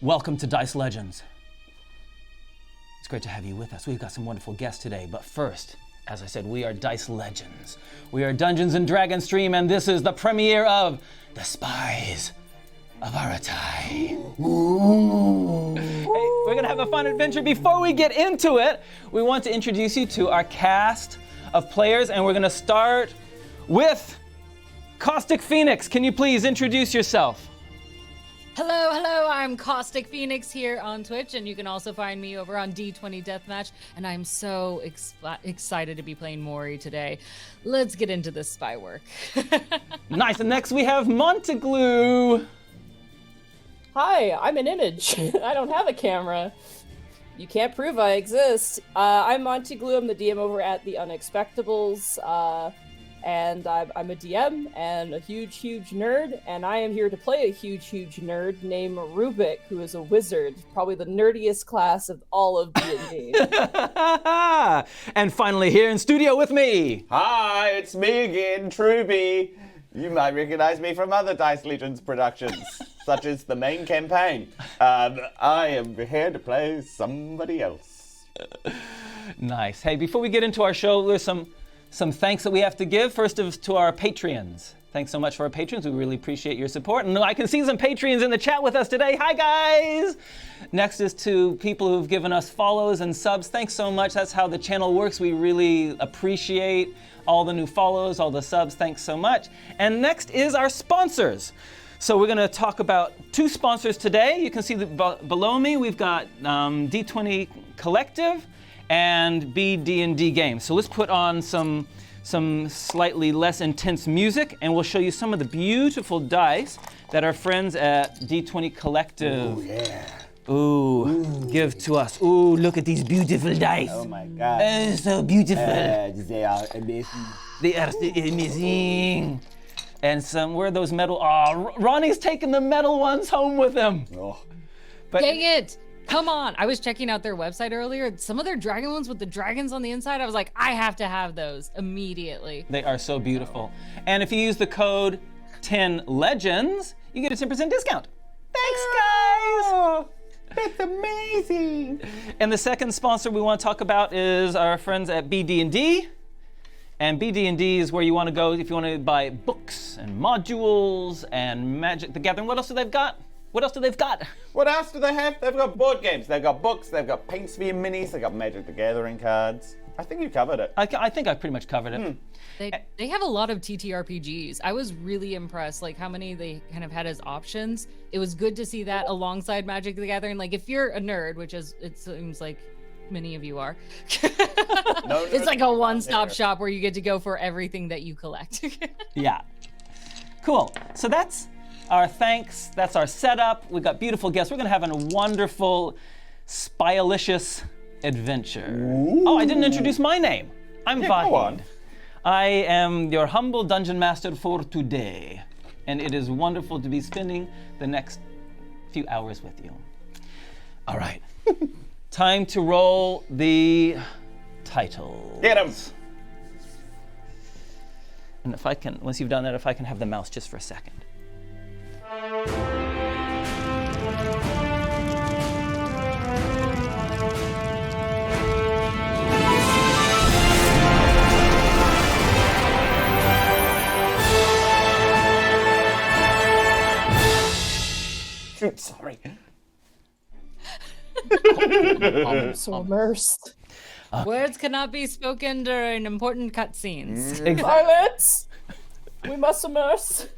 Welcome to Dice Legenz. It's great to have you with us. We've got some wonderful guests today, but first, as I said, we are Dice Legenz. We are Dungeons & Dragons stream, and this is the premiere of the Spies of Aratai. Hey, we're gonna have a fun adventure. Before we get into it, we want to introduce you to our cast of players, and we're gonna start with Caustic Phoenix. Can you please introduce yourself? Hello, I'm Caustic Phoenix here on Twitch, and you can also find me over on D20 Deathmatch, and I'm so excited to be playing Mori today. Let's get into this spy work. Nice, and next we have MontyGlu. Hi, I'm an image. I don't have a camera. You can't prove I exist. I'm MontyGlu. I'm the DM over at The Unexpectables. And I'm a DM and a huge nerd, and I am here to play a huge nerd named Rubik, who is a wizard, probably the nerdiest class of all of D&D. And finally here in studio with me. Hi, it's me again, Trubie. You might recognize me from other Dice Legenz productions, such as the main campaign. I am here to play somebody else. Nice. Hey, before we get into our show, there's some thanks that we have to give. First to our Patreons. Thanks so much for our patrons. We really appreciate your support. And I can see some Patreons in the chat with us today. Hi, guys. Next is to people who've given us follows and subs. Thanks so much. That's how the channel works. We really appreciate all the new follows, all the subs. Thanks so much. And next is our sponsors. So we're going to talk about two sponsors today. You can see below me, we've got D20 Collective and BD&D Games. So let's put on some slightly less intense music, and we'll show you some of the beautiful dice that our friends at D20 Collective give to us. Ooh, look at these beautiful dice. Oh my God. Oh, so beautiful. They are amazing. They are amazing. And where are those metal? Oh, Ronnie's taking the metal ones home with him. Oh. But, Dang it! Come on! I was checking out their website earlier. Some of their dragon ones with the dragons on the inside, I was like, I have to have those immediately. They are so beautiful. And if you use the code 10Legends, you get a 10% discount. Thanks, guys! Oh, that's amazing. And the second sponsor we want to talk about is our friends at BD&D. And BD&D is where you want to go if you want to buy books and modules and Magic the Gathering. What else do they've got? What else do they've got? What else do they have? They've got board games, they've got books, they've got Paintsphere minis, they've got Magic the Gathering cards. I think you covered it. I think I pretty much covered it. They have a lot of TTRPGs. I was really impressed, like how many they kind of had as options. It was good to see that alongside Magic the Gathering. Like if you're a nerd, which is it seems like many of you are, No, it's like a one-stop shop where you get to go for everything that you collect. Yeah. Cool. So that's our thanks. That's our setup. We've got beautiful guests. We're going to have a wonderful, spyalicious adventure. Ooh. Oh, I didn't introduce my name. I'm Vahid. Go on. I am your humble dungeon master for today, and it is wonderful to be spending the next few hours with you. All right. Time to roll the titles. Get 'em. And if I can, once you've done that, if I can have the mouse just for a second. Shoot, sorry. I'm so immersed. Words cannot be spoken during important cutscenes. Silence! We must immerse.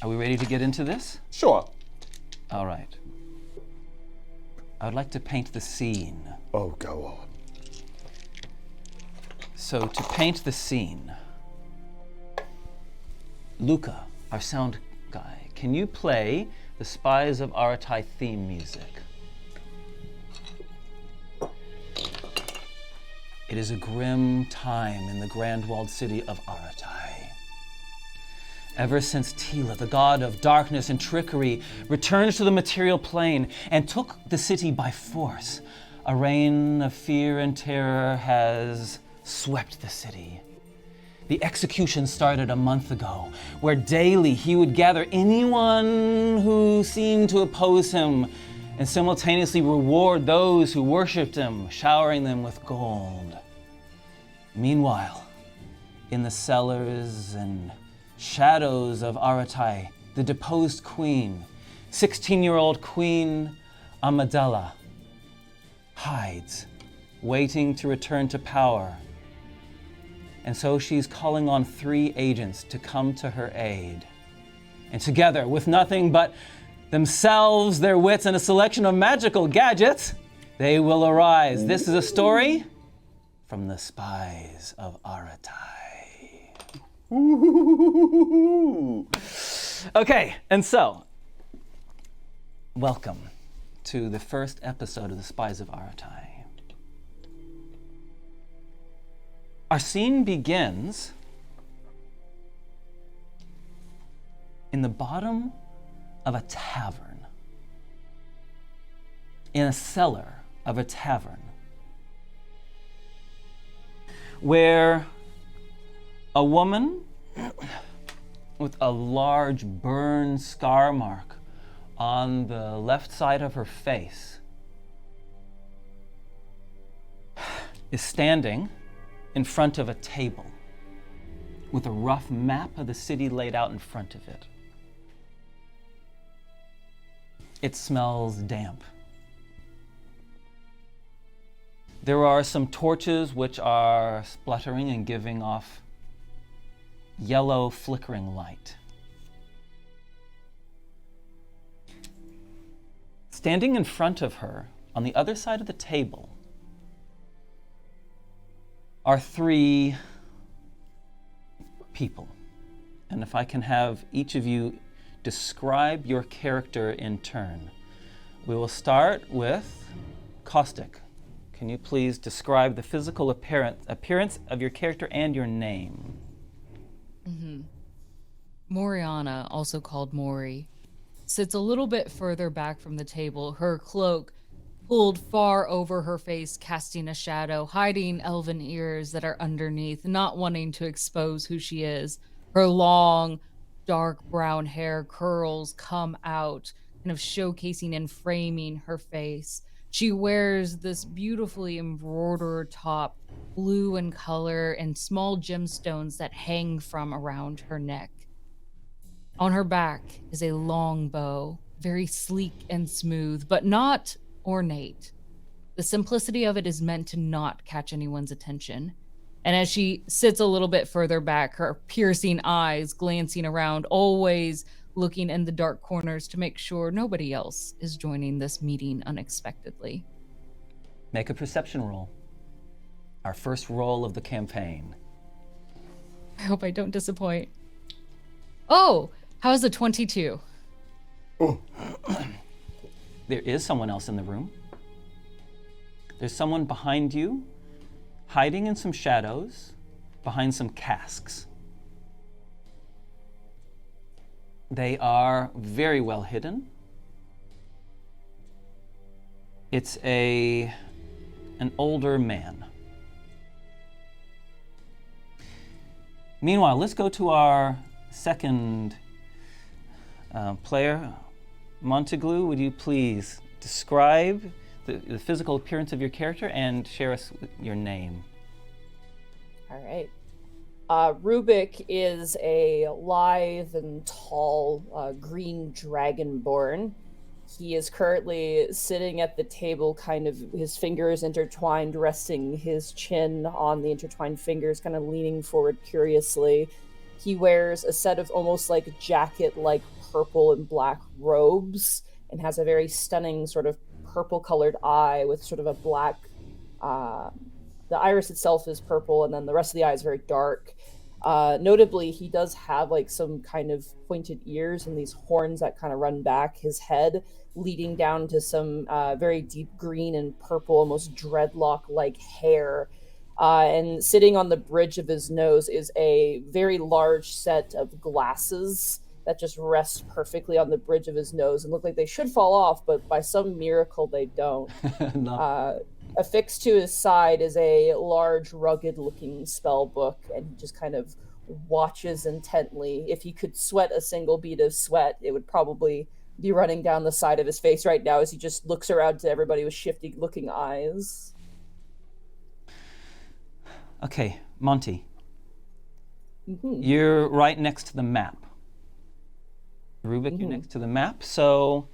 Are we ready to get into this? Sure. All right. I would like to paint the scene. Oh, go on. So to paint the scene, Luca, our sound guy, can you play the Spies of Aratai theme music? It is a grim time in the grand walled city of Aratai. Ever since Tila, the god of darkness and trickery, returned to the material plane and took the city by force, a reign of fear and terror has swept the city. The execution started a month ago, where daily he would gather anyone who seemed to oppose him and simultaneously reward those who worshipped him, showering them with gold. Meanwhile, in the cellars and shadows of Aratai, the deposed queen, 16-year-old Queen Amidala, hides, waiting to return to power. And so she's calling on 3 agents to come to her aid. And together, with nothing but themselves, their wits, and a selection of magical gadgets, they will arise. This is a story from the Spies of Aratai. Okay, and so, welcome to the first episode of the Spies of Aratai. Our scene begins in the bottom of a tavern, in a cellar of a tavern, where a woman with a large burn scar mark on the left side of her face is standing in front of a table with a rough map of the city laid out in front of it. It smells damp. There are some torches which are spluttering and giving off yellow flickering light. Standing in front of her, on the other side of the table, are 3 people. And if I can have each of you describe your character in turn. We will start with Caustic. Can you please describe the physical appearance of your character and your name? Moriana, also called Mori, sits a little bit further back from the table, her cloak pulled far over her face, casting a shadow, hiding elven ears that are underneath, not wanting to expose who she is. Her long, dark brown hair curls come out, kind of showcasing and framing her face. She wears this beautifully embroidered top, blue in color, and small gemstones that hang from around her neck. On her back is a long bow, very sleek and smooth, but not ornate. The simplicity of it is meant to not catch anyone's attention. And as she sits a little bit further back, her piercing eyes glancing around, always looking in the dark corners to make sure nobody else is joining this meeting unexpectedly. Make a perception roll. Our first roll of the campaign. I hope I don't disappoint. Oh, how's a 22? Oh. There is someone else in the room. There's someone behind you, hiding in some shadows, behind some casks. They are very well hidden. It's an older man. Meanwhile, let's go to our second player. MontyGlu, would you please describe the physical appearance of your character and share us your name? All right. Rubik is a lithe and tall green dragonborn. He is currently sitting at the table, kind of his fingers intertwined, resting his chin on the intertwined fingers, kind of leaning forward curiously. He wears a set of almost like jacket-like purple and black robes and has a very stunning sort of purple-colored eye with sort of a black... the iris itself is purple, and then the rest of the eye is very dark. Notably, he does have like some kind of pointed ears and these horns that kind of run back his head, leading down to some very deep green and purple, almost dreadlock-like hair. And sitting on the bridge of his nose is a very large set of glasses that just rest perfectly on the bridge of his nose and look like they should fall off, but by some miracle they don't. Affixed to his side is a large, rugged-looking spell book, and he just kind of watches intently. If he could sweat a single bead of sweat, it would probably be running down the side of his face right now as he just looks around to everybody with shifty-looking eyes. Okay, Monty. You're right next to the map. Rubik, you're next to the map, so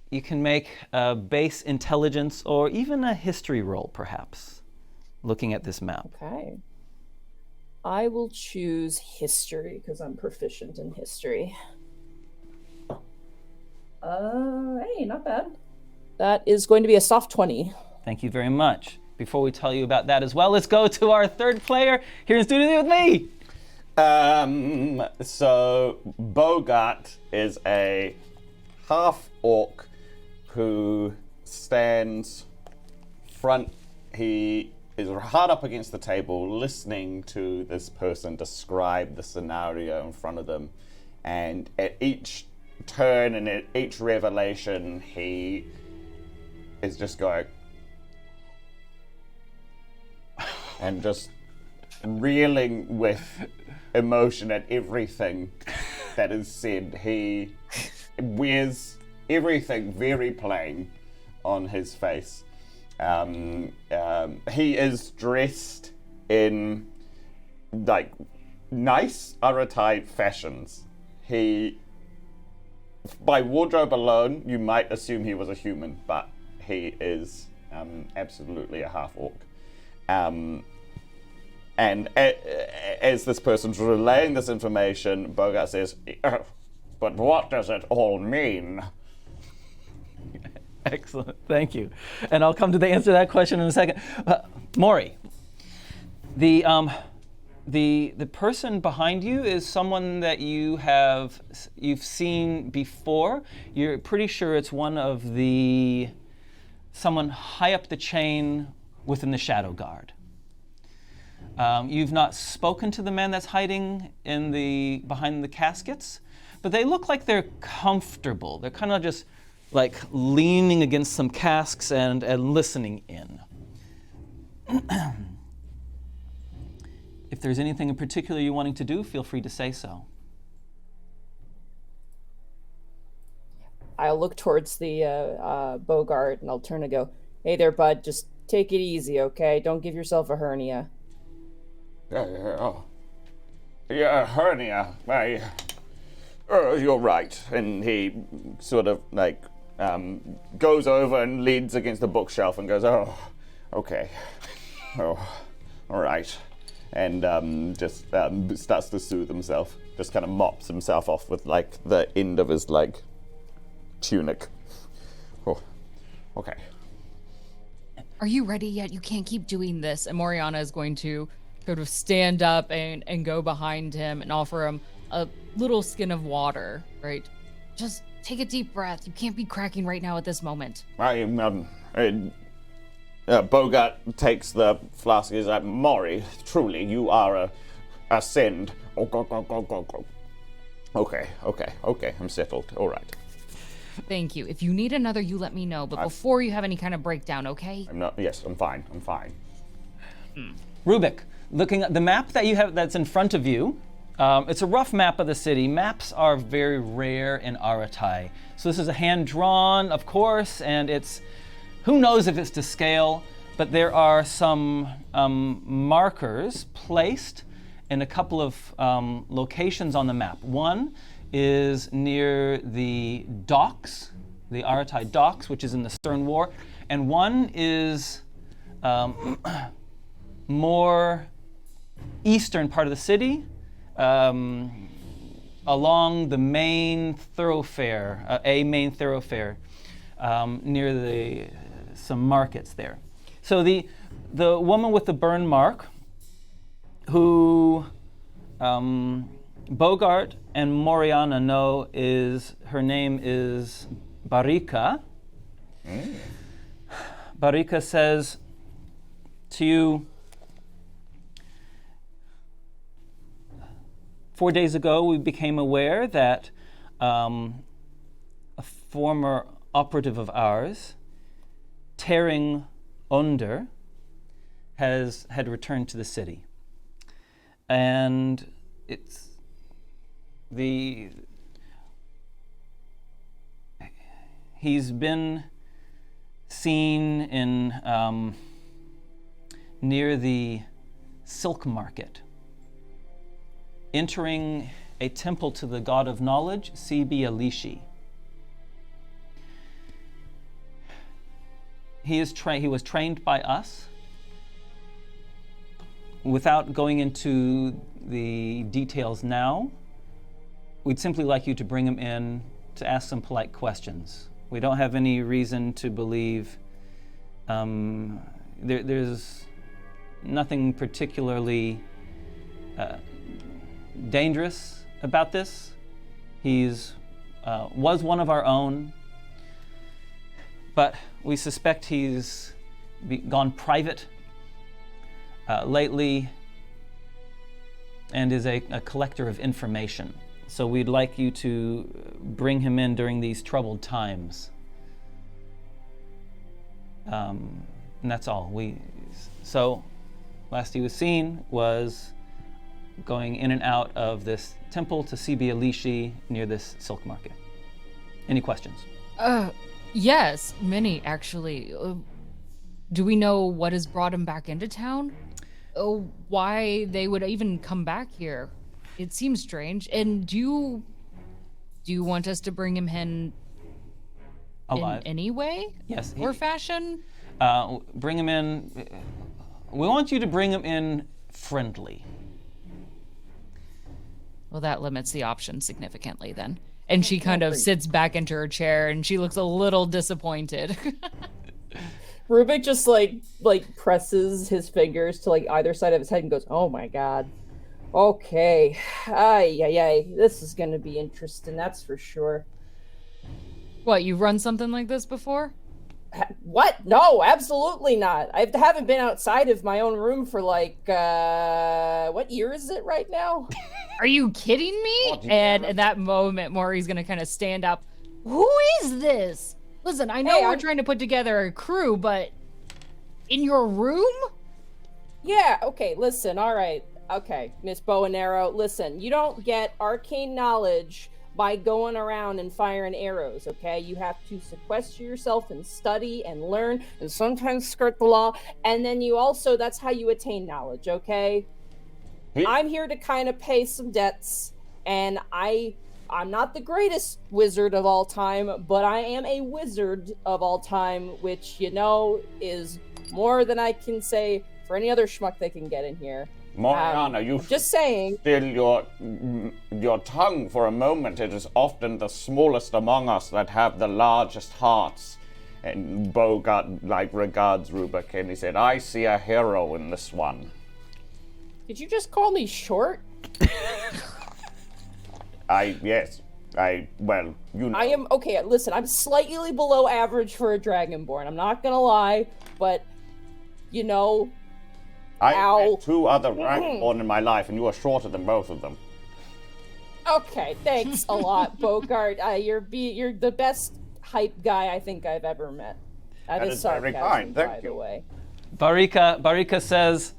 you can make a base intelligence or even a history roll, perhaps, looking at this map. Okay. I will choose history because I'm proficient in history. Hey, not bad. That is going to be a soft 20. Thank you very much. Before we tell you about that as well, let's go to our third player here in studio with me. So Bogart is a half-orc who stands front. He is hard up against the table, listening to this person describe the scenario in front of them. And at each turn and at each revelation, he is just going and just reeling with emotion at everything that is said. He wears everything very plain on his face. He is dressed in like nice Aratai fashions. He, by wardrobe alone, you might assume he was a human, but he is absolutely a half-orc. And as this person's relaying this information, Bogart says, but what does it all mean? Excellent, thank you. And I'll come to the answer to that question in a second. Maury, the person behind you is someone that you've seen before. You're pretty sure it's someone high up the chain within the Shadow Guard. You've not spoken to the man that's hiding behind the caskets, but they look like they're comfortable. They're kind of just like leaning against some casks and listening in. If there's anything in particular you're wanting to do, feel free to say so. I'll look towards the Bogart and I'll turn and go, hey there, bud, just take it easy, okay? Don't give yourself a hernia. Yeah, hernia. You're right. And he sort of like goes over and leans against the bookshelf and goes, oh, okay. Oh, all right. And just starts to soothe himself. Just kind of mops himself off with like the end of his like tunic. Oh, okay. Are you ready yet? You can't keep doing this. And Moriana is going to sort of stand up and go behind him and offer him a little skin of water, right? Just take a deep breath. You can't be cracking right now at this moment. Bogart takes the flask. He's like, Maury, truly, you are a send. Okay, I'm settled. All right. Thank you. If you need another, you let me know. But before you have any kind of breakdown, okay? Yes, I'm fine. Rubik, looking at the map that you have that's in front of you, it's a rough map of the city. Maps are very rare in Aratai. So this is a hand-drawn, of course, and who knows if it's to scale, but there are some markers placed in a couple of locations on the map. One is near the docks, the Aratai docks, which is in the Stern War, and one is more eastern part of the city, along the main thoroughfare, near some markets there. So the woman with the burn mark, who Bogart and Moriana know her name is Barika. Barika says to you, 4 days ago we became aware that a former operative of ours, tearing Onder had returned to the city. And he's been seen in near the silk market, entering a temple to the god of knowledge, Alishi. He was trained by us. Without going into the details now, we'd simply like you to bring him in to ask some polite questions. We don't have any reason to believe there's nothing particularly dangerous about this. He's was one of our own, but we suspect he's gone private lately and is a collector of information. So we'd like you to bring him in during these troubled times. And that's all. So last he was seen was going in and out of this temple to Alishi near this silk market. Any questions? Yes, many actually. Do we know what has brought him back into town? Why they would even come back here? It seems strange. And do you want us to bring him in alive in any way? Yes. Or fashion? Bring him in. We want you to bring him in friendly. Well, that limits the options significantly then. And she kind of sits back into her chair and she looks a little disappointed. Rubik just like presses his fingers to like either side of his head and goes, "Oh my god. Okay. Ay. This is gonna be interesting, that's for sure." What, you've run something like this before? What? No, absolutely not. I haven't been outside of my own room for like, what year is it right now? Are you kidding me? And at that moment, Maury's gonna kind of stand up. Who is this? Listen, I know we're trying to put together a crew, but in your room? Yeah, okay, listen, all right. Okay, Miss Bow and Arrow, listen, you don't get arcane knowledge by going around and firing arrows, okay? You have to sequester yourself and study and learn and sometimes skirt the law, and then you also, that's how you attain knowledge, okay? I'm here to kind of pay some debts, and I'm not the greatest wizard of all time, but I am a wizard of all time, which, you know, is more than I can say for any other schmuck they can get in here. Moriana, you just saying. Still your tongue for a moment. It is often the smallest among us that have the largest hearts. And Bogart regards Rubik and he said, "I see a hero in this one." Did you just call me short? Yes. Well, you know. I am, okay, listen, I'm slightly below average for a dragonborn. I'm not gonna lie, but, you know, I met two other dragonborn in my life, and you are shorter than both of them. Okay, thanks a lot, Bogart. You're the best hype guy I think I've ever met. That is sarcasm, very kind. Thank by you. the way. Barika says,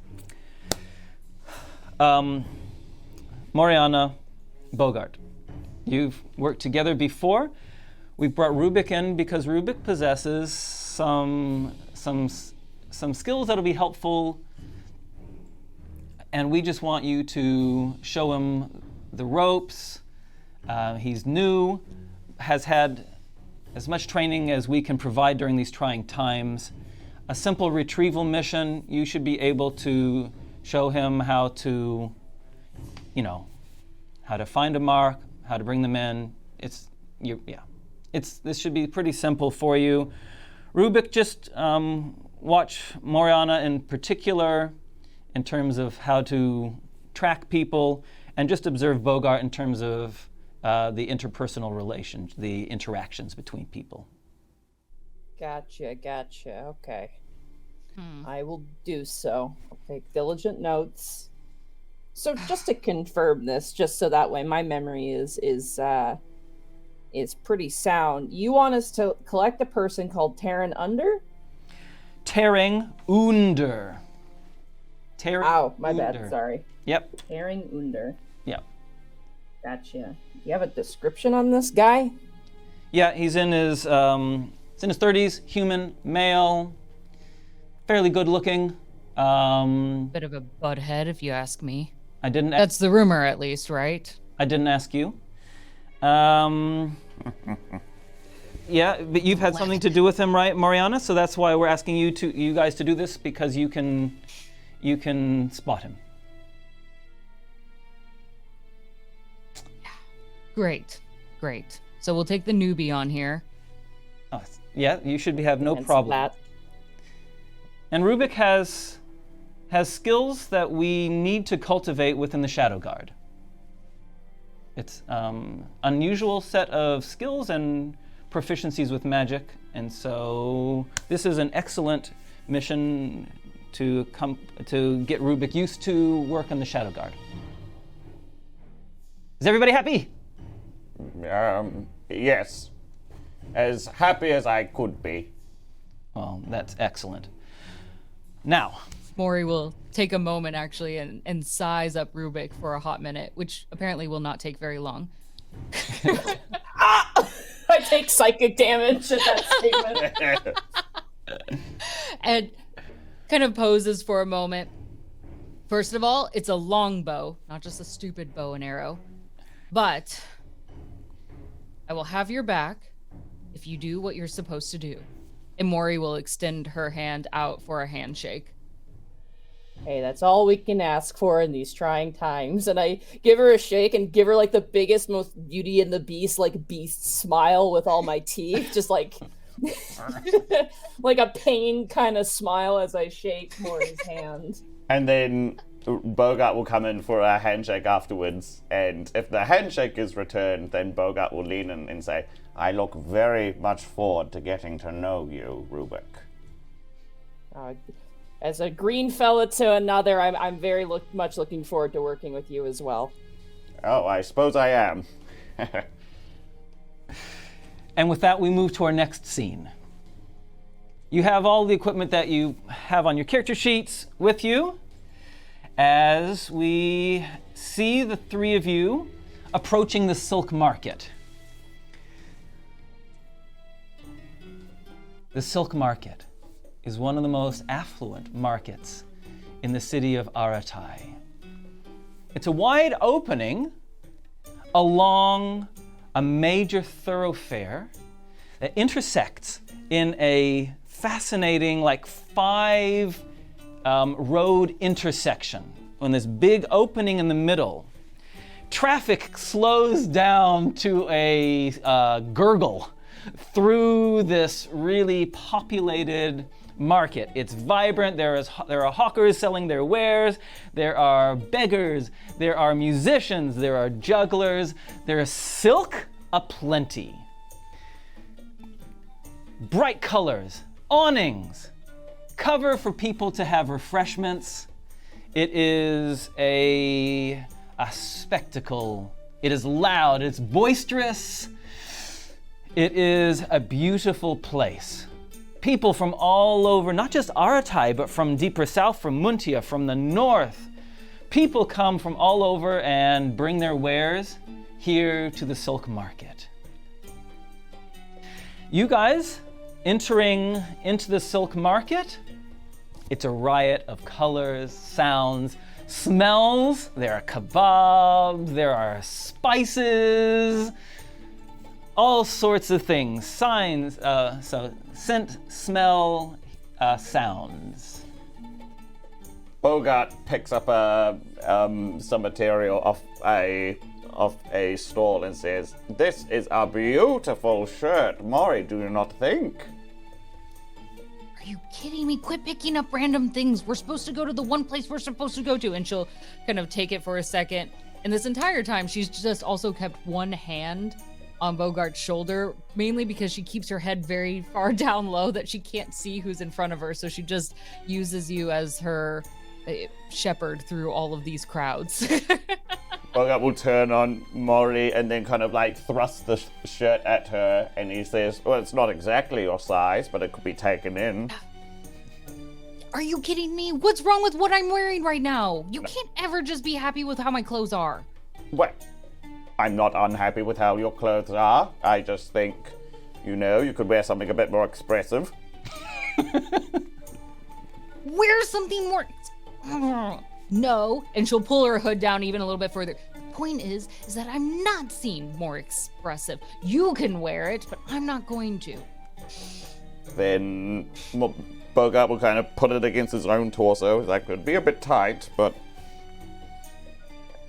Moriana, Bogart, you've worked together before. We brought Rubik in because Rubik possesses some skills that'll be helpful, and we just want you to show him the ropes. He's new, has had as much training as we can provide during these trying times. A simple retrieval mission, you should be able to show him how to, how to find a mark, how to bring them in. This should be pretty simple for you. Rubik, just watch Moriana in particular in terms of how to track people, and just observe Bogart in terms of the interpersonal relations, the interactions between people. Gotcha. Okay. I will do so. I'll take diligent notes. So just to confirm this, just so that way my memory is pretty sound. You want us to collect a person called Taryn Under? tearing under. Ow, my bad, sorry. Yep. Tearing under. Yep. Gotcha. Do you have a description on this guy? Yeah, he's in his 30s, human, male, fairly good looking. Bit of a butthead, if you ask me. I didn't. That's the rumor, at least, right? I didn't ask you. Yeah, but you've had something to do with him, right, Moriana? So that's why we're asking you guys to do this, because you can spot him. Great. So we'll take the newbie on here. Oh, yeah, you should have no Cancel problem. that. And Rubik has skills that we need to cultivate within the Shadow Guard. It's unusual set of skills and proficiencies with magic, and so this is an excellent mission to get Rubik used to work on the Shadow Guard. Is everybody happy? Yes. As happy as I could be. Well, that's excellent. Now, Mori will take a moment, actually, and size up Rubik for a hot minute, which apparently will not take very long. I take psychic damage at that statement. And kind of poses for a moment. First of all, it's a long bow, not just a stupid bow and arrow. But I will have your back if you do what you're supposed to do. And Mori will extend her hand out for a handshake. Hey, that's all we can ask for in these trying times. And I give her a shake and give her like the biggest, most Beauty and the Beast, like beast smile with all my teeth. Just like like a pain kind of smile as I shake Mori's hand. And then Bogart will come in for a handshake afterwards, and if the handshake is returned, then Bogart will lean in and say, I look very much forward to getting to know you, Rubik. As a green fella to another, I'm very much looking forward to working with you as well. Oh, I suppose I am. and with that, we move to our next scene. You have all the equipment that you have on your character sheets with you as we see the three of you approaching the Silk Market. The Silk Market is one of the most affluent markets in the city of Aratai. It's a wide opening along a major thoroughfare that intersects in a fascinating, like 5 road intersection on this big opening in the middle. Traffic slows down to a gurgle through this really populated market. It's vibrant. There are hawkers selling their wares. There are beggars. There are musicians. There are jugglers. There is silk aplenty. Bright colors, awnings, cover for people to have refreshments. It is a spectacle. It is loud. It's boisterous. It is a beautiful place. People from all over, not just Aratai, but from deeper south, from Muntia, from the north. People come from all over and bring their wares here to the Silk Market. You guys entering into the Silk Market, it's a riot of colors, sounds, smells. There are kebabs, there are spices, all sorts of things, signs, so scent, smell, sounds. Bogart picks up some material off a stall and says, "This is a beautiful shirt, Mori, do you not think?" Are you kidding me? Quit picking up random things. We're supposed to go to the one place we're supposed to go to. And she'll kind of take it for a second. And this entire time, she's just also kept one hand on Bogart's shoulder, mainly because she keeps her head very far down low that she can't see who's in front of her. So she just uses you as her shepherd through all of these crowds. Bogart will turn on Mori and then kind of like thrust the shirt at her, and he says, "Well, it's not exactly your size, but it could be taken in." Are you kidding me? What's wrong with what I'm wearing right now? You can't ever just be happy with how my clothes are. Well, I'm not unhappy with how your clothes are. I just think, you could wear something a bit more expressive. Wear something more. No. And she'll pull her hood down even a little bit further. The point is that I'm not seeing more expressive. You can wear it, but I'm not going to. Then Bogart will kind of put it against his own torso. That could be a bit tight, but...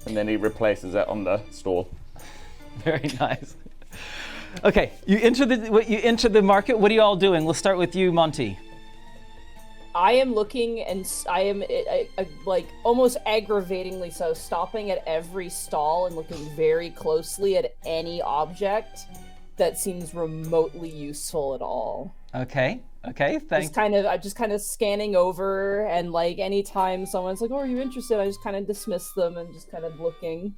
And then he replaces it on the stool. Very nice. Okay, you enter the market. What are you all doing? Let's start with you, Monty. I am looking, and I am like almost aggravatingly so, stopping at every stall and looking very closely at any object that seems remotely useful at all. Okay, thanks. I'm just kind of scanning over, and like anytime someone's like, "Oh, are you interested?" I just kind of dismiss them and just kind of looking.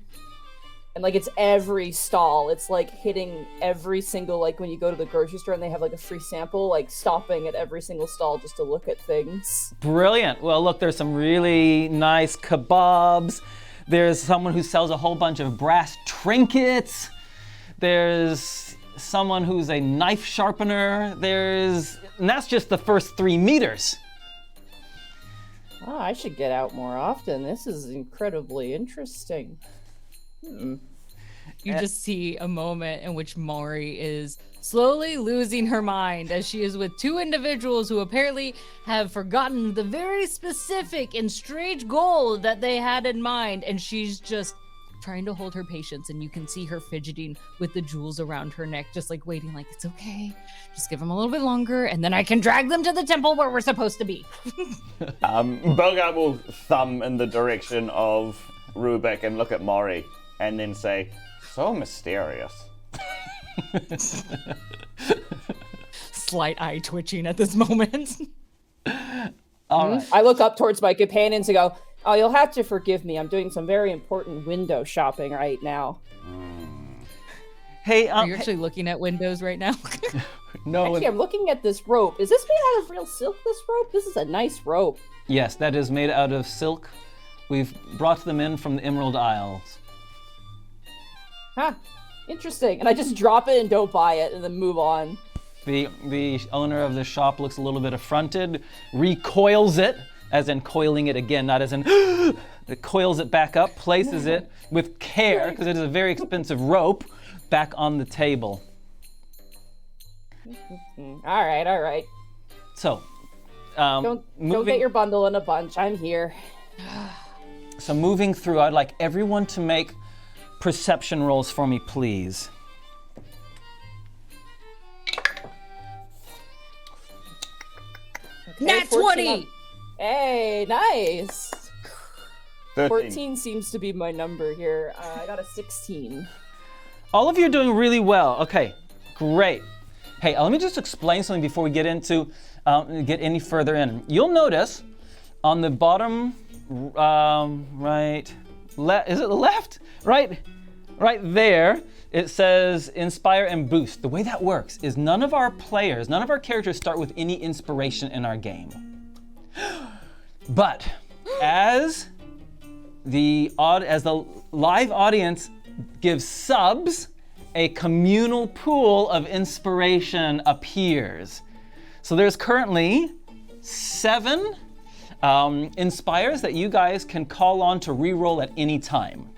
And like it's every stall. It's like hitting every single, like when you go to the grocery store and they have like a free sample, like stopping at every single stall just to look at things. Brilliant. Well, look, there's some really nice kebabs. There's someone who sells a whole bunch of brass trinkets. There's someone who's a knife sharpener. And that's just the first 3 meters. Oh, I should get out more often. This is incredibly interesting. You just see a moment in which Maury is slowly losing her mind as she is with 2 individuals who apparently have forgotten the very specific and strange goal that they had in mind, and she's just trying to hold her patience, and you can see her fidgeting with the jewels around her neck, just like waiting, like, it's okay, just give them a little bit longer, and then I can drag them to the temple where we're supposed to be. Bogart will thumb in the direction of Rubik and look at Maury, and then say, "So mysterious." Slight eye twitching at this moment. All right. I look up towards my companions and go, "Oh, you'll have to forgive me. I'm doing some very important window shopping right now." Hey, Are you actually looking at windows right now? no. Actually, I'm looking at this rope. Is this made out of real silk, this rope? This is a nice rope. Yes, that is made out of silk. We've brought them in from the Emerald Isles. Huh. Interesting. And I just drop it and don't buy it and then move on. The owner of the shop looks a little bit affronted, recoils it, as in coiling it again, not as in it coils it back up, places it with care, because it is a very expensive rope, back on the table. All right. So, Don't get your bundle in a bunch. I'm here. So moving through, I'd like everyone to make perception rolls for me, please. Okay, Nat 20! Hey, nice. 13. 14 seems to be my number here. I got a 16. All of you are doing really well. Okay, great. Hey, let me just explain something before we get into get any further in. You'll notice on the bottom right, is it the left? Right there, it says inspire and boost. The way that works is none of our characters start with any inspiration in our game. But as the live audience gives subs, a communal pool of inspiration appears. So there's currently 7 inspires that you guys can call on to reroll at any time.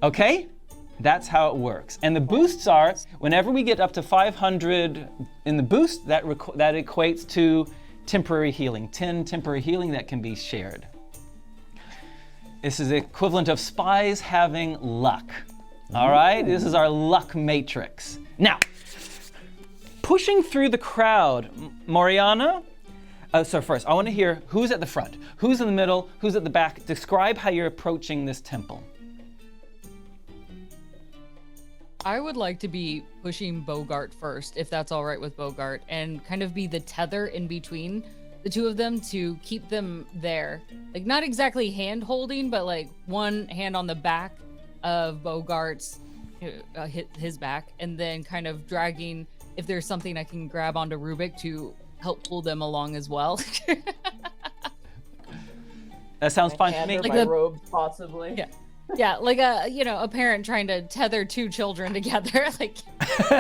Okay? That's how it works. And the boosts are, whenever we get up to 500 in the boost, that equates to temporary healing. 10 temporary healing that can be shared. This is the equivalent of spies having luck. All right? This is our luck matrix. Now, pushing through the crowd, Moriana. So first, I want to hear who's at the front, who's in the middle, who's at the back. Describe how you're approaching this temple. I would like to be pushing Bogart first, if that's all right with Bogart, and kind of be the tether in between the two of them to keep them there. Like, not exactly hand holding, but like one hand on the back of Bogart's, his back, and then kind of dragging, if there's something I can grab onto Rubik to help pull them along as well. That sounds fine to Hand me. or Like my the- robe, possibly. Yeah. Yeah, like a parent trying to tether two children together, like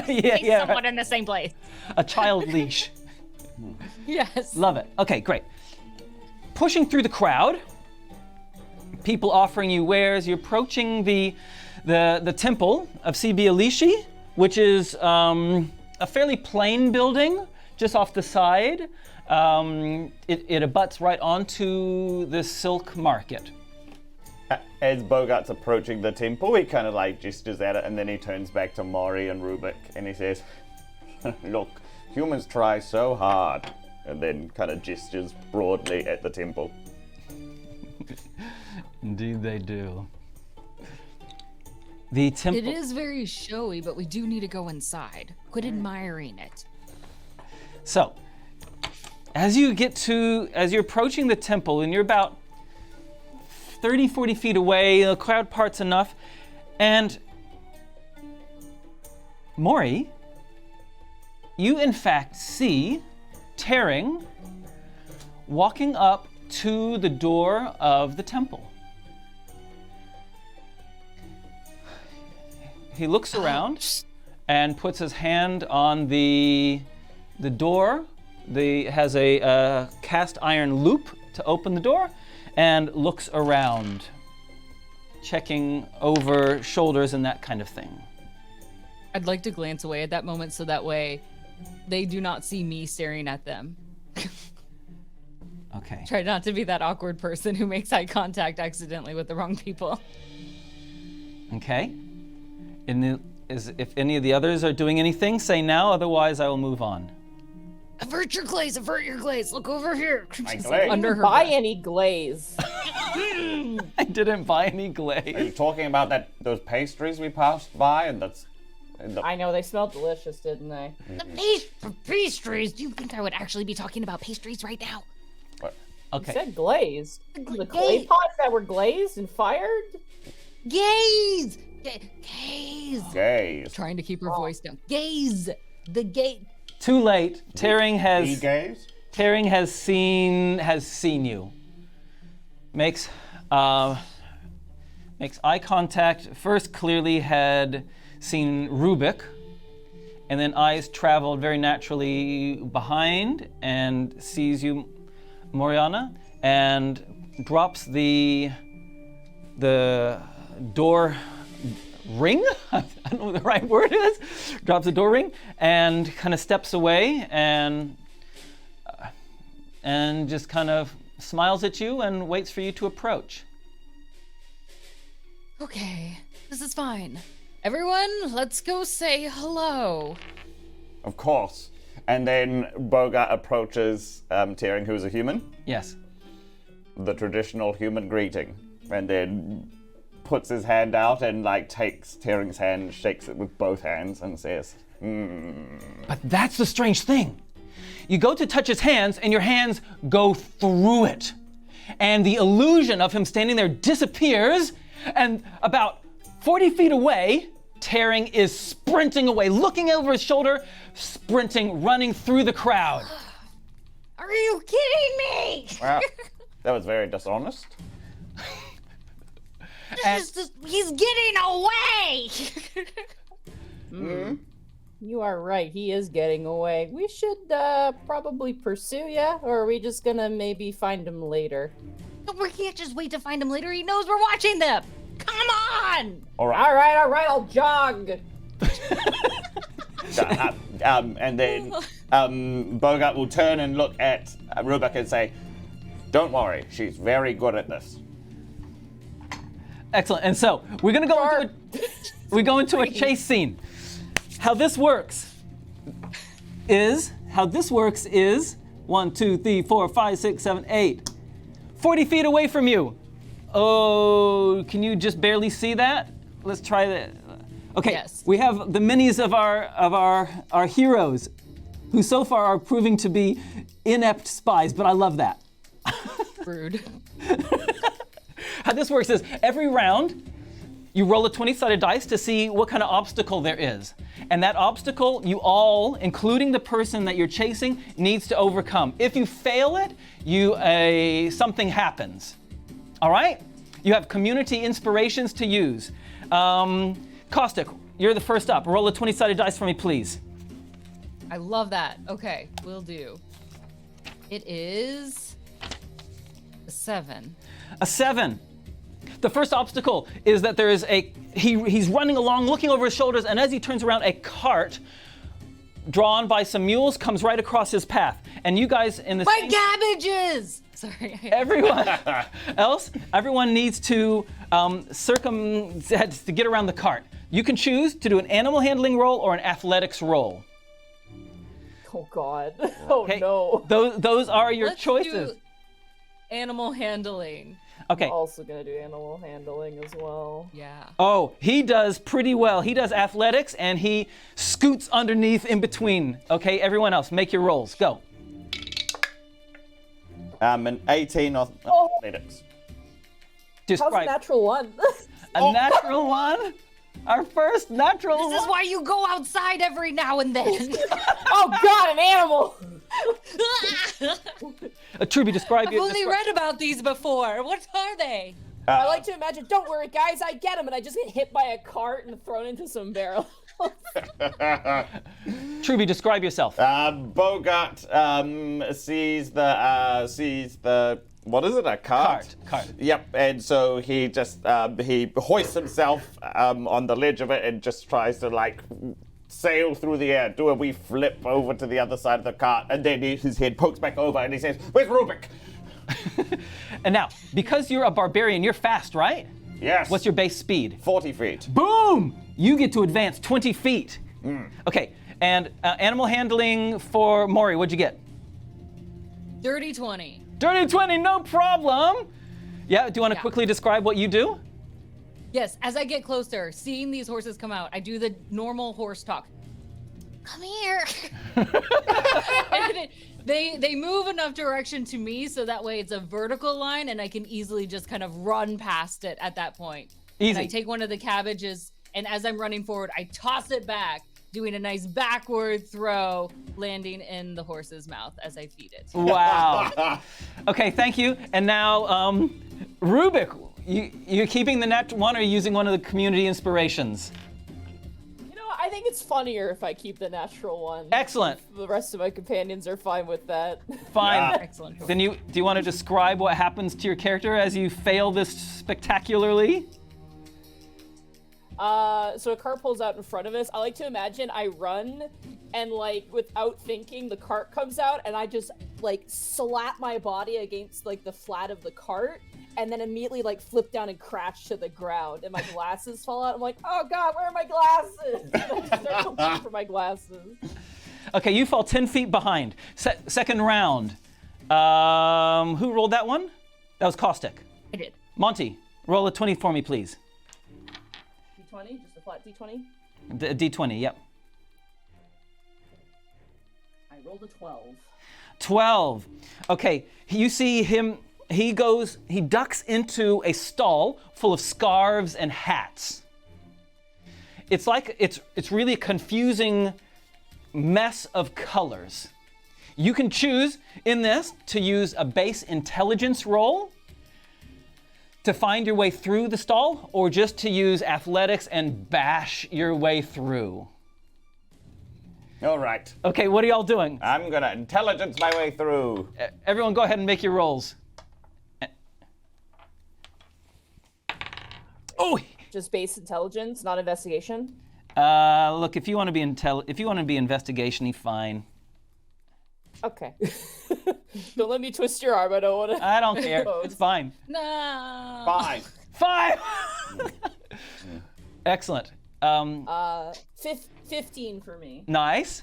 yeah, someone in the same place. a child leash. Yes. Love it. Okay, great. Pushing through the crowd, people offering you wares. You're approaching the temple of Sibi Elishi, which is a fairly plain building just off the side. It abuts right onto the silk market. As Bogart's approaching the temple, he kind of like gestures at it, and then he turns back to Mori and Rubik, and he says, "Look, humans try so hard," and then kind of gestures broadly at the temple. Indeed they do. The temple... It is very showy, but we do need to go inside. Quit admiring it. So, as you're approaching the temple, and you're about 30, 40 feet away, the crowd parts enough, and Mori, you in fact see Tearing walking up to the door of the temple. He looks around and puts his hand on the door. Has a cast iron loop to open the door, and looks around, checking over shoulders and that kind of thing. I'd like to glance away at that moment so that way they do not see me staring at them. Okay. Try not to be that awkward person who makes eye contact accidentally with the wrong people. Okay. If any of the others are doing anything, say now, otherwise I will move on. Avert your glaze, look over here. My She's glaze? under her Buy breath. any glaze. I didn't buy any Are you glaze. talking about those pastries we passed by, and I know, they smelled delicious, didn't they? The pastries? Do you think I would actually be talking about pastries right now? You Okay. said glazed. The clay pots that were glazed and fired? Gaze! Gaze! gaze? Trying to keep her voice down. Gaze! The gate. Too late. Tearing has seen you. Makes eye contact. First, clearly had seen Rubik, and then eyes traveled very naturally behind and sees you, Moriana, and drops the door ring. I don't know what the right word is. Drops the door ring and kind of steps away and just kind of smiles at you and waits for you to approach. Okay, this is fine. Everyone, let's go say hello. Of course. And then Bogart approaches Tearing, who is a human, Yes. the traditional human greeting, and then puts his hand out and takes Tearing's hand, shakes it with both hands, and says, But that's the strange thing. You go to touch his hands, and your hands go through it. And the illusion of him standing there disappears, and about 40 feet away, Tearing is sprinting away, looking over his shoulder, sprinting, running through the crowd. Are you kidding me? Well, that was very dishonest. He's getting away! You are right, he is getting away. We should probably pursue ya, or are we just gonna maybe find him later? We can't just wait to find him later. He knows we're watching them. Come on! Alright, I'll jog! And then Bogart will turn and look at Rubik and say, "Don't worry, she's very good at this." Excellent. And so we're gonna go into a chase scene. How this works is 1, 2, 3, 4, 5, 6, 7, 8. 40 feet away from you. Oh, can you just barely see that? Let's try that. Okay. Yes. We have the minis of our heroes, who so far are proving to be inept spies, but I love that. Rude. How this works is every round, you roll a 20-sided dice to see what kind of obstacle there is. And that obstacle, you all, including the person that you're chasing, needs to overcome. If you fail it, something happens. All right? You have community inspirations to use. Caustic, you're the first up. Roll a 20-sided dice for me, please. I love that. Okay, will do. It is a 7. A 7. The first obstacle is that there is he's running along, looking over his shoulders, and as he turns around, a cart drawn by some mules comes right across his path. And you guys in the My cabbages! Sorry. Everyone needs to to get around the cart. You can choose to do an animal handling roll or an athletics roll. Oh God. Oh Okay? no. Those are your Let's choices. do animal handling. Okay. I'm also gonna do animal handling as well. Yeah. Oh, he does pretty well. He does athletics and he scoots underneath in between. Okay, everyone else, make your rolls. Go. An 18 on Oh. athletics. How's a Describe natural one? a natural one. Our first natural This is one. why you go outside every now and then. Oh God, an animal! Trubie, describe I've your. only read about these before. What are they? I like to imagine, don't worry guys, I get him, and I just get hit by a cart and thrown into some barrels. Trubie, describe yourself. Bogart sees the what is it? A cart? Cart. Yep. And so he just he hoists himself on the ledge of it and just tries to like sail through the air, do a wee flip over to the other side of the cart, and then his head pokes back over and he says, "Where's Rubik?" And now, because you're a barbarian, you're fast, right? Yes. What's your base speed? 40 feet. Boom! You get to advance 20 feet. Okay, and animal handling for Mori, what'd you get? Dirty 20. Dirty 20, no problem. Yeah, do you want to Yeah. quickly describe what you do? Yes, as I get closer, seeing these horses come out, I do the normal horse talk. Come here. And they move enough direction to me so that way it's a vertical line and I can easily just kind of run past it at that point. Easy. And I take one of the cabbages and as I'm running forward, I toss it back, doing a nice backward throw, landing in the horse's mouth as I feed it. Wow. Okay, thank you. And now, Rubik, you're keeping the net one or using one of the community inspirations? You know, I think it's funnier if I keep the natural one. Excellent. The rest of my companions are fine with that. Fine. Excellent. Then do you want to describe what happens to your character as you fail this spectacularly? So a cart pulls out in front of us. I like to imagine I run and like without thinking the cart comes out and I just like slap my body against like the flat of the cart and then immediately like flip down and crash to the ground and my glasses fall out. I'm like, oh God, where are my glasses? And I just start looking for my glasses. Okay, you fall 10 feet behind. Second round. Who rolled that one? That was Caustic. I did. Monty, roll a 20 for me, please. D20, just a flat D20. D20, yep. I rolled a 12. 12. Okay, you see him, he ducks into a stall full of scarves and hats. It's like, it's really a confusing mess of colors. You can choose in this to use a base intelligence roll to find your way through the stall, or just to use athletics and bash your way through. All right. Okay, what are y'all doing? I'm gonna intelligence my way through. Everyone go ahead and make your rolls. Oh! Just base intelligence, not investigation. Look, if you want to be investigation-y, fine. Okay. Don't let me twist your arm. I don't want to. I don't care. It's fine. No. 5. 5! Excellent. 15 for me. Nice.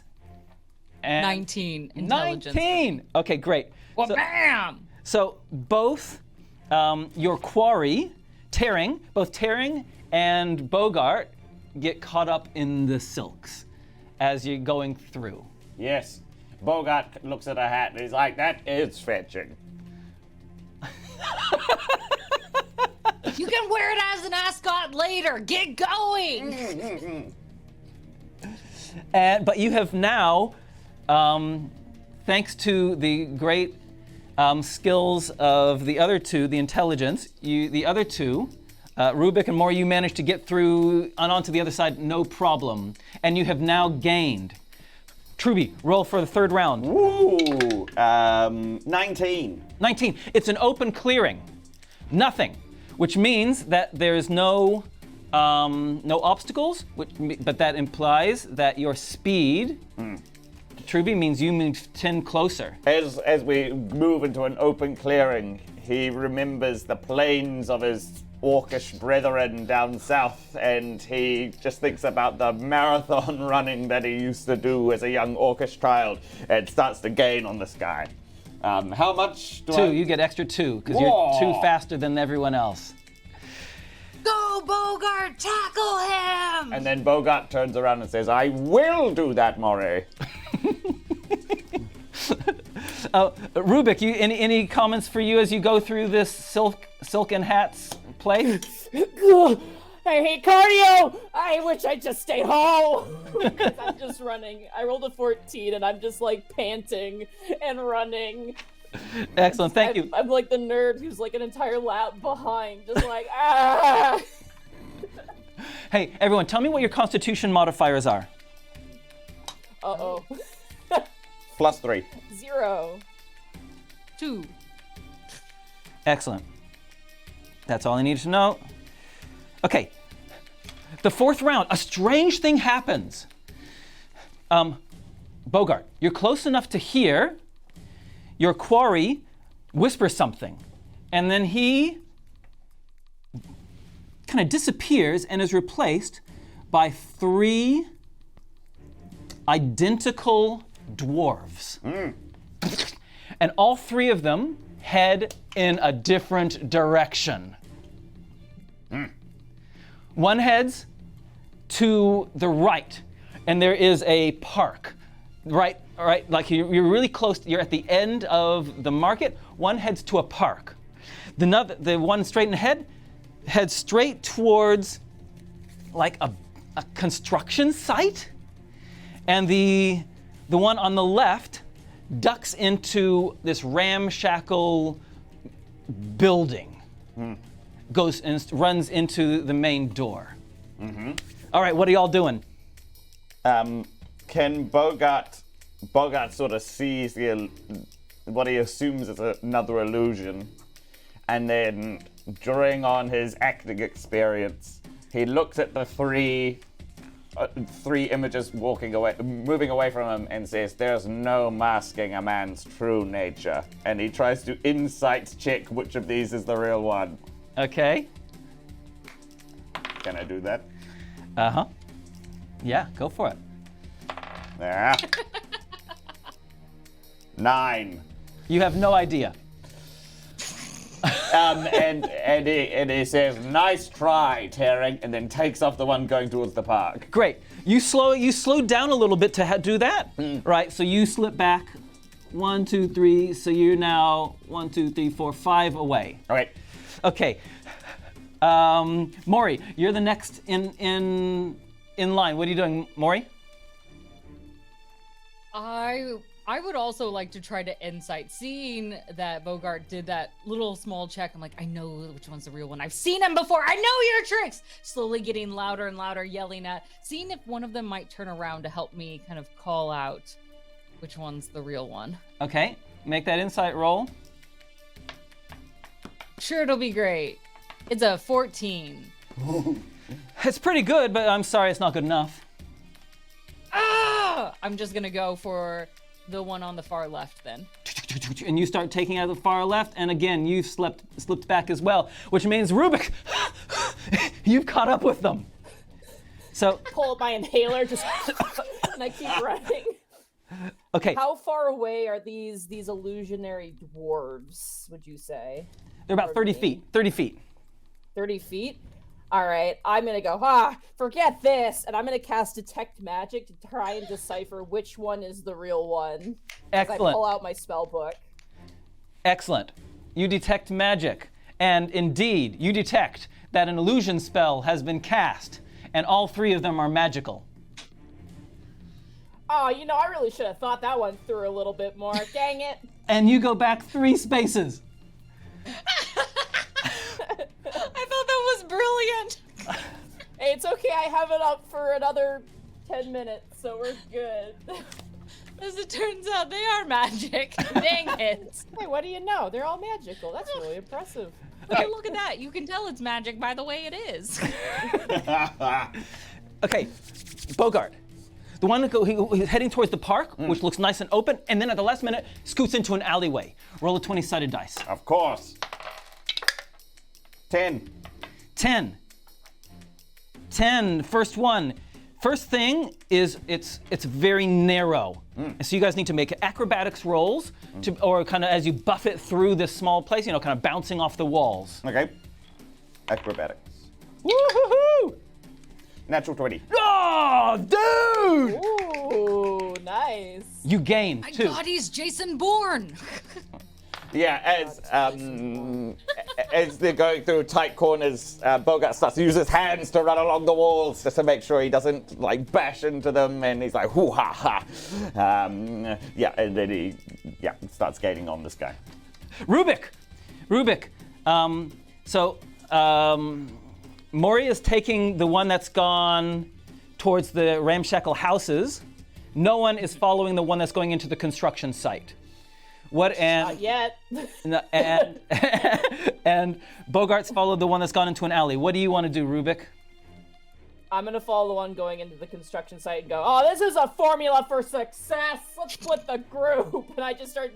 And 19 intelligence. 19! Okay, great. Well, So- bam! So both your quarry, both Tearing and Bogart get caught up in the silks as you're going through. Yes. Bogart looks at a hat and he's like, "That is fetching." You can wear it as an ascot later. Get going. But you have now, thanks to the great skills of the other two, the intelligence. The other two, Rubik and Mori, you managed to get through and onto the other side, no problem. And you have now gained. Trubie, roll for the third round. Ooh, 19. 19. It's an open clearing. Nothing. Which means that there's no obstacles, but that implies that your speed, Trubie, means you move 10 closer. As we move into an open clearing, he remembers the plains of his orcish brethren down south, and he just thinks about the marathon running that he used to do as a young orcish child, and starts to gain on this guy. How much do I... 2, you get extra 2, because you're 2 faster than everyone else. Go, Bogart, tackle him! And then Bogart turns around and says, I will do that, Mori. Rubik, any comments for you as you go through this silken hats play? I hate cardio! I wish I just stayed home! Because I'm just running. I rolled a 14 and I'm just like panting and running. Excellent, thank you. I'm like the nerd who's like an entire lap behind, just like, ah! Hey, everyone, tell me what your constitution modifiers are. Uh-oh. +3. 0. 2. Excellent. That's all I needed to know. Okay, the 4th round, a strange thing happens. Bogart, you're close enough to hear your quarry whisper something, and then he kind of disappears and is replaced by 3 identical dwarves. And all 3 of them head in a different direction. One heads to the right, and there is a park. Right, like you're really close, you're at the end of the market. One heads to a park. The one straight ahead heads straight towards like a construction site. And the one on the left ducks into this ramshackle building. Goes and runs into the main door. All right, what are y'all doing? Can Bogart sort of sees what he assumes is another illusion, and then drawing on his acting experience, he looks at the three images moving away from him, and says, "There's no masking a man's true nature." And he tries to insight check which of these is the real one. Okay. Can I do that? Yeah, go for it. Yeah. 9. You have no idea. And he says, "Nice try, Tearing," and then takes off the one going towards the park. Great. You slow down a little bit to do that. Right, so you slip back 1, 2, 3, so you're now 1, 2, 3, 4, 5 away. All right. Okay. Mori, you're the next in line. What are you doing, Mori? I would also like to try to insight. Seeing that Bogart did that little small check, I'm like, I know which one's the real one. I've seen him before. I know your tricks. Slowly getting louder and louder, yelling at, seeing if one of them might turn around to help me kind of call out which one's the real one. Okay, make that insight roll. Sure, it'll be great. It's a 14. It's pretty good, but I'm sorry, it's not good enough. I'm just gonna go for the one on the far left then. And you start taking out the far left, and again, you've slipped back as well, which means Rubik, you've caught up with them. So Pull up my inhaler, just and I keep running. Okay. How far away are these illusionary dwarves, would you say? They're about 30 feet. 30 feet. 30 feet? All right, I'm going to go, forget this, and I'm going to cast Detect Magic to try and decipher which one is the real one. Excellent. I pull out my spell book. Excellent. You detect magic, and indeed, you detect that an illusion spell has been cast, and all 3 of them are magical. Oh, I really should have thought that one through a little bit more. Dang it. and you go back 3 spaces. I thought that was brilliant. Hey, it's okay. I have it up for another 10 minutes, so we're good. As it turns out, they are magic. Dang it. Hey, what do you know? They're all magical. That's really impressive. Okay, look at that. You can tell it's magic by the way it is. Okay, Bogart. The one who's heading towards the park, which looks nice and open, and then at the last minute, scoots into an alleyway. Roll a 20-sided dice. Of course. 10. 10. 10, first one. First thing is it's very narrow. So you guys need to make acrobatics rolls, or kind of as you buff it through this small place, kind of bouncing off the walls. Okay. Acrobatics. Woo-hoo-hoo! Natural 20. Oh, dude! Ooh, nice. You gain My 2. God, he's Jason Bourne. Yeah, as they're going through tight corners, Bogart starts to use his hands to run along the walls just to make sure he doesn't bash into them, and he's like, hoo ha ha. And then he starts gaining on this guy. Rubik. Mori is taking the one that's gone towards the ramshackle houses. No one is following the one that's going into the construction site. Not yet. And Bogart's followed the one that's gone into an alley. What do you want to do, Rubik? I'm gonna follow the one going into the construction site and go, oh, this is a formula for success. Let's split the group. And I just start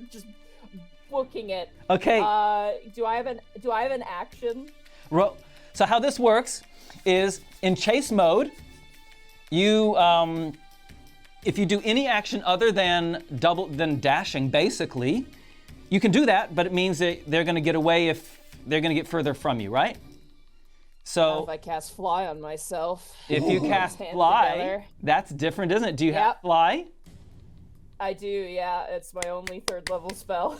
booking it. Okay. Do I have an action? So how this works is in chase mode, you if you do any action other than dashing, basically, you can do that, but it means that they're going to get away if they're going to get further from you, right? So if I cast fly on myself. if you cast fly, that's different, isn't it? Do you have fly? I do, yeah. It's my only 3rd level spell.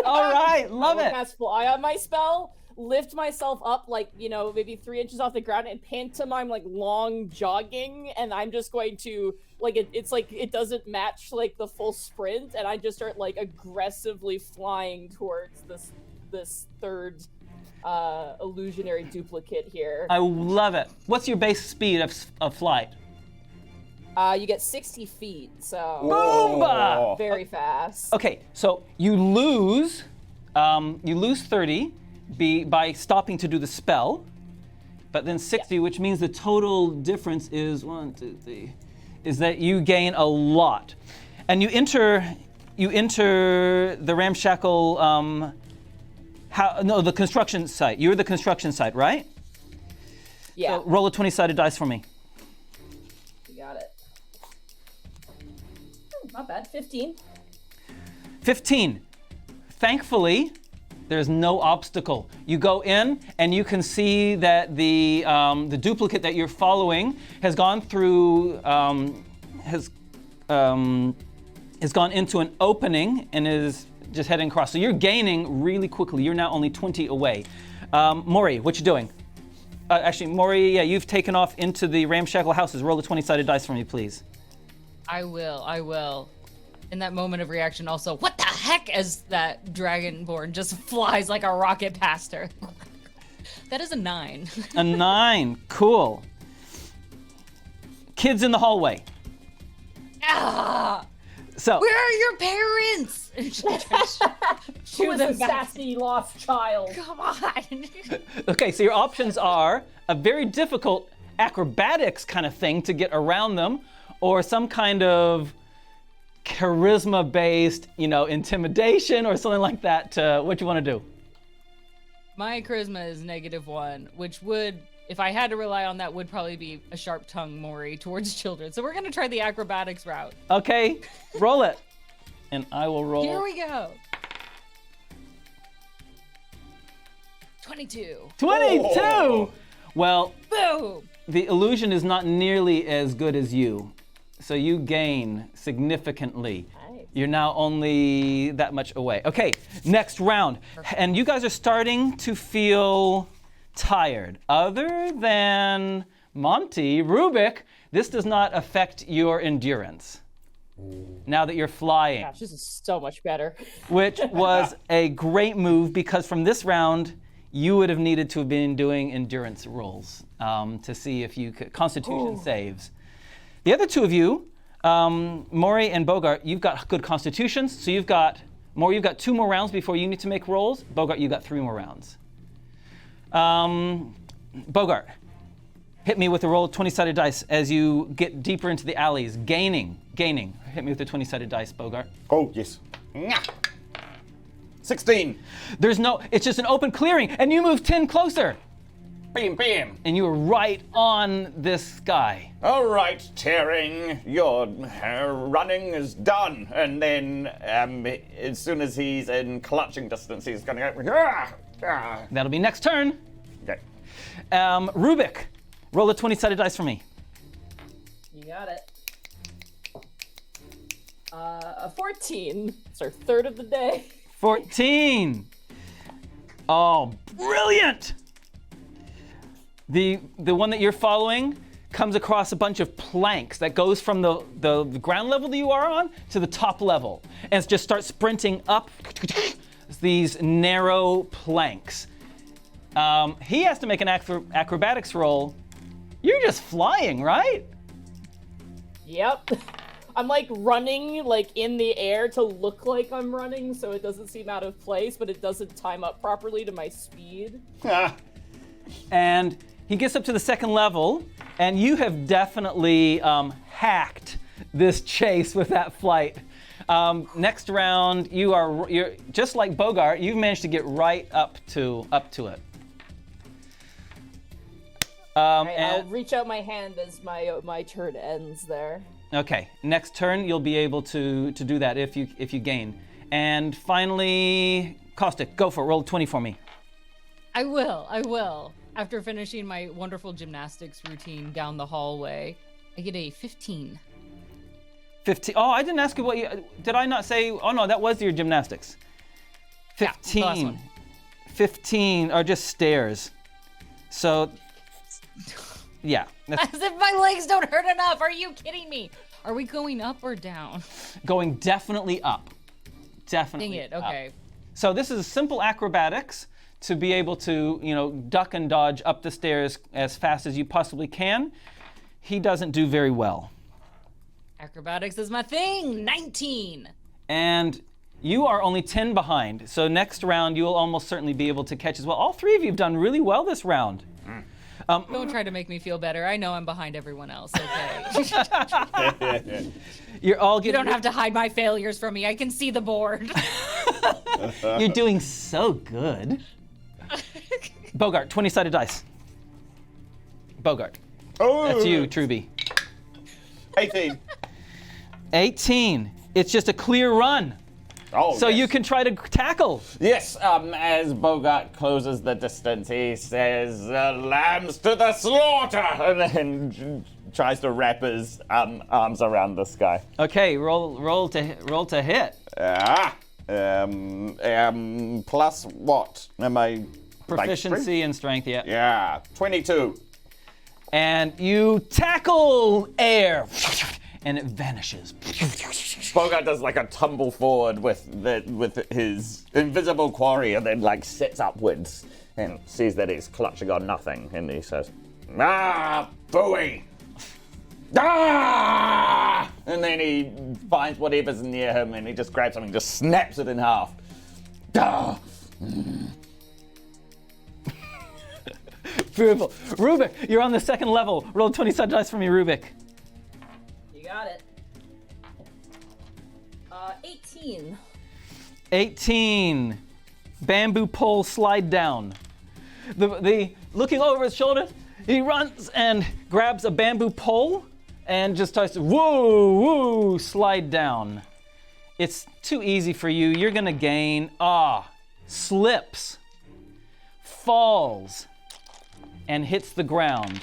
All right, love I will it. cast fly on my spell, lift myself up maybe 3 inches off the ground and pantomime long jogging, and I'm just going to it doesn't match the full sprint, and I just start aggressively flying towards this 3rd illusionary duplicate here. I love it. What's your base speed of flight? You get 60 feet, so Boomba! very fast. Okay, so you lose 30 by stopping to do the spell, but then 60, which means the total difference is 1, 2, 3, is that you gain a lot, and you enter the ramshackle. The construction site. You're the construction site, right? Yeah. So roll a 20-sided dice for me. You got it. Not bad. 15. 15. Thankfully, there's no obstacle. You go in, and you can see that the duplicate that you're following has gone through, has gone into an opening and is just heading across. So you're gaining really quickly. You're now only 20 away. Mori, what you doing? Actually, Mori, you've taken off into the ramshackle houses. Roll a 20-sided dice for me, please. I will. In that moment of reaction also, what the heck, as that dragonborn just flies like a rocket past her. That is a 9. A 9, cool. Kids in the hallway. Ah! So Where are your parents? Who is a sassy lost child? Come on. okay, so your options are a very difficult acrobatics kind of thing to get around them, or some kind of charisma-based, intimidation or something like that. What you want to do? My charisma is -1, which would, if I had to rely on that, would probably be a sharp-tongued Mori towards children. So we're going to try the acrobatics route. Okay, roll it. And I will roll. Here we go. 22. 22! Oh. Well, Boom. the illusion is not nearly as good as you. So you gain significantly. Nice. You're now only that much away. Okay, next round. And you guys are starting to feel tired. Other than Monty, Rubik, this does not affect your endurance. now that you're flying. Gosh, this is so much better. Which was a great move because from this round, you would have needed to have been doing endurance rolls to see if you could, constitution saves. The other two of you, Maury and Bogart, you've got good constitutions, so you've got 2 more rounds before you need to make rolls. Bogart, you got 3 more rounds. Bogart, hit me with a roll of 20-sided dice as you get deeper into the alleys, gaining. Hit me with the 20-sided dice, Bogart. Oh, yes. 16. It's just an open clearing, and you move 10 closer. Bam, bam. And you are right on this guy. All right, tearing, your running is done. And then as soon as he's in clutching distance, he's going to go. That'll be next turn. Okay. Rubik, roll a 20-sided dice for me. You got it. A 14. It's our third of the day. 14. Oh, brilliant! The one that you're following comes across a bunch of planks that goes from the ground level that you are on to the top level. And it just starts sprinting up these narrow planks. He has to make an acrobatics roll. You're just flying, right? Yep. I'm like running like in the air to look like I'm running so it doesn't seem out of place, but it doesn't time up properly to my speed. And he gets up to the second level, and you have definitely hacked this chase with that flight. Next round, you're just like Bogart. You've managed to get right up to it. I'll reach out my hand as my turn ends there. Okay. Next turn, you'll be able to do that if you gain. And finally, Caustic, go for it. Roll a 20 for me. I will. After finishing my wonderful gymnastics routine down the hallway, I get a 15. 15. Oh, I didn't ask you what you... Did I not say... Oh, no, that was your gymnastics. 15. Yeah, the last one. 15 are just stairs. So, yeah. As if my legs don't hurt enough. Are you kidding me? Are we going up or down? Going definitely up. Definitely Dang it, up. okay. So this is simple acrobatics to be able to, duck and dodge up the stairs as fast as you possibly can. He doesn't do very well. Acrobatics is my thing. 19. And you are only 10 behind. So next round, you will almost certainly be able to catch as well. All 3 of you have done really well this round. Don't try to make me feel better. I know I'm behind everyone else, okay? You're all You getting... don't have to hide my failures from me. I can see the board. You're doing so good. Bogart, 20-sided dice. Bogart. Oh, That's you, Trubie. 18. 18. It's just a clear run. Oh, So yes. you can try to tackle. Yes, as Bogart closes the distance, he says, lambs to the slaughter! And then tries to wrap his arms around this guy. Okay, roll to hit. Plus what? Am I... Proficiency and strength, yeah. Yeah, 22. And you tackle air. And it vanishes. Bogart does like a tumble forward with his invisible quarry and then like sits upwards and sees that he's clutching on nothing and he says, booey! Ah! And then he finds whatever's near him and he just grabs something, just snaps it in half. Ah! Beautiful. Rubik, you're on the second level. Roll 20-sided dice for me, Rubik. You got it. 18. 18. Bamboo pole slide down. The looking over his shoulder, he runs and grabs a bamboo pole and just starts to woo, slide down. It's too easy for you. You're gonna gain, slips, falls, and hits the ground.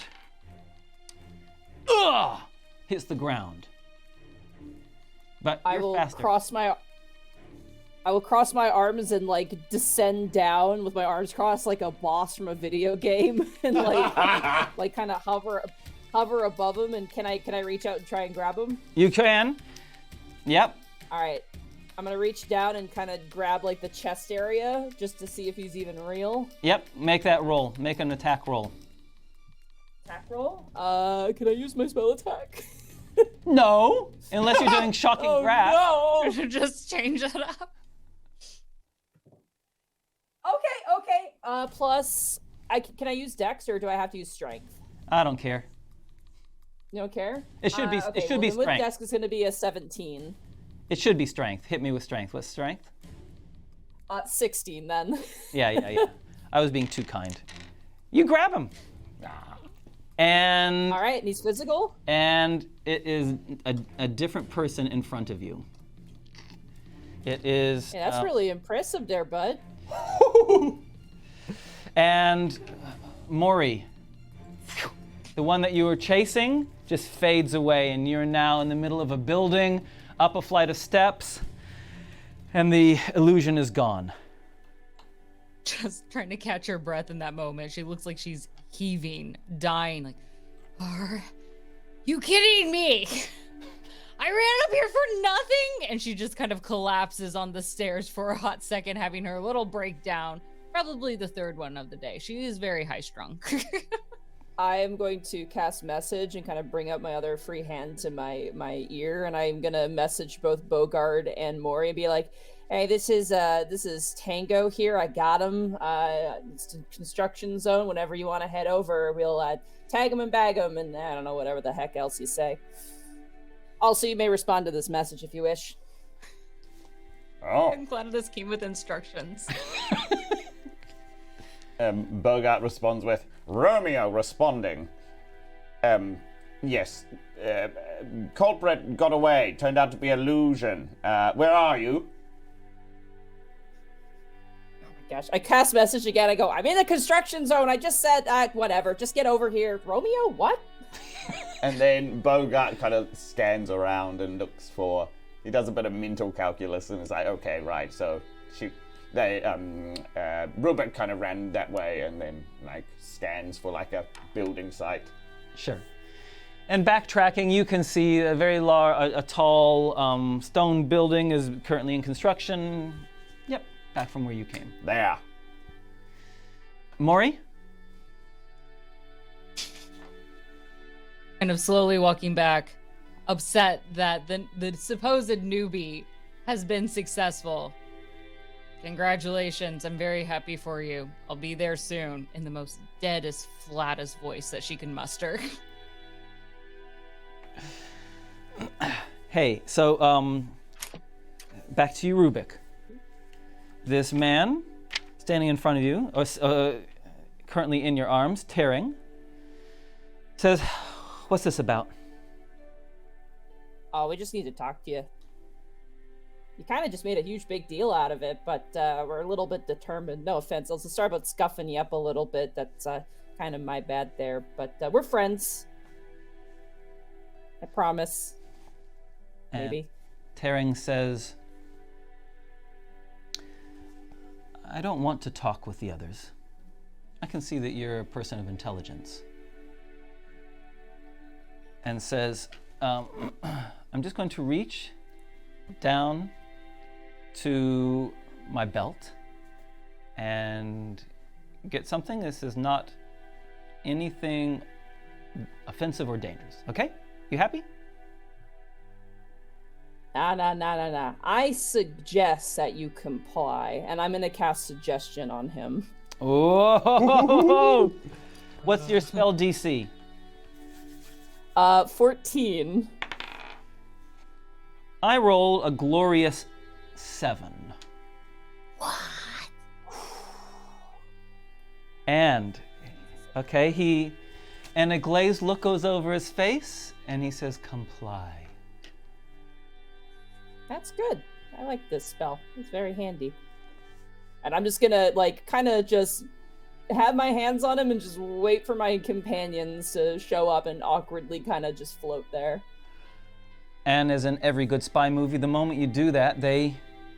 Hits the ground. But I you're will faster. cross my arms and like descend down with my arms crossed like a boss from a video game and like kind of hover above him. And can I reach out and try and grab him? You can. Yep. All right. I'm gonna reach down and kind of grab like the chest area just to see if he's even real. Yep. Make that roll. Make an attack roll. Attack roll? Can I use my spell attack? No, unless you're doing shocking grab. No. Just change it up. Okay. Plus, can I use Dex or do I have to use Strength? I don't care. You don't care? It should be. Okay, It should be then with strength. Dex is going to be a 17. It should be strength. Hit me with strength. What's strength? 16 then. Yeah. I was being too kind. You grab him. And All right, and he's physical? and it is a different person in front of you. It is. Yeah, that's really impressive there, bud. And Mori, the one that you were chasing, just fades away, and you're now in the middle of a building, up a flight of steps, and the illusion is gone. Just trying to catch her breath in that moment. She looks like she's heaving, dying, like, are you kidding me? I ran up here for nothing! And she just kind of collapses on the stairs for a hot second, having her little breakdown. Probably the third one of the day. She is very high-strung. I am going to cast message and kind of bring up my other free hand to my ear, and I'm gonna message both Bogart and Mori and be like, "Hey, this is Tango here. I got him. It's a construction zone. Whenever you want to head over, we'll tag him and bag him, and I don't know, whatever the heck else you say. Also, you may respond to this message if you wish." Oh. I'm glad this came with instructions. Bogart responds with, Romeo responding. Yes. Culprit got away. Turned out to be illusion. Where are you? Gosh, I cast message again. I go, "I'm in the construction zone. I just said, whatever. Just get over here." Romeo, what? And then Bogart kind of scans around and looks for. He does a bit of mental calculus and is like, okay, right. So Rubik kind of ran that way, and then like scans for like a building site. Sure. And backtracking, you can see a very a tall stone building is currently in construction. Yep, back from where you came. There. Mori? Kind of slowly walking back, upset that the supposed newbie has been successful. Congratulations, I'm very happy for you. I'll be there soon, in the most deadest, flattest voice that she can muster. Hey, so back to you, Rubik. This man standing in front of you, or currently in your arms, tearing, says, "What's this about?" "Oh, we just need to talk to you. You kind of just made a huge big deal out of it, but we're a little bit determined. No offense. I'll start about scuffing you up a little bit. That's kind of my bad there. But we're friends. I promise. Maybe." Tearing says, "I don't want to talk with the others. I can see that you're a person of intelligence." And says, "I'm just going to reach down to my belt and get something. This is not anything offensive or dangerous. Okay? You happy?" Nah. I suggest that you comply, and I'm gonna cast suggestion on him. Oh! What's your spell DC? 14. I roll a glorious 7. What? And, okay, and a glazed look goes over his face, and he says, "Comply." That's good. I like this spell. It's very handy. And I'm just gonna, like, kind of just have my hands on him and just wait for my companions to show up and awkwardly kind of just float there. And as in every good spy movie, the moment you do that, the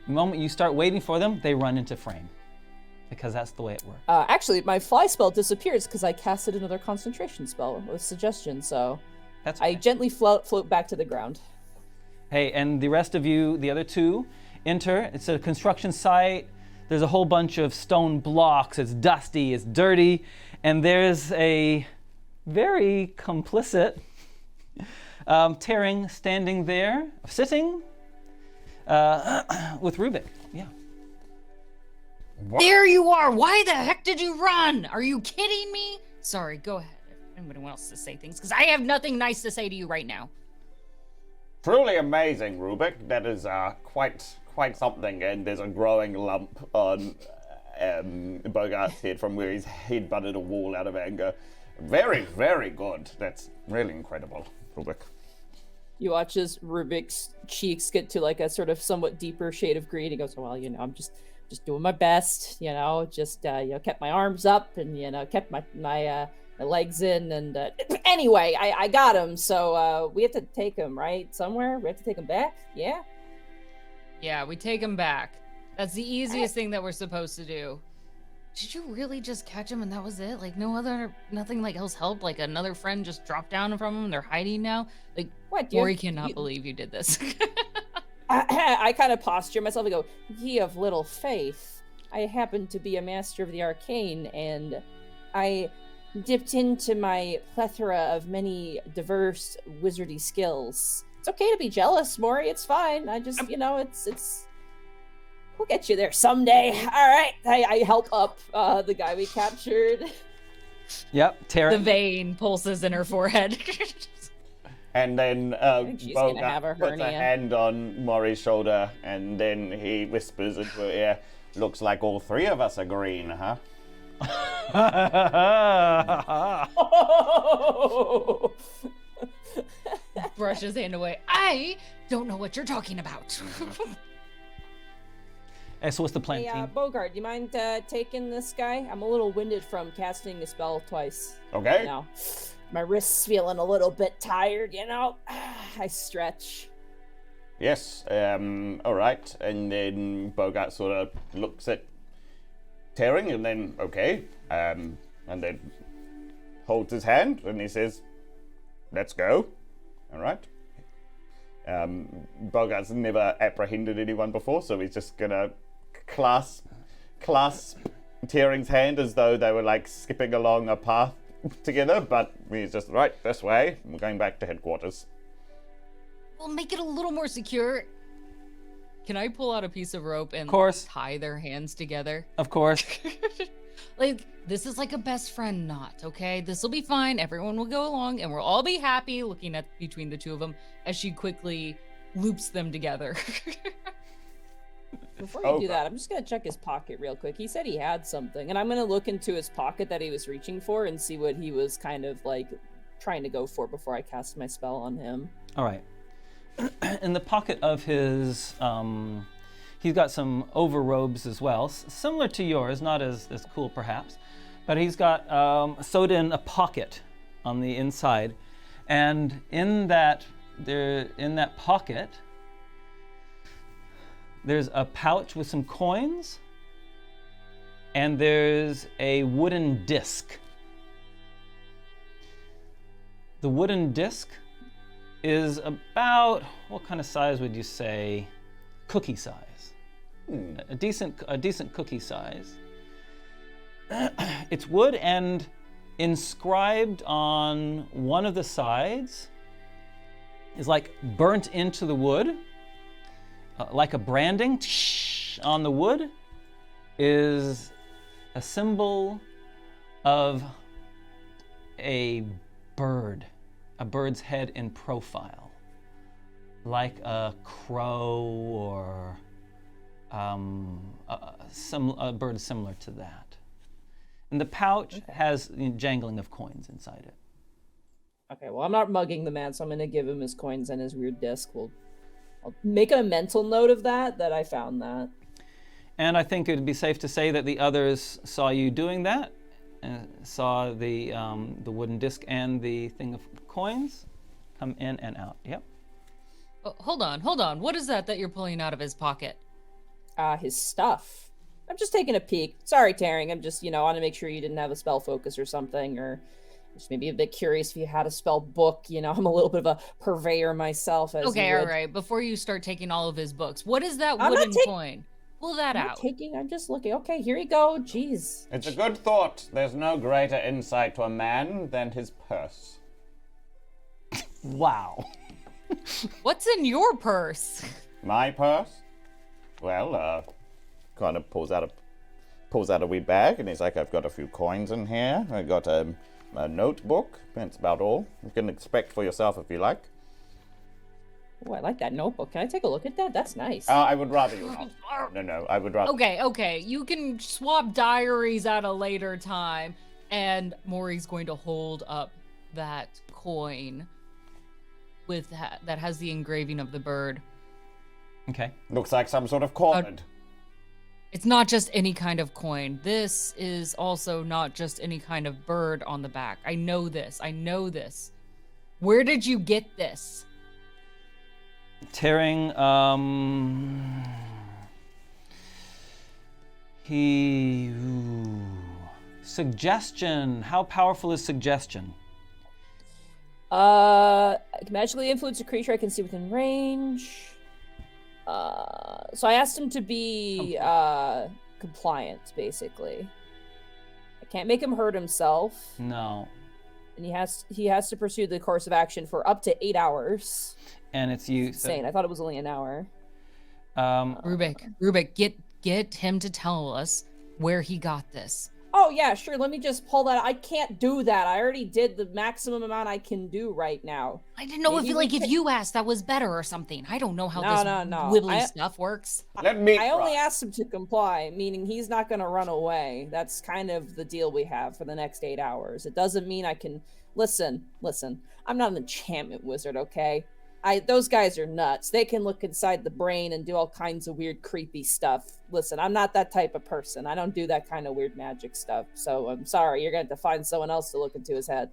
moment you start waiting for them, they run into frame. Because that's the way it works. Actually, my fly spell disappears because I casted another concentration spell with suggestion, so That's I okay. gently float back to the ground. Hey, and the rest of you, the other two, enter. It's a construction site. There's a whole bunch of stone blocks. It's dusty, it's dirty, and there's a very complicit Tearing standing there, sitting with Rubik. Yeah. What? There you are! Why the heck did you run? Are you kidding me? Sorry, go ahead. If anybody else to say things, because I have nothing nice to say to you right now. Truly amazing, Rubik. That is quite something, and there's a growing lump on Bogart's head from where he's head-butted a wall out of anger. Very, very good. That's really incredible, Rubik. You watch as Rubik's cheeks get to like a sort of somewhat deeper shade of green. He goes, well, I'm just doing my best, kept my arms up and, kept my legs in. And anyway, I got him. So we have to take him, right? Somewhere? We have to take him back? Yeah? Yeah, we take him back. That's the easiest thing that we're supposed to do. Did you really just catch him and that was it? Like nothing like else helped? Like another friend just dropped down from him and they're hiding now? Like, what? Mori cannot believe you did this. I kind of posture myself and go, ye of little faith. I happen to be a master of the arcane, and I dipped into my plethora of many diverse wizardy skills. It's okay to be jealous, Mori. It's fine. I just, it's... We'll get you there someday. All right. I help up the guy we captured. Yep, Tara. The vein pulses in her forehead. And then Bogart puts a hand on Mori's shoulder, and then he whispers into her ear, "Looks like all three of us are green, huh?" Brush his hand away. I don't know what you're talking about. Hey, so what's the plan, Hey, team? Bogart, do you mind taking this guy? I'm a little winded from casting the spell twice. Okay. My wrist's feeling a little bit tired, I stretch. Yes, all right. And then Bogart sort of looks at Tearing and then, okay, and then holds his hand and he says, "Let's go." All right. Bogart's never apprehended anyone before, so he's just gonna clasp Tearing's hand as though they were like skipping along a path together, but he's just, right, this way, we're going back to headquarters. We'll make it a little more secure. Can I pull out a piece of rope and tie their hands together? Of course. Like, this is like a best friend knot, okay? This will be fine. Everyone will go along, and we'll all be happy looking at between the two of them as she quickly loops them together. Before you do that, I'm just going to check his pocket real quick. He said he had something, and I'm going to look into his pocket that he was reaching for and see what he was kind of like trying to go for before I cast my spell on him. All right. In the pocket of his, he's got some overrobes as well, similar to yours, not as cool perhaps, but he's got sewed in a pocket on the inside, and in that pocket, there's a pouch with some coins, and there's a wooden disc. The wooden disc is about, what kind of size would you say? Cookie size. A decent cookie size. It's wood, and inscribed on one of the sides is like burnt into the wood, like a branding on the wood, is a symbol of a bird. A bird's head in profile, like a crow or a bird similar to that. And the pouch has jangling of coins inside it. Okay, well, I'm not mugging the man, so I'm going to give him his coins and his weird disc. I'll make a mental note of that I found that. And I think it would be safe to say that the others saw you doing that, saw the wooden disc and the thing of coins come in and out. Yep. Oh, hold on. What is that you're pulling out of his pocket? His stuff. I'm just taking a peek. Sorry, Tearing. I'm just, I want to make sure you didn't have a spell focus or something, or, just maybe a bit curious if you had a spell book. You know, I'm a little bit of a purveyor myself. As Okay, you would. all right. Before you start taking all of his books, what is that I'm not wooden coin? Pull that I'm not out. taking. I'm just looking. Okay, here you go. Jeez. It's a good thought. There's no greater insight to a man than his purse. Wow. What's in your purse? My purse? Well, kind of pulls out a wee bag, and he's like, I've got a few coins in here. I got a notebook. That's about all. You can expect for yourself if you like. Oh, I like that notebook. Can I take a look at that? That's nice. I would rather you not. No, I would rather. Okay. You can swap diaries at a later time, and Maury's going to hold up that coin with that has the engraving of the bird. Okay. Looks like some sort of cord. It's not just any kind of coin. This is also not just any kind of bird on the back. I know this. Where did you get this? Tearing, suggestion. How powerful is suggestion? I can magically influence a creature I can see within range. So I asked him to be compliant, basically. I can't make him hurt himself. No. And he has to pursue the course of action for up to 8 hours. And it's you. Insane. I thought it was only an hour. Rubik, get him to tell us where he got this. Oh yeah, sure. Let me just pull that. I can't do that. I already did the maximum amount I can do right now. I didn't know if you asked that was better or something. I don't know how this wibbly stuff works. I only asked him to comply, meaning he's not going to run away. That's kind of the deal we have for the next 8 hours. It doesn't mean I can listen. I'm not an enchantment wizard, okay? Those guys are nuts. They can look inside the brain and do all kinds of weird, creepy stuff. Listen, I'm not that type of person. I don't do that kind of weird magic stuff. So I'm sorry. You're going to have to find someone else to look into his head.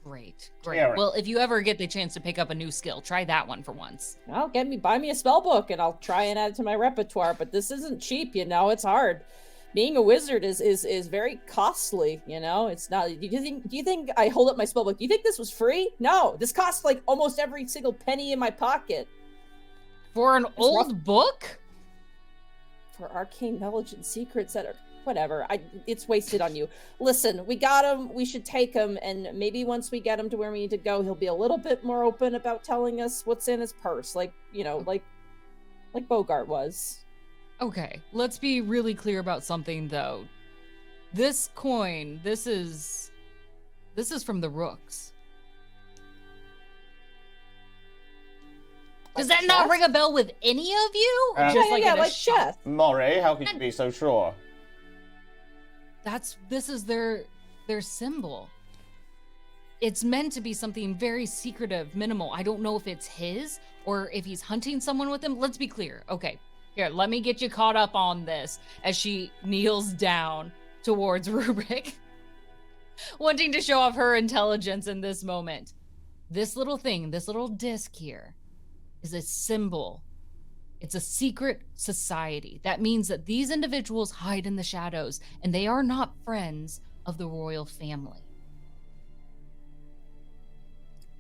Great. Yeah, right. Well, if you ever get the chance to pick up a new skill, try that one for once. Well, buy me a spell book and I'll try and add it to my repertoire. But this isn't cheap, it's hard. Being a wizard is very costly, It's not. Do you think I hold up my spellbook? Do you think this was free? No, this costs like almost every single penny in my pocket. For an old book? For arcane knowledge and secrets that are whatever. It's wasted on you. Listen, we got him. We should take him, and maybe once we get him to where we need to go, he'll be a little bit more open about telling us what's in his purse, like Bogart was. Okay, let's be really clear about something though. This coin, this is from the Rooks. Does that not ring a bell with any of you? Or just like chess. Maury, how can you be so sure? This is their symbol. It's meant to be something very secretive, minimal. I don't know if it's his or if he's hunting someone with him. Let's be clear. Okay. Here, let me get you caught up on this as she kneels down towards Rubik, wanting to show off her intelligence in this moment. This little thing, this little disc here, is a symbol. It's a secret society. That means that these individuals hide in the shadows, and they are not friends of the royal family.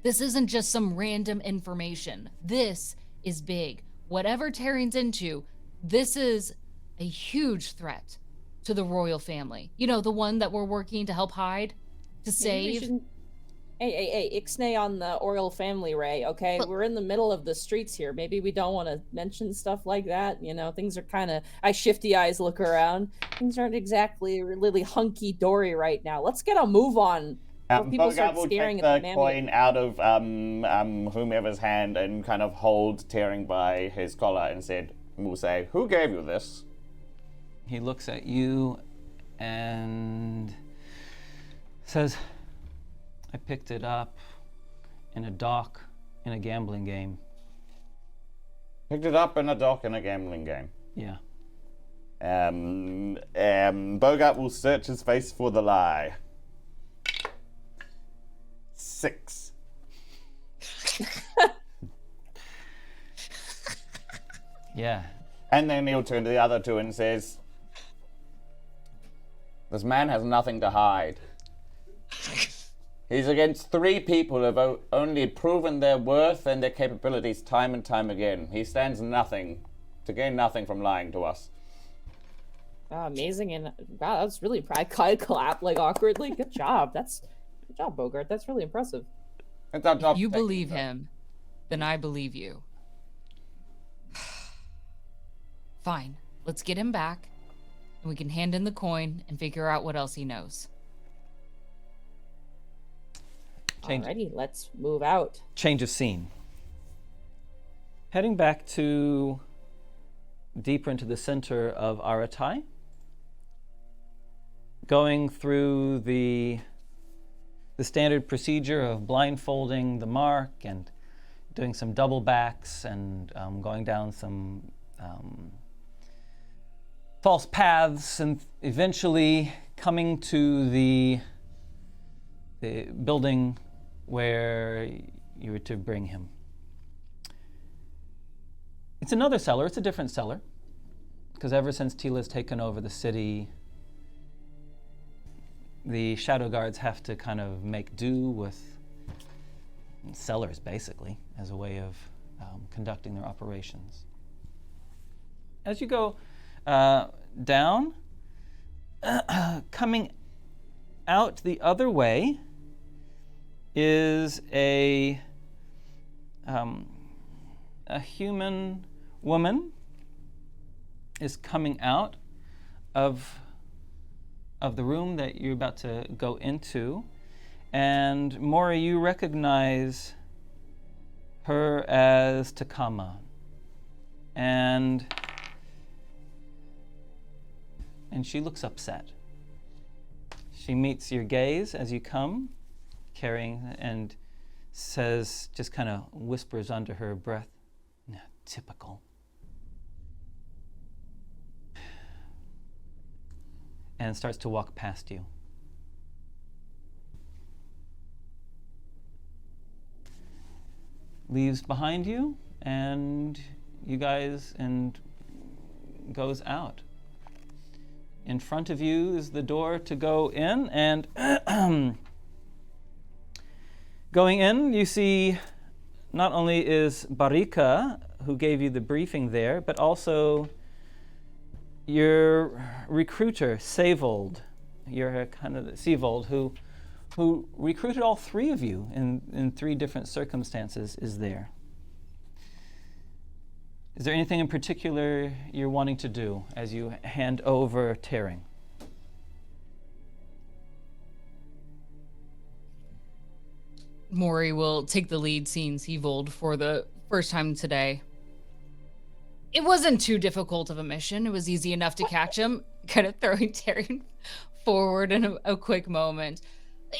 This isn't just some random information. This is big. Whatever Taryn's into, this is a huge threat to the royal family. The one that we're working to help hide, to save. Hey, Ixnay on the royal family, Ray, okay? We're in the middle of the streets here. Maybe we don't want to mention stuff like that. Things are kind of... I shifty eyes look around. Things aren't exactly really hunky-dory right now. Let's get a move on. People start staring will at take the the coin out of whomever's hand and kind of hold Tearing by his collar and will say, "Who gave you this?" He looks at you and says, "I picked it up in a dock in a gambling game." Picked it up in a dock in a gambling game. Yeah. Bogart will search his face for the lie. 6. Yeah. And then he'll turn to the other two and says, "This man has nothing to hide." He's against 3 people who have only proven their worth and their capabilities time and time again. He stands to gain nothing from lying to us. Amazing, and wow, that's really I clap like awkwardly. Good job. Good job, Bogart. That's really impressive. It's our job. If you believe him, then I believe you. Fine. Let's get him back, and we can hand in the coin and figure out what else he knows. Alrighty, let's move out. Change of scene. Heading back to deeper into the center of Aratai. Going through the standard procedure of blindfolding the mark and doing some double backs and going down some false paths and eventually coming to the building where you were to bring him. It's another cellar. It's a different cellar because ever since Tila's taken over the city, the Shadow Guards have to kind of make do with cellars, basically, as a way of conducting their operations. As you go down, coming out the other way is a human woman is coming out of the room that you're about to go into. And Mori, you recognize her as Takama. And she looks upset. She meets your gaze as you come, carrying, and says, just kind of whispers under her breath, typical. And starts to walk past you. Leaves behind you, and you guys, and goes out. In front of you is the door to go in, and going in, you see not only is Barika, who gave you the briefing there, but also your recruiter, Savold, your kind of Sevold, who recruited all 3 of you in 3 different circumstances, is there. Is there anything in particular you're wanting to do as you hand over Tearing? Mori will take the lead seeing Sevold for the first time today. It wasn't too difficult of a mission. It was easy enough to catch him, kind of throwing Tearing forward in a quick moment.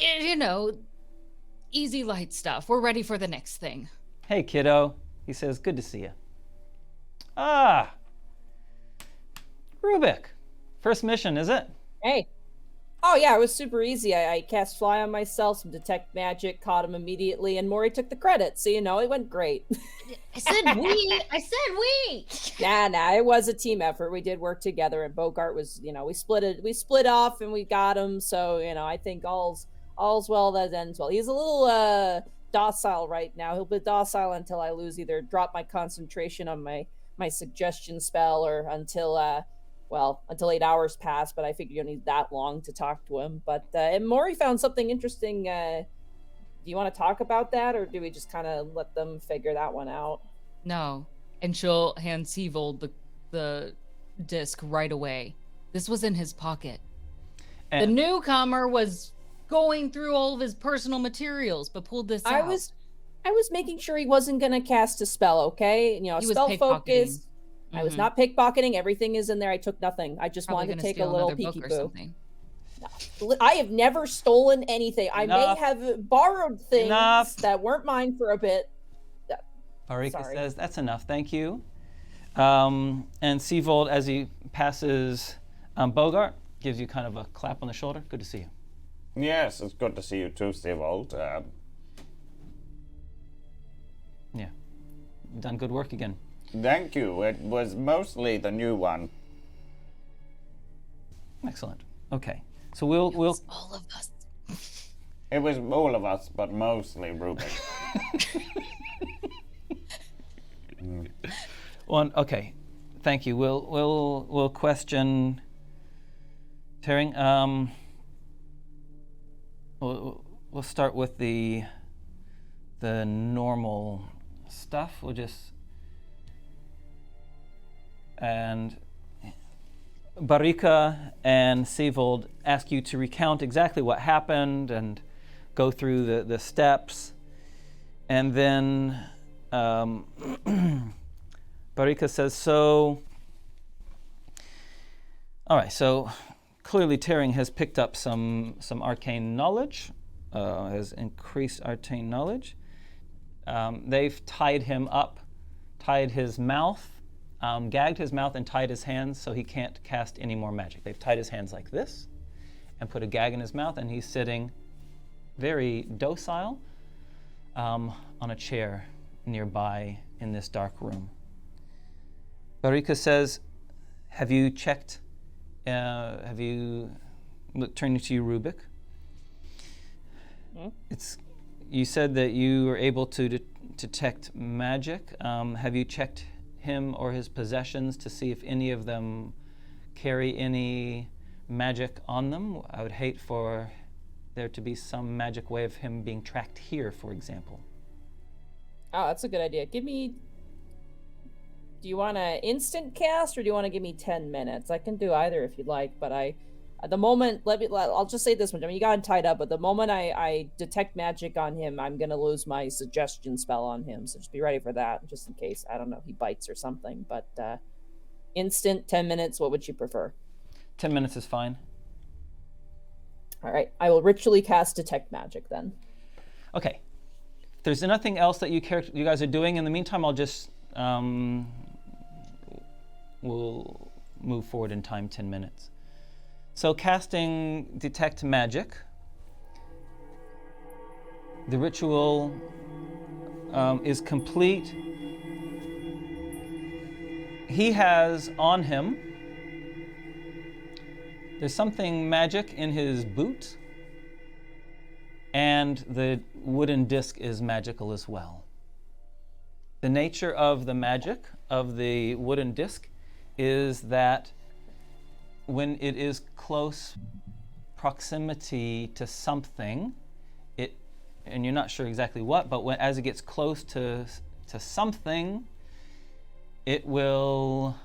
You know, easy light stuff. We're ready for the next thing. Hey, kiddo. He says, good to see you. Ah, Rubik. First mission, is it? Hey. Oh yeah, it was super easy. I cast Fly on myself, some detect magic, caught him immediately, and Mori took the credit. So, you know, it went great. I said we. Nah, it was a team effort. We did work together, and Bogart was, you know, we split off and we got him. So, you know, I think all's well that ends well. He's a little docile right now. He'll be docile until I drop my concentration on my suggestion spell, or until 8 hours pass, but I figured you don't need that long to talk to him. But and Mori found something interesting. Do you want to talk about that, or do we just kind of let them figure that one out? No. And she'll hand Sevold the disc right away. This was in his pocket. And the newcomer was going through all of his personal materials, but pulled this out. I was making sure he wasn't going to cast a spell, okay? You know, spell focus. I was not pickpocketing. Everything is in there. I took nothing. I just wanted to take a little peeky-boo. No. I have never stolen anything. I may have borrowed things that weren't mine for a bit. Barika says, that's enough, thank you. And Sevold, as he passes Bogart, gives you kind of a clap on the shoulder. Good to see you. Yes, it's good to see you too, Sevold. Yeah, you've done good work again. Thank you. It was mostly the new one. Excellent. Okay, so we'll all of us. It was all of us, but mostly Rubik. Okay, thank you. We'll question Tearing. We'll start with the normal stuff. And Barika and Sevold ask you to recount exactly what happened and go through the steps. And then Barika says, all right, so clearly Tearing has picked up some arcane knowledge, has increased arcane knowledge. They've tied him up, tied his mouth, gagged his mouth and tied his hands so he can't cast any more magic. They've tied his hands like this and put a gag in his mouth, and he's sitting very docile on a chair nearby in this dark room. Barika says, have you checked, turning to you, Rubik? You said that you were able to detect magic. Have you checked him or his possessions to see if any of them carry any magic on them? I would hate for there to be some magic way of him being tracked here, for example. Oh, that's a good idea. Do you want an instant cast, or do you want to give me 10 minutes? I can do either if you'd like, but at the moment, I'll just say this much. I mean, you got him tied up, but the moment I detect magic on him, I'm going to lose my suggestion spell on him, so just be ready for that, just in case, I don't know, he bites or something. But instant, 10 minutes, what would you prefer? 10 minutes is fine. All right, I will ritually cast Detect Magic then. Okay. If there's nothing else that you guys are doing, in the meantime, I'll just, we'll move forward in time 10 minutes. So casting Detect Magic, the ritual is complete. He has on him, there's something magic in his boot, and the wooden disc is magical as well. The nature of the magic of the wooden disc is that when it is close proximity to something, and you're not sure exactly what, but as it gets close to something, it will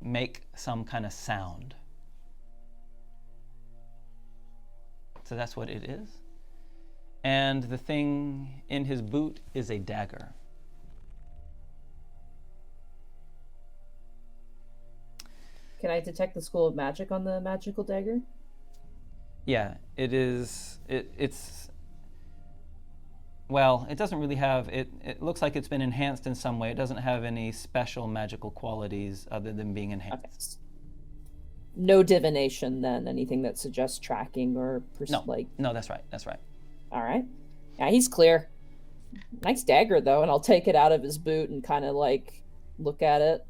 make some kind of sound. So that's what it is. And the thing in his boot is a dagger. Can I detect the School of Magic on the magical dagger? Yeah, it is. Well, it doesn't really have. It looks like it's been enhanced in some way. It doesn't have any special magical qualities other than being enhanced. Okay. No divination then. Anything that suggests tracking or No, that's right. That's right. All right. Yeah, he's clear. Nice dagger though, and I'll take it out of his boot and kind of look at it.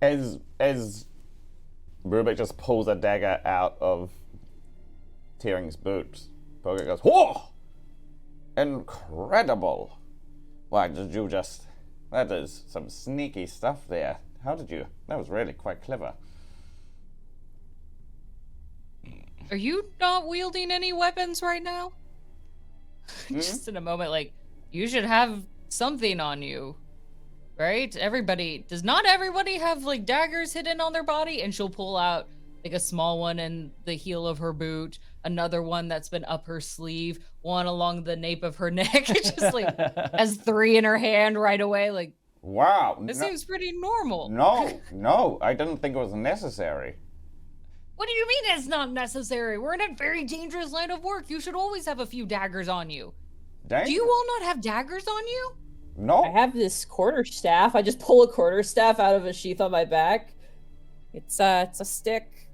As Rubik just pulls a dagger out of Tearing's boot, Bogart goes, "Whoa! Incredible! Why did you just... That is some sneaky stuff there. How did you... That was really quite clever." Are you not wielding any weapons right now? Just in a moment, you should have something on you. Right? Does not everybody have daggers hidden on their body? And she'll pull out a small one in the heel of her boot, another one that's been up her sleeve, one along the nape of her neck. Just has 3 in her hand right away. Wow. This seems pretty normal. No, I didn't think it was necessary. What do you mean it's not necessary? We're in a very dangerous line of work. You should always have a few daggers on you. Dang. Do you all not have daggers on you? No. I have this quarterstaff. I just pull a quarterstaff out of a sheath on my back. It's a stick.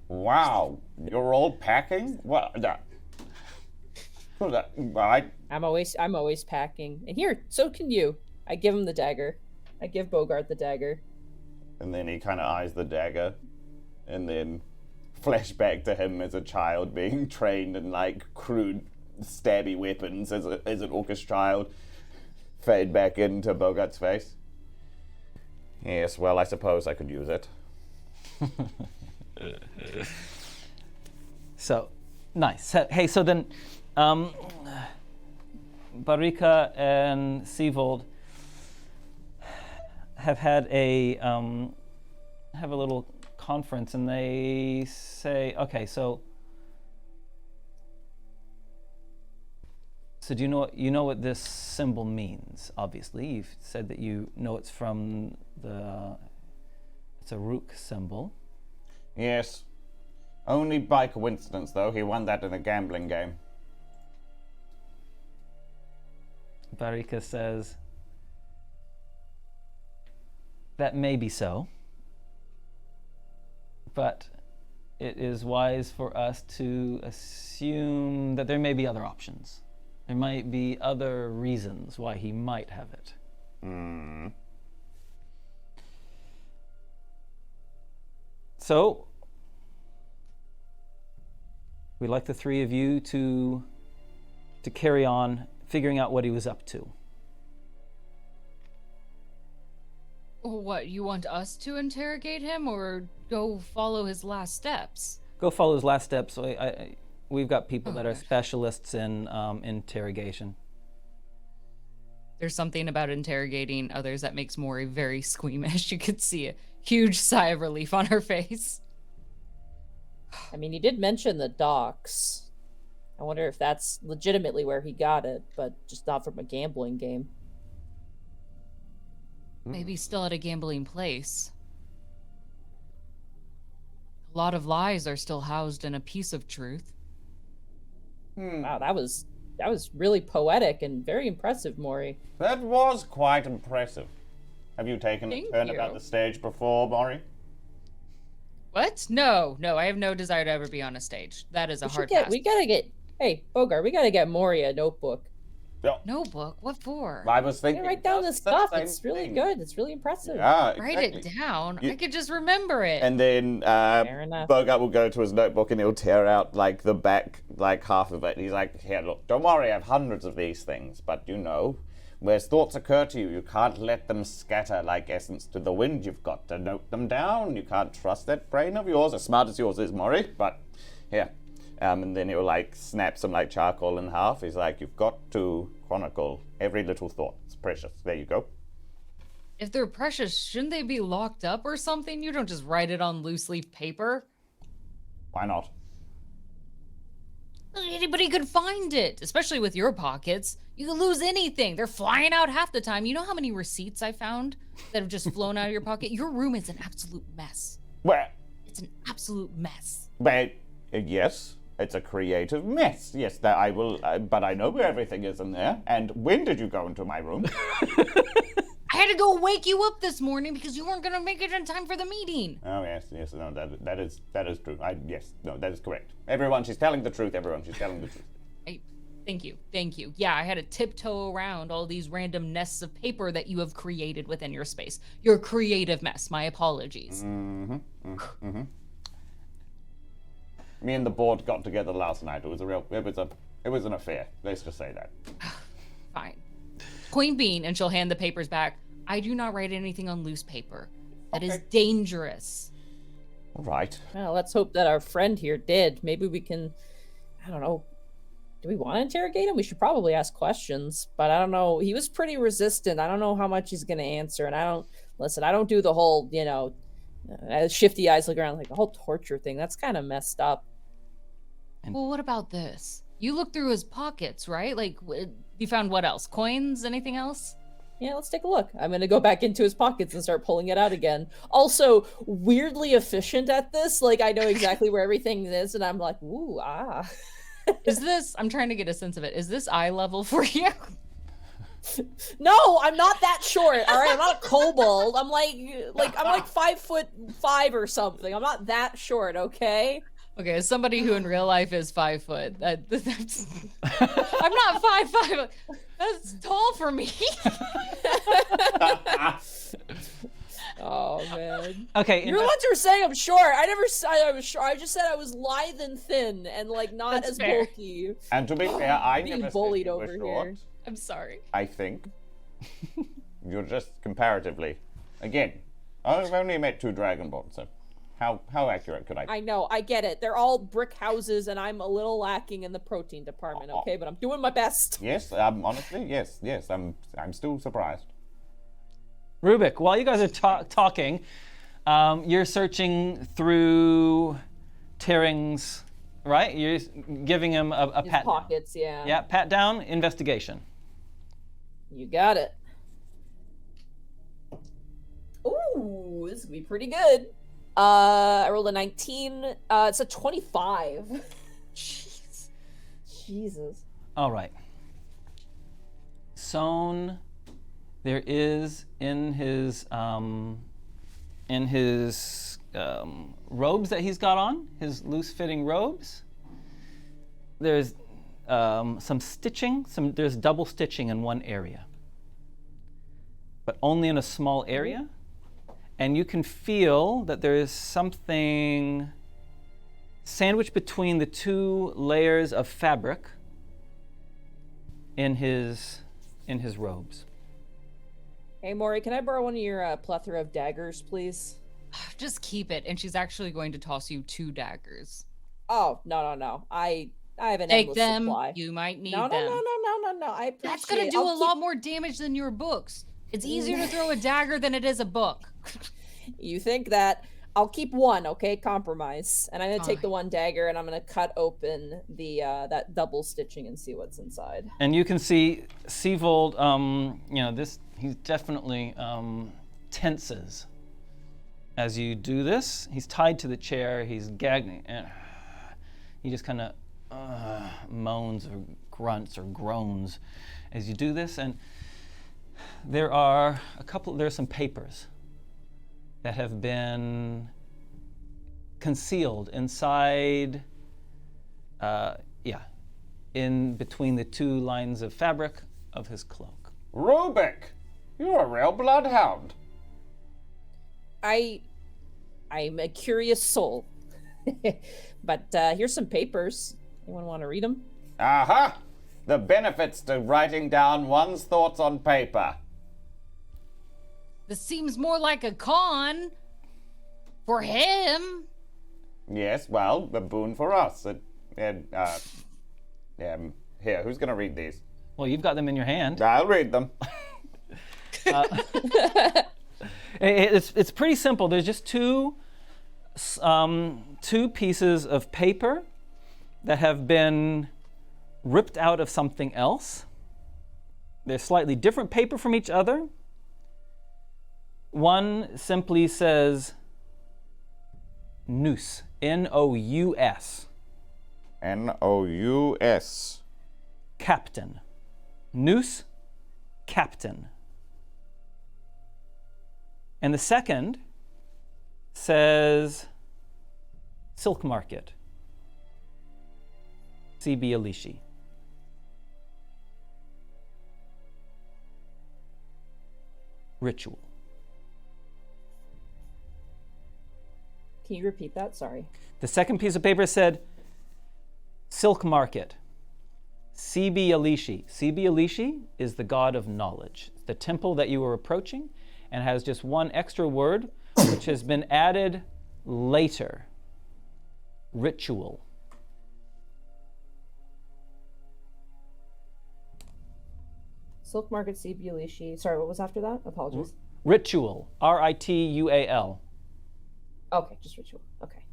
Wow. You're all packing? What? I'm always packing. And here, so can you. I give him the dagger. I give Bogart the dagger. And then he kind of eyes the dagger, and then flashback to him as a child being trained in like crude stabby weapons as an orcish child. Fade back into Bogart's face. Yes, well, I suppose I could use it. So, nice. Hey, so then, Barika and Seavold have had a little conference, and they say, okay, so do you know what this symbol means? Obviously, you've said that you know it's from it's a Rook symbol. Yes. Only by coincidence, though. He won that in a gambling game. Barika says, that may be so, but it is wise for us to assume that there may be other options. There might be other reasons why he might have it. So, we'd like the three of you to carry on figuring out what he was up to. What, you want us to interrogate him or go follow his last steps? Go follow his last steps. We've got people that are Okay. specialists in interrogation. There's something about interrogating others that makes Mori very squeamish. You could see a huge sigh of relief on her face. I mean, he did mention the docks. I wonder if that's legitimately where he got it, but just not from a gambling game. Maybe still at a gambling place. A lot of lies are still housed in a piece of truth. Wow, that was really poetic and very impressive, Mori. That was quite impressive. Have you taken Thank a turn you. about the stage before, Mori? What? No, I have no desire to ever be on a stage. That is a hard pass. Hey, Bogart, we gotta get Mori a notebook. Yeah. Notebook? What for? I was Yeah, thinking. write down this just the stuff. same It's really thing. good. It's really impressive. Yeah, Write exactly. it down. You- I could just remember it. And then Fair enough. Bogart will go to his notebook and he'll tear out like the back, like half of it. He's like, "Here, look, don't worry, I have hundreds of these things, but you know, where thoughts occur to you, you can't let them scatter like essence to the wind. You've got to note them down. You can't trust that brain of yours, as smart as yours is, Mori. But here." And then he'll like snap some like charcoal in half. He's like, "You've got to chronicle every little thought. It's precious. There you go." If they're precious, shouldn't they be locked up or something? You don't just write it on loose leaf paper. Why not? Anybody could find it, especially with your pockets. You could lose anything. They're flying out half the time. You know how many receipts I found that have just flown out of your pocket? Your room is an absolute mess. Well, It's an absolute mess. but yes, it's a creative mess. Yes, that I will. But I know where everything is in there. And when did you go into my room? I had to go wake you up this morning because you weren't going to make it in time for the meeting. Oh yes, no, that is true. Yes, no, that is correct. Everyone, she's telling the truth. Everyone, she's telling the truth. Thank you. Yeah, I had to tiptoe around all these random nests of paper that you have created within your space. Your creative mess. My apologies. Me and the board got together last night. It was an affair. Let's just say that. Fine. Queen Bean, and she'll hand the papers back. I do not write anything on loose paper. That is Okay. dangerous. All right. Well, let's hope that our friend here did. Maybe we can, I don't know. Do we want to interrogate him? We should probably ask questions, but I don't know. He was pretty resistant. I don't know how much he's going to answer. And I don't do the whole, shifty eyes look around like the whole torture thing. That's kind of messed up. Well, what about this? You looked through his pockets, right? Like, you found what else? Coins? Anything else? Yeah, let's take a look. I'm going to go back into his pockets and start pulling it out again. Also, weirdly efficient at this. Like, I know exactly where everything is, and I'm like, ooh, ah. Is this, I'm trying to get a sense of it. Is this eye level for you? No, I'm not that short. All right, I'm not a kobold. I'm like I'm 5'5" or something. I'm not that short. Okay. Okay, as somebody who in real life is 5 foot, that's I'm not 5'5". That's tall for me. Oh man. Okay. You're the ones who were saying I'm short. I never said I was short. I just said I was lithe and thin and like not That's as fair. bulky. And to be fair, I Being never said bullied you were over short. here. I'm sorry. I think. You're just comparatively. Again, I've only met 2 dragonborn, so how accurate could I be? I know, I get it. They're all brick houses, and I'm a little lacking in the protein department. Okay, but I'm doing my best. Yes, honestly, yes. I'm still surprised. Rubik, while you guys are talking, you're searching through Tearing's, right? You're giving him a His pat down. pockets, yeah. Yeah, pat down, investigation. You got it. Ooh, this could be pretty good. I rolled a 19. It's a 25. Jeez. Jesus. All right. Sown, there is in his robes that he's got on, his loose-fitting robes. There's some stitching. There's double stitching in one area, but only in a small area. And you can feel that there is something sandwiched between the 2 layers of fabric in his robes. Hey, Maury, can I borrow one of your plethora of daggers, please? Just keep it. And she's actually going to toss you 2 daggers. Oh, no. I have an Take endless them. supply. You might need No. them. I appreciate That's gonna do a lot more damage than your books. It's easier to throw a dagger than it is a book. You think that? I'll keep one, okay? Compromise. And I'm gonna take Fine. the 1 dagger and I'm gonna cut open the that double stitching and see what's inside. And you can see Seavold, he definitely tenses as you do this. He's tied to the chair, he's gagging, and he just kind of moans or grunts or groans as you do this. And there's some papers that have been concealed inside, in between the 2 lines of fabric of his cloak. Rubik, you're a real bloodhound. I'm a curious soul. But here's some papers. Anyone want to read them? Aha! The benefits to writing down one's thoughts on paper. This seems more like a con for him. Yes, well, a boon for us. Here, who's gonna read these? Well, you've got them in your hand. I'll read them. It's pretty simple. There's just 2 pieces of paper that have been ripped out of something else. They're slightly different paper from each other. One simply says Nous, N-O-U-S. N-O-U-S. Captain. Nous, captain. And the second says Silk Market. C.B. Alishi. Ritual. Can you repeat that? Sorry. The second piece of paper said Silk Market. C.B. Alishi. C.B. Alishi is the god of knowledge. It's the temple that you were approaching and has just one extra word which has been added later. Ritual. Silk Market, C.B. Alishi. Sorry, what was after that? Apologies. Ritual. R-I-T-U-A-L. Okay, just ritual. Okay.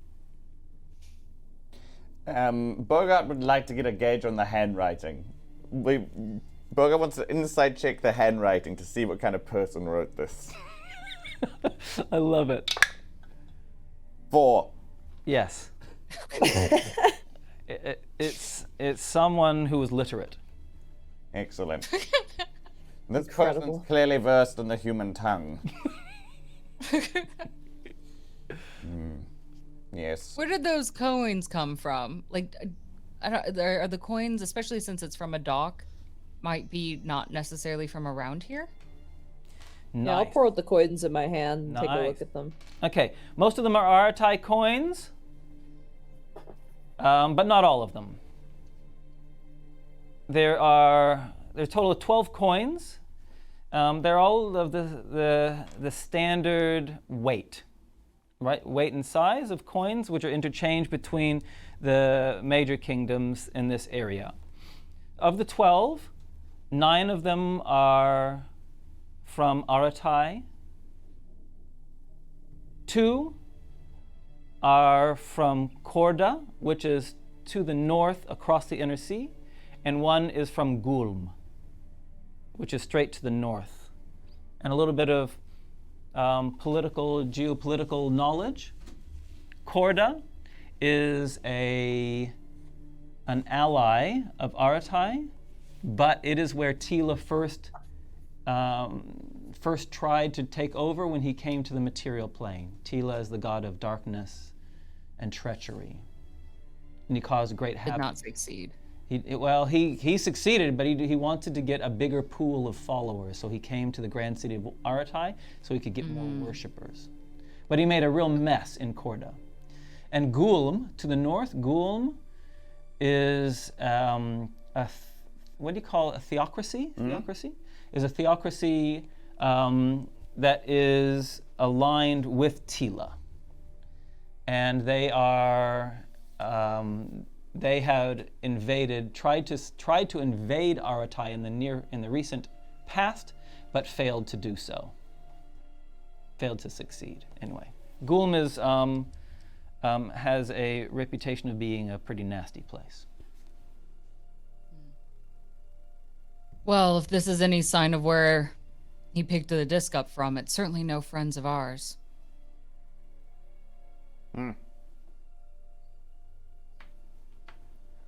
Bogart would like to get a gauge on the handwriting. Bogart wants to inside check the handwriting to see what kind of person wrote this. I love it. 4. Yes. It's someone who was literate. Excellent. This Incredible. person's clearly versed in the human tongue. Yes. Where did those coins come from? Like, I don't, are the coins, especially since it's from a dock, might be not necessarily from around here? Yeah, I'll Nice. pour out the coins in my hand and take a Nice. look at them. Okay, most of them are Aratai coins, but not all of them. There's a total of 12 coins. They're all of the standard weight, right? Weight and size of coins, which are interchanged between the major kingdoms in this area. Of the 12, 9 of them are from Aratai. 2 are from Korda, which is to the north across the inner sea, and 1 is from Gulm, which is straight to the north. And a little bit of geopolitical knowledge. Korda is an ally of Aratai, but it is where Tila first tried to take over when he came to the material plane. Tila is the god of darkness and treachery, and he caused great Did havoc. not succeed. He succeeded, but he wanted to get a bigger pool of followers, so he came to the grand city of Aratai so he could get more worshippers. But he made a real mess in Korda. And Gulm, to the north, Gulm is what do you call it? A theocracy? Theocracy? Is a theocracy that is aligned with Tila. And they had tried to invade Aratai in the recent past, but failed to do so. Failed to succeed. Anyway, Gulm has a reputation of being a pretty nasty place. Well, if this is any sign of where he picked the disc up from, it's certainly no friends of ours.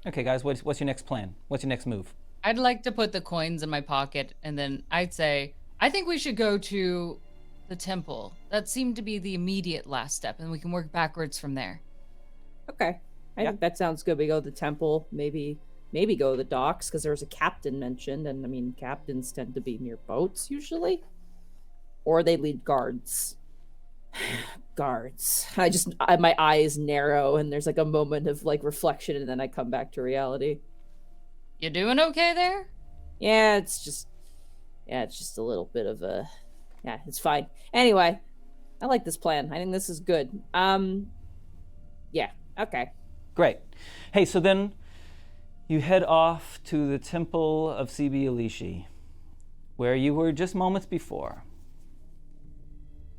Okay, guys, what's your next plan? What's your next move? I'd like to put the coins in my pocket, and then I'd say, I think we should go to the temple. That seemed to be the immediate last step, and we can work backwards from there. Okay. I think that sounds good. We go to the temple, maybe go to the docks, because there was a captain mentioned, and I mean, captains tend to be near boats usually. Or they lead guards. Guards. My eyes narrow, and there's like a moment of like reflection, and then I come back to reality. You doing okay there? Yeah, it's just a little bit of a, it's fine. Anyway, I like this plan. I think this is good. Yeah, okay. Great. Hey, so then you head off to the temple of Sibi Elishi, where you were just moments before.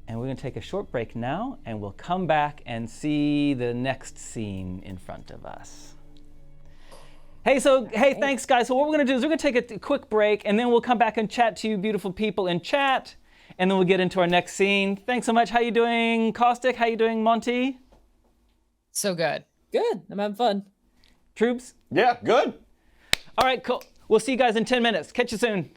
And we're going to take a short break now, and we'll come back and see the next scene in front of us. Hey, thanks, guys. So what we're going to do is we're going to take a quick break, and then we'll come back and chat to you beautiful people in chat, and then we'll get into our next scene. Thanks so much. How you doing, Caustic? How you doing, Monty? So good. Good. I'm having fun. Troops? Yeah, good. All right, cool. We'll see you guys in 10 minutes. Catch you soon.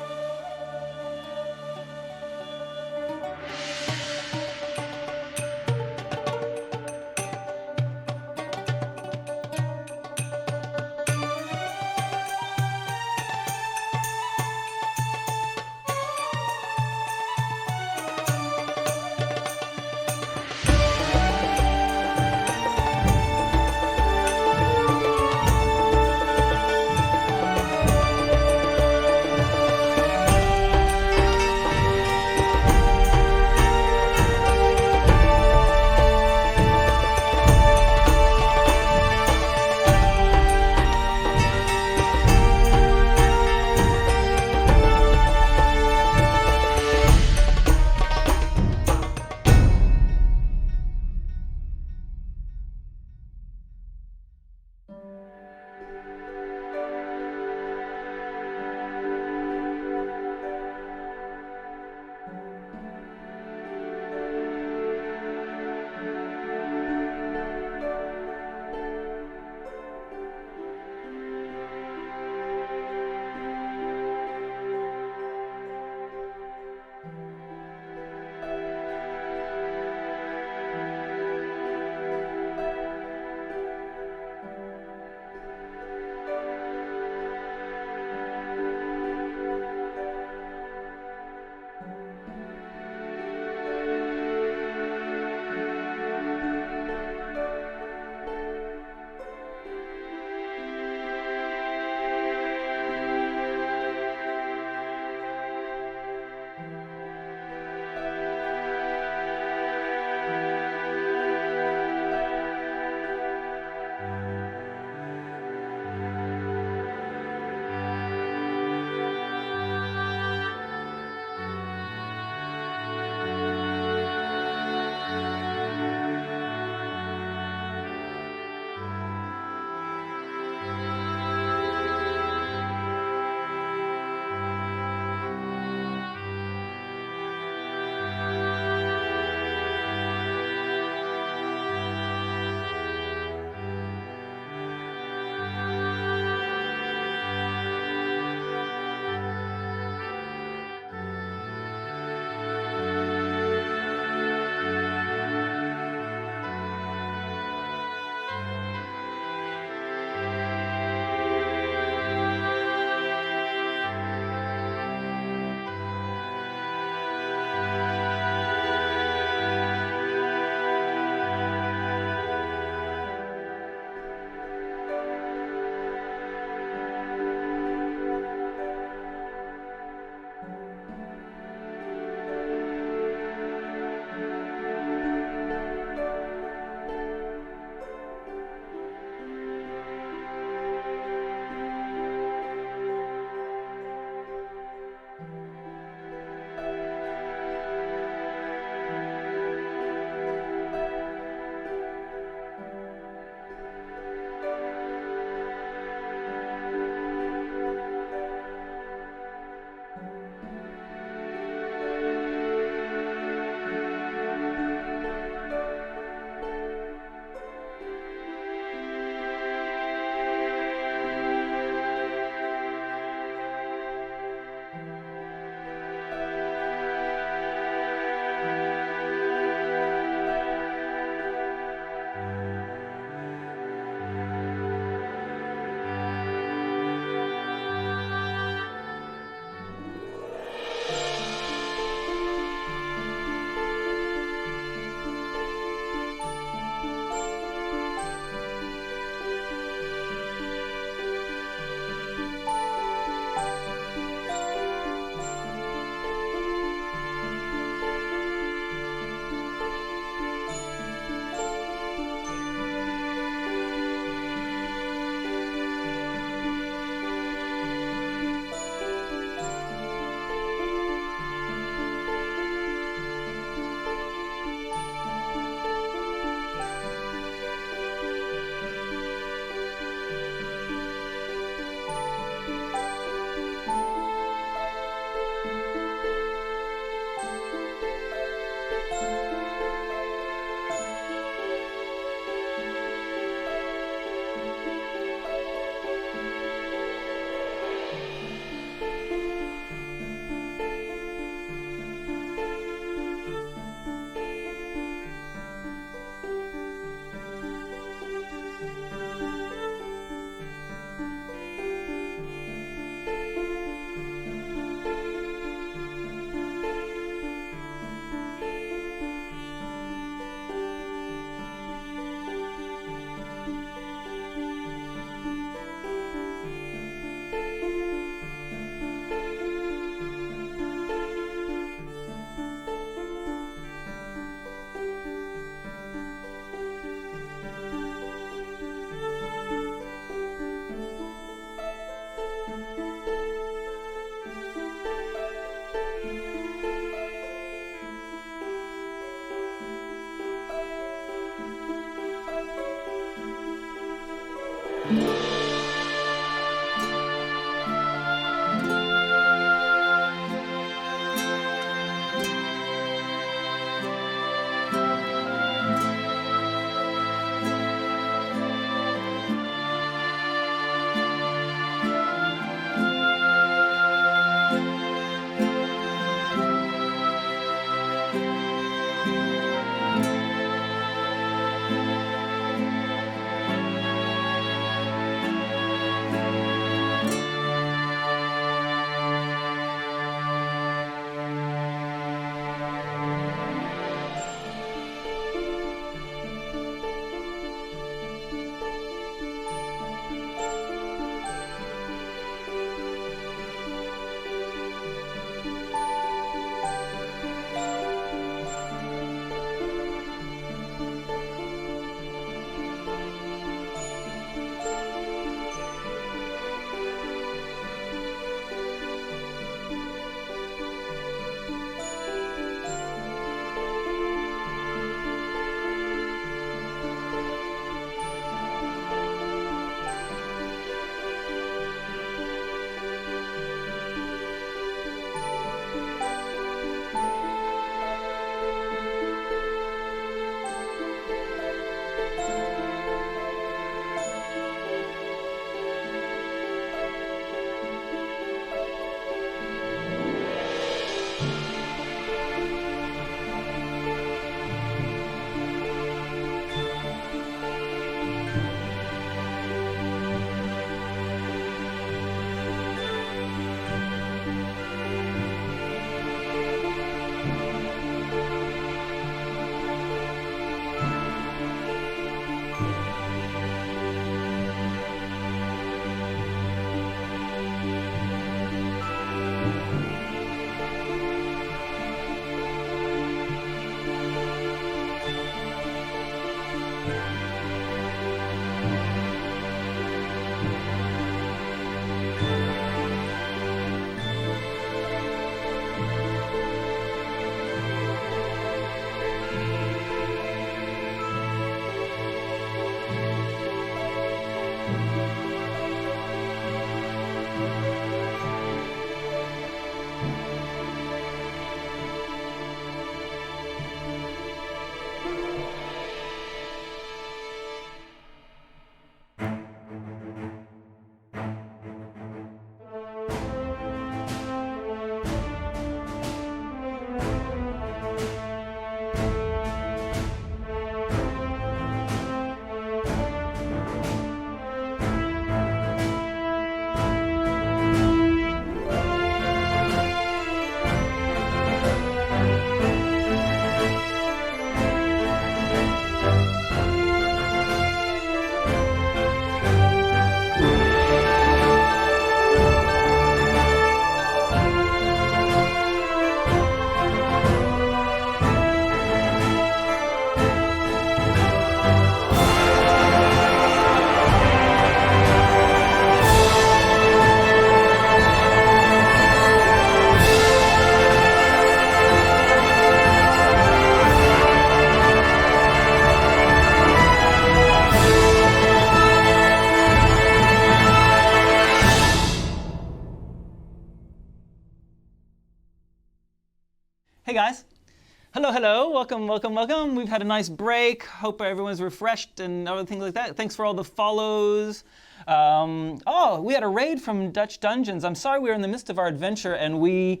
Hello, hello. Welcome, welcome, welcome. We've had a nice break. Hope everyone's refreshed and other things like that. Thanks for all the follows. We had a raid from Dutch Dungeons. I'm sorry we were in the midst of our adventure and we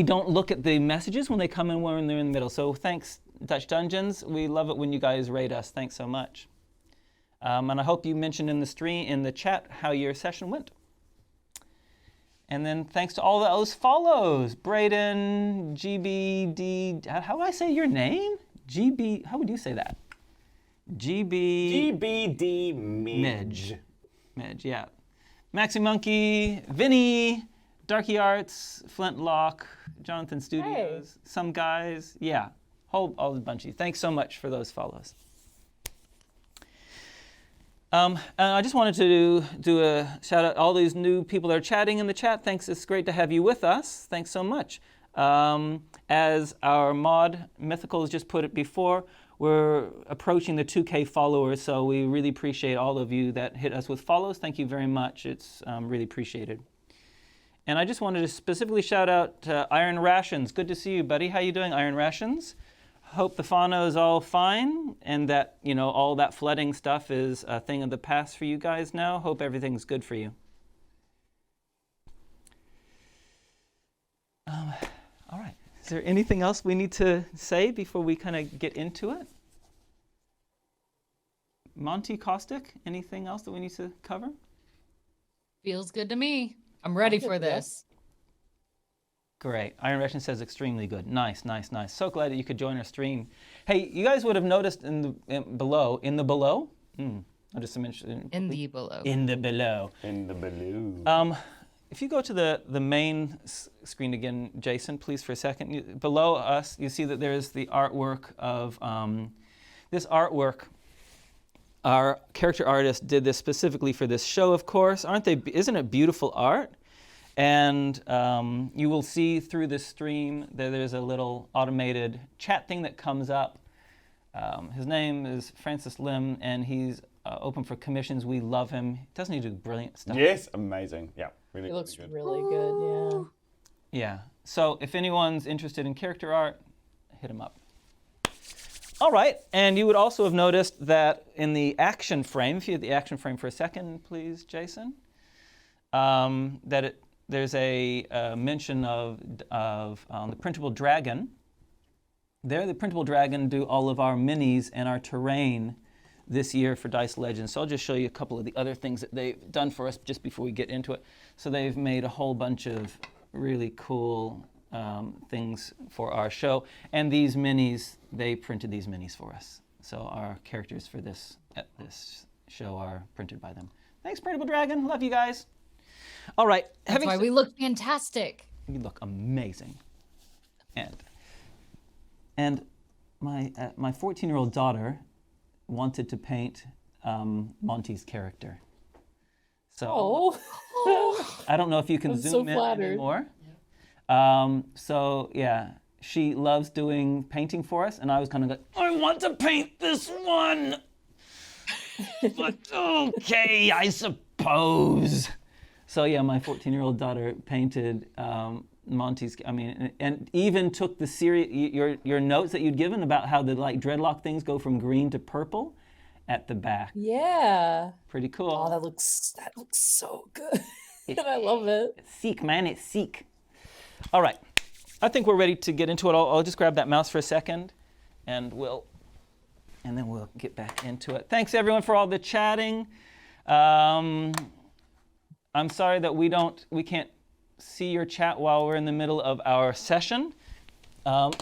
don't look at the messages when they come in when they're in the middle. So thanks, Dutch Dungeons. We love it when you guys raid us. Thanks so much. And I hope you mentioned in the chat how your session went. And then thanks to all those follows. Braden, GBD, how do I say your name? GB, how would you say that? GBD Midge. Midge, yeah. Maxi Monkey, Vinny, Darky Arts, Flintlock, Jonathan Studios, some guys. Yeah, all a bunch of you. Thanks so much for those follows. And I just wanted to do a shout out to all these new people that are chatting in the chat. Thanks, it's great to have you with us. Thanks so much. As our mod Mythical has just put it before, we're approaching the 2K followers, so we really appreciate all of you that hit us with follows. Thank you very much. It's really appreciated. And I just wanted to specifically shout out to Iron Rations. Good to see you, buddy. How you doing, Iron Rations? Hope the fauna is all fine and that, all that flooding stuff is a thing of the past for you guys now. Hope everything's good for you. All right. Is there anything else we need to say before we kind of get into it? Monty, Caustic, anything else that we need to cover? Feels good to me. I'm ready for this. Great. Iron Ration says extremely good. Nice, nice, nice. So glad that you could join our stream. Hey, you guys would have noticed in the below. I'll just mention In the below. In the below. In the below. If you go to the main screen again, Jason, please, for a second. Below us, you see that there's the artwork of this artwork. Our character artist did this specifically for this show, of course. Isn't it beautiful art? And you will see through the stream that there's a little automated chat thing that comes up. His name is Francis Lim, and he's open for commissions. We love him. Doesn't he do brilliant stuff? Yes, amazing. Yeah, really. It looks good. really good, yeah. Yeah. So if anyone's interested in character art, hit him up. All right. And you would also have noticed that in the action frame, if you hit the action frame for a second, please, Jason, there's a mention of the printable dragon. There, the printable dragon do all of our minis and our terrain this year for Dice Legenz. So I'll just show you a couple of the other things that they've done for us just before we get into it. So they've made a whole bunch of really cool things for our show. And these minis, they printed these minis for us. So our characters for this show are printed by them. Thanks, Printable Dragon. Love you guys. All right. That's why we look fantastic. You look amazing. And my 14-year-old daughter wanted to paint Monty's character. So I don't know if you can zoom in anymore. So yeah, she loves doing painting for us, and I was kind of like, I want to paint this one. But okay, I suppose. So yeah, my 14-year-old daughter painted Monty's. And even took the your notes that you'd given about how the dreadlock things go from green to purple at the back. Yeah. Pretty cool. Oh, that looks so good. And I love it. It's seek, man. It's seek. All right. I think we're ready to get into it. I'll just grab that mouse for a second, and then we'll get back into it. Thanks everyone for all the chatting. I'm sorry that we can't see your chat while we're in the middle of our session. And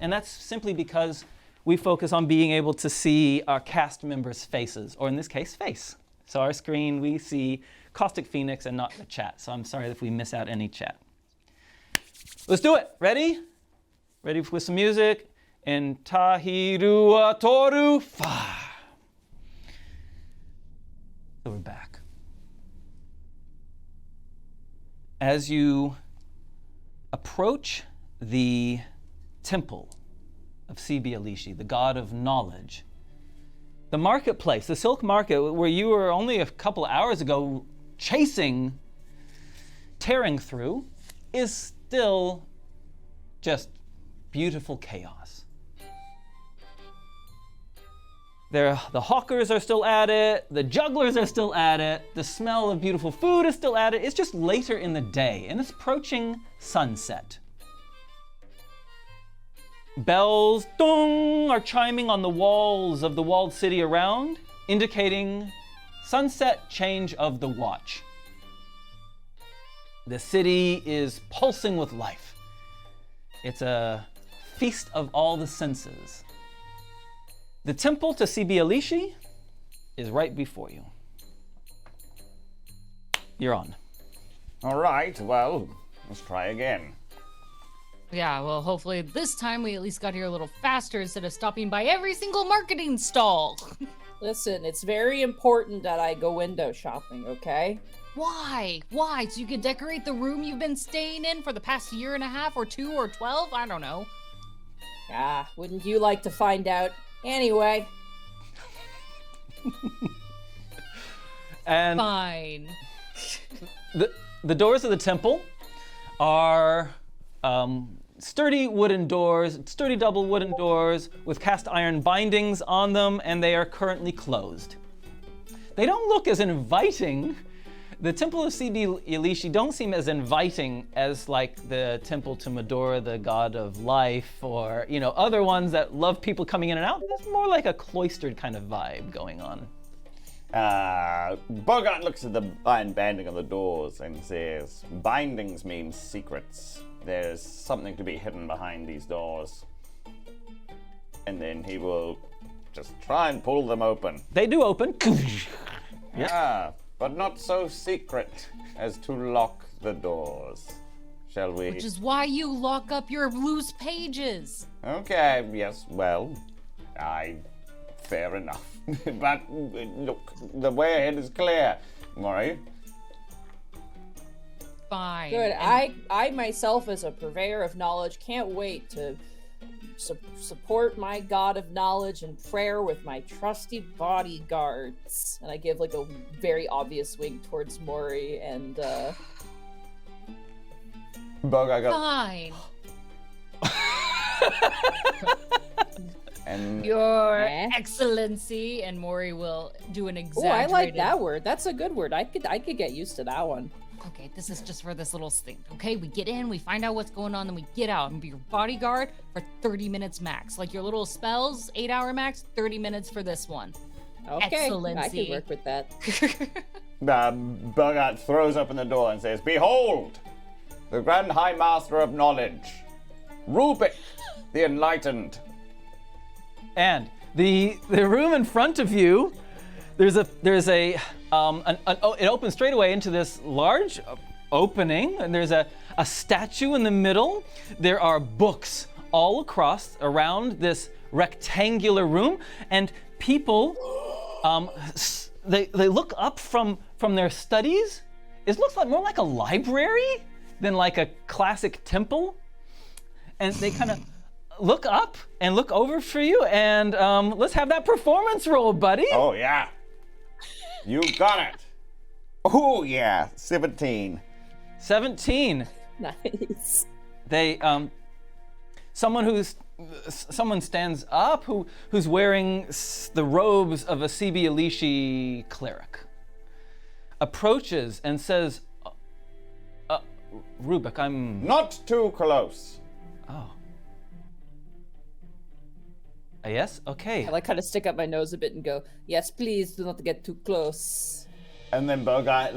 that's simply because we focus on being able to see our cast members' faces, or in this case, face. So our screen, we see Caustic Phoenix and not the chat. So I'm sorry if we miss out any chat. Let's do it. Ready? Ready with some music? In Tahiru Atoru Fa. So we're back. As you approach the temple of Sibi Alishi, the god of knowledge, the marketplace, the silk market, where you were only a couple hours ago tearing through, is still just beautiful chaos. The hawkers are still at it, the jugglers are still at it, the smell of beautiful food is still at it. It's just later in the day, and it's approaching sunset. Bells, dong, are chiming on the walls of the walled city around, indicating sunset change of the watch. The city is pulsing with life. It's a feast of all the senses. The temple to Spies is right before you. You're on. All right, well, let's try again. Yeah, well, hopefully this time we at least got here a little faster instead of stopping by every single marketing stall. Listen, it's very important that I go window shopping, okay? Why? Why? So you can decorate the room you've been staying in for the past year and a half or 2 or 12? I don't know. Ah, wouldn't you like to find out? Anyway. And Fine. the doors of the temple are sturdy double wooden doors with cast iron bindings on them, and they are currently closed. They don't look as inviting. The Temple of Spies don't seem as inviting as like the Temple to Medora, the god of life, or other ones that love people coming in and out. It's more like a cloistered kind of vibe going on. Bogart looks at the iron banding on the doors and says, "Bindings mean secrets. There's something to be hidden behind these doors." And then he will just try and pull them open. They do open. Yeah, but not so secret as to lock the doors. Shall we? Which is why you lock up your loose pages. Okay, yes, well, fair enough. But look, the way ahead is clear, Mori. Fine. Good. And I myself, as a purveyor of knowledge, can't wait to support my god of knowledge and prayer with my trusty bodyguards. And I give like a very obvious wink towards Mori and Bogart goes, Fine. and Your Eh? Excellency, and Mori will do an oh, exaggerated. I like that word. That's a good word. I could get used to that one. Okay, this is just for this little thing. Okay, we get in, we find out what's going on, then we get out and be your bodyguard for 30 minutes max. Like your little spells, 8-hour max, 30 minutes for this one. Okay, Excellency. I can work with that. Bogart throws open the door and says, "Behold, the Grand High Master of Knowledge, Rubik, the Enlightened." And the room in front of you, it opens straight away into this large opening, and there's a statue in the middle. There are books all around this rectangular room, and people, they look up from their studies. It looks like more like a library than like a classic temple, and they kind of look up and look over for you, and let's have that performance roll, buddy. Oh, yeah. You got it. Oh, yeah. 17. 17. Nice. They someone stands up who's wearing the robes of a Spies cleric, approaches and says, "Rubik, I'm..." Not too close. Oh. Yes? Okay. I kind of stick up my nose a bit and go, "Yes, please do not get too close." And then Bogart,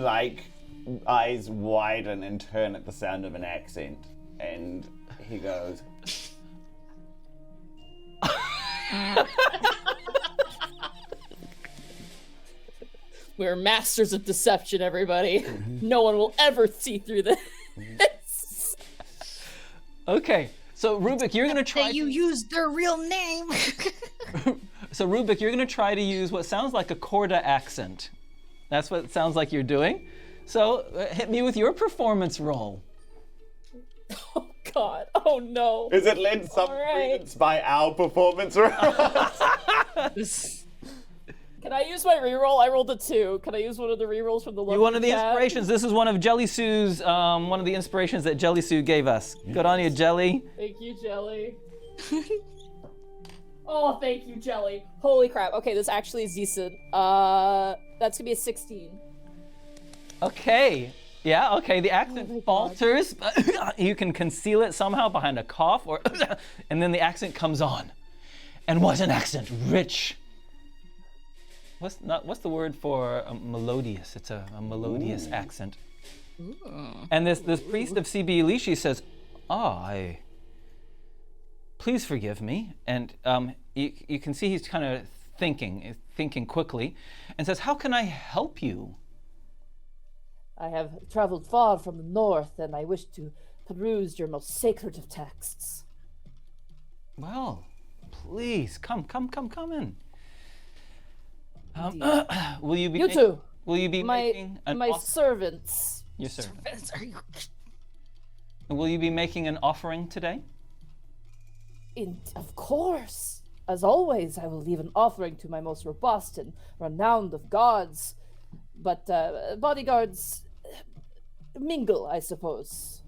eyes widen and turn at the sound of an accent. And he goes, We're masters of deception, everybody. No one will ever see through this. Okay. So Rubik, you're gonna try. You used their real name. So Rubik, you're gonna try to use what sounds like a Corda accent. That's what it sounds like you're doing. So hit me with your performance roll. Oh God! Oh no! "Is it lend some All right. credence by our performance rounds?" Can Can I use my reroll? I rolled a 2. Can I use one of the rerolls from the You one of the inspirations. This is one of Jelly Sue's, one of the inspirations that Jelly Sue gave us. Good on you, Jelly. Thank you, Jelly. Oh, thank you, Jelly. Holy crap. Okay, this actually is decent. That's gonna be a 16. Okay. Yeah, okay, the accent falters. You can conceal it somehow behind a cough, or and then the accent comes on. And what an accent, rich. What's the word for melodious? It's a melodious accent. Ooh. And this priest of CB Elishi says, please forgive me. And you can see he's kind of thinking quickly, and says, how can I help you? I have traveled far from the north, and I wish to peruse your most sacred of texts. Well, please, come in. Will you be? You too. Will you be making my servants? Your servants. Will you be making an offering today? Of course. As always, I will leave an offering to my most robust and renowned of gods. But bodyguards mingle, I suppose.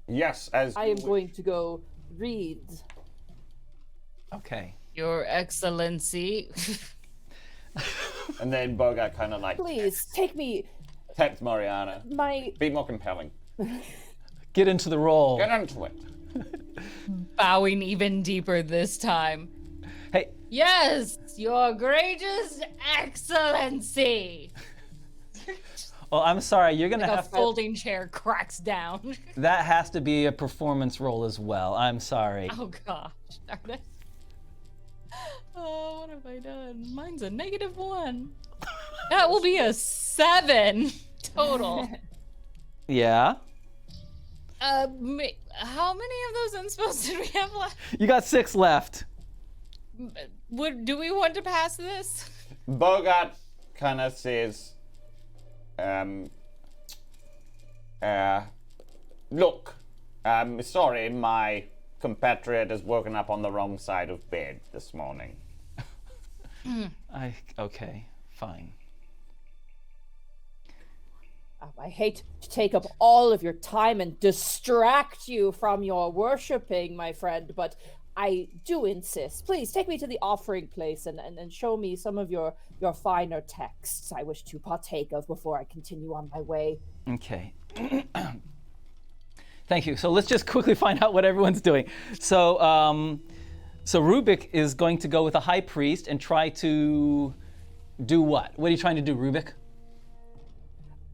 Yes, as I am going to go read. Okay. Your Excellency. And then Bogart kind of like Please take me. taps Moriana. Be more compelling. Get into the role. Get into it. Bowing even deeper this time. Hey. Yes, your greatest excellency. Well, I'm sorry. You're gonna Like have a folding chair cracks down. That has to be a performance role as well. I'm sorry. Oh gosh, darn it. Oh, what have I done? Mine's a -1. That will be a 7 total. Yeah. How many of those inspos did we have left? You got 6 left. Do we want to pass this? Bogart kind of says, look, sorry, my compatriot has woken up on the wrong side of bed this morning. Okay, fine. I hate to take up all of your time and distract you from your worshipping, my friend, but I do insist. Please take me to the offering place and show me some of your finer texts I wish to partake of before I continue on my way. Okay. Thank you. So let's just quickly find out what everyone's doing. So Rubik is going to go with a high priest and try to do what? What are you trying to do, Rubik?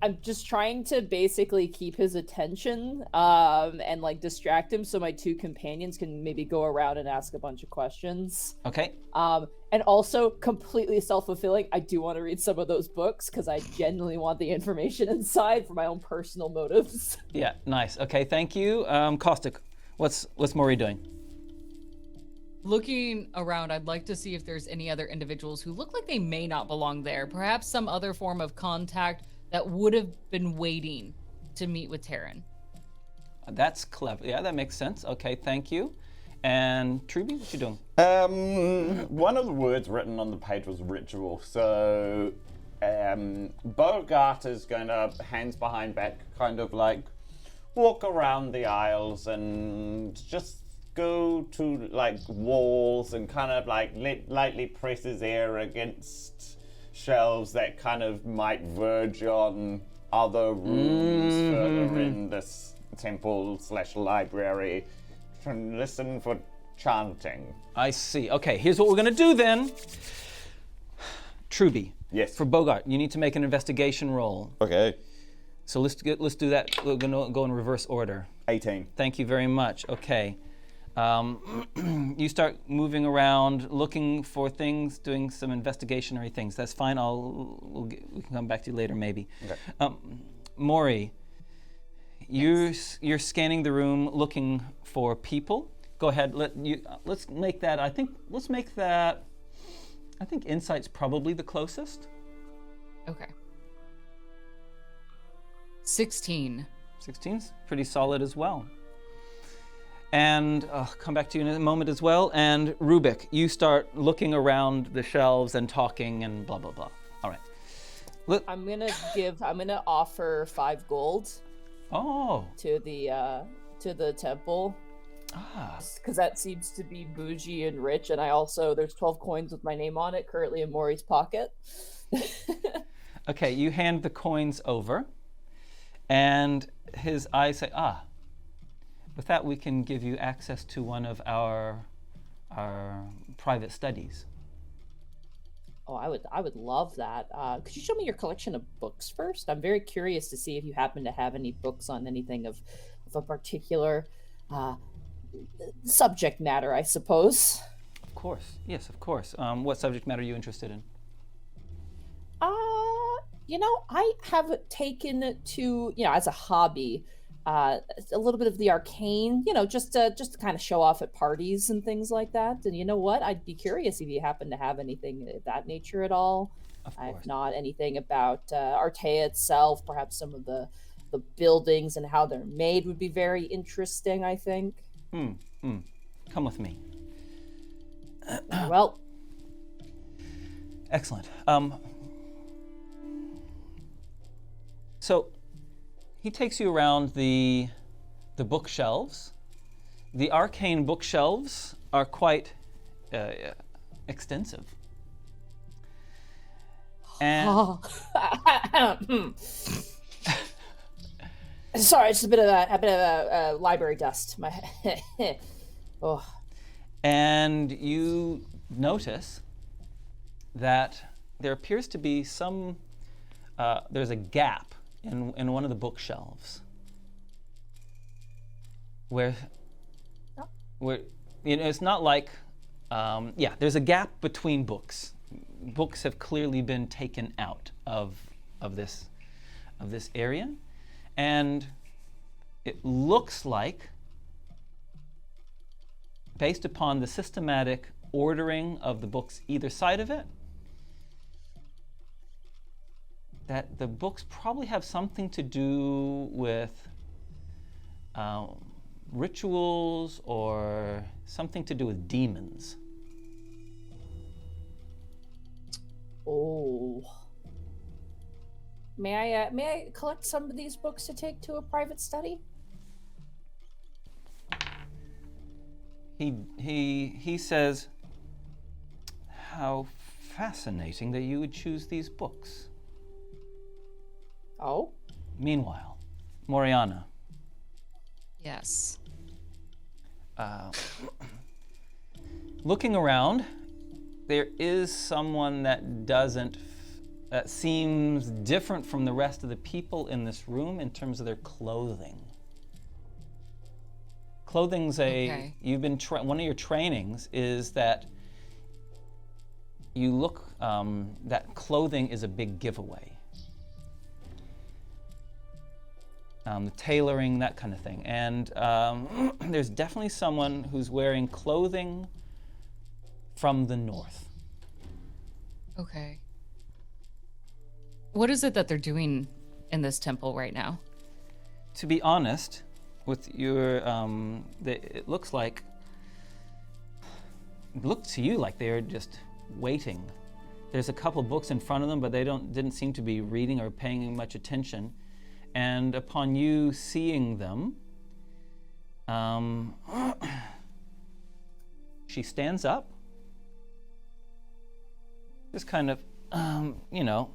I'm just trying to basically keep his attention and like distract him so my 2 companions can maybe go around and ask a bunch of questions. Okay. And also completely self-fulfilling, I do want to read some of those books because I genuinely want the information inside for my own personal motives. Yeah, nice. Okay, thank you. Caustic, what's Maury doing? Looking around, I'd like to see if there's any other individuals who look like they may not belong there. Perhaps some other form of contact that would have been waiting to meet with Taryn. That's clever. Yeah, that makes sense. Okay, thank you. And Trubie, what you doing? One of the words written on the page was ritual, so Bogart is going to, hands behind back, kind of like walk around the aisles and just go to like walls and kind of like lightly press his ear against shelves that kind of might verge on other rooms further in this temple/library to listen for chanting. I see. Okay, here's what we're gonna do then. Trubie. Yes. For Bogart, you need to make an investigation roll. Okay. So let's do that. We're gonna go in reverse order. 18. Thank you very much. Okay. You start moving around, looking for things, doing some investigationary things. That's fine. We can come back to you later, maybe. Okay. Maury, you're scanning the room, looking for people. Go ahead. Let's make that. I think insight's probably the closest. Okay. 16. 16's pretty solid as well. And I'll come back to you in a moment as well. And Rubik, you start looking around the shelves and talking and blah, blah, blah. All right. I'm gonna offer 5 gold Oh. to the temple. Ah. Because that seems to be bougie and rich, and there's 12 coins with my name on it currently in Maury's pocket. Okay, you hand the coins over, and his eyes say, with that we can give you access to one of our private studies. Oh, I would love that. Could you show me your collection of books first? I'm very curious to see if you happen to have any books on anything of a particular subject matter, I suppose. Of course, yes, of course. What subject matter are you interested in? I have taken to, as a hobby, a little bit of the arcane, just to kind of show off at parties and things like that. And you know what? I'd be curious if you happen to have anything of that nature at all. Of course. If not anything about Artea itself, perhaps some of the buildings and how they're made would be very interesting, I think. Come with me. Well. Excellent. So he takes you around the bookshelves. The arcane bookshelves are quite extensive. And sorry, it's a bit of a library dust. Oh. And you notice that there appears to be there's a gap in one of the bookshelves where it's not like there's a gap between books. Books have clearly been taken out of this area, and it looks like, based upon the systematic ordering of the books either side of it, that the books probably have something to do with rituals or something to do with demons. Oh. May I collect some of these books to take to a private study? He says, how fascinating that you would choose these books. Oh? Meanwhile, Moriana. Yes. Looking around, there is someone that seems different from the rest of the people in this room in terms of their clothing. Clothing's you've been one of your trainings is that you look that clothing is a big giveaway. The tailoring, that kind of thing. And there's definitely someone who's wearing clothing from the north. Okay. What is it that they're doing in this temple right now? To be honest, with your, it looks to you like they're just waiting. There's a couple books in front of them, but they didn't seem to be reading or paying much attention. And upon you seeing them, she stands up, just kind of,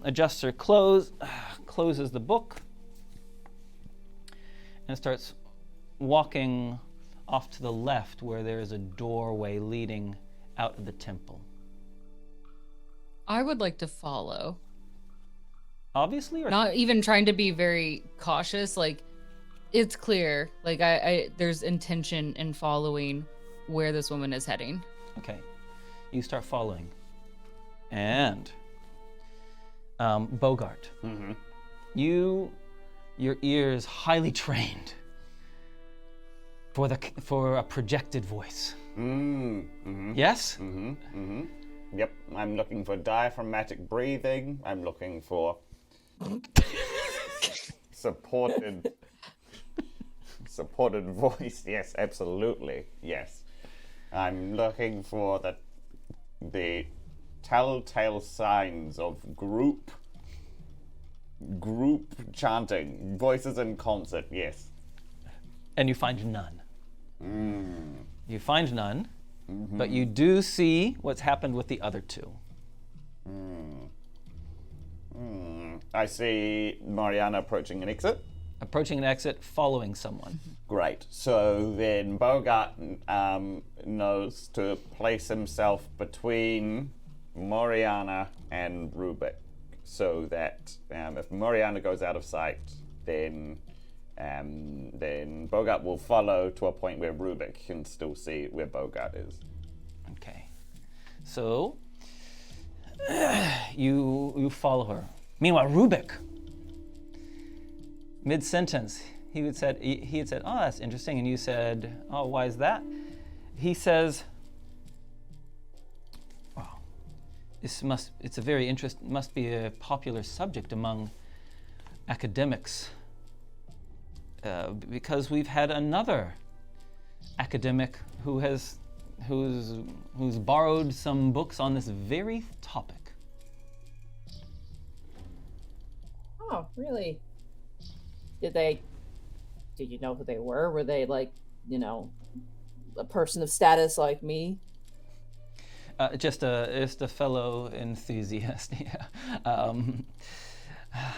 adjusts her clothes, closes the book, and starts walking off to the left where there is a doorway leading out of the temple. I would like to follow. Obviously, or not even trying to be very cautious. Like, it's clear. Like, there's intention in following where this woman is heading. Okay, you start following, and Bogart, your ear is highly trained for a projected voice. Yes. Yep, I'm looking for diaphragmatic breathing. I'm looking for supported supported voice. Yes, absolutely. Yes. I'm looking for the telltale signs of group chanting, voices in concert. Yes. And you find none. You find none, but you do see what's happened with the other two. I see Moriana approaching an exit. Approaching an exit, following someone. Great. So then Bogart knows to place himself between Moriana and Rubik, so that if Moriana goes out of sight, then Bogart will follow to a point where Rubik can still see where Bogart is. Okay. So you follow her. Meanwhile, Rubik, mid-sentence, he had said, "Oh, that's interesting," and you said, "Oh, why is that?" He says, "Wow, must be a popular subject among academics, because we've had another academic who's borrowed some books on this very topic." Oh, really? Did you know who they were? Were they like, a person of status like me? Just a fellow enthusiast. Yeah.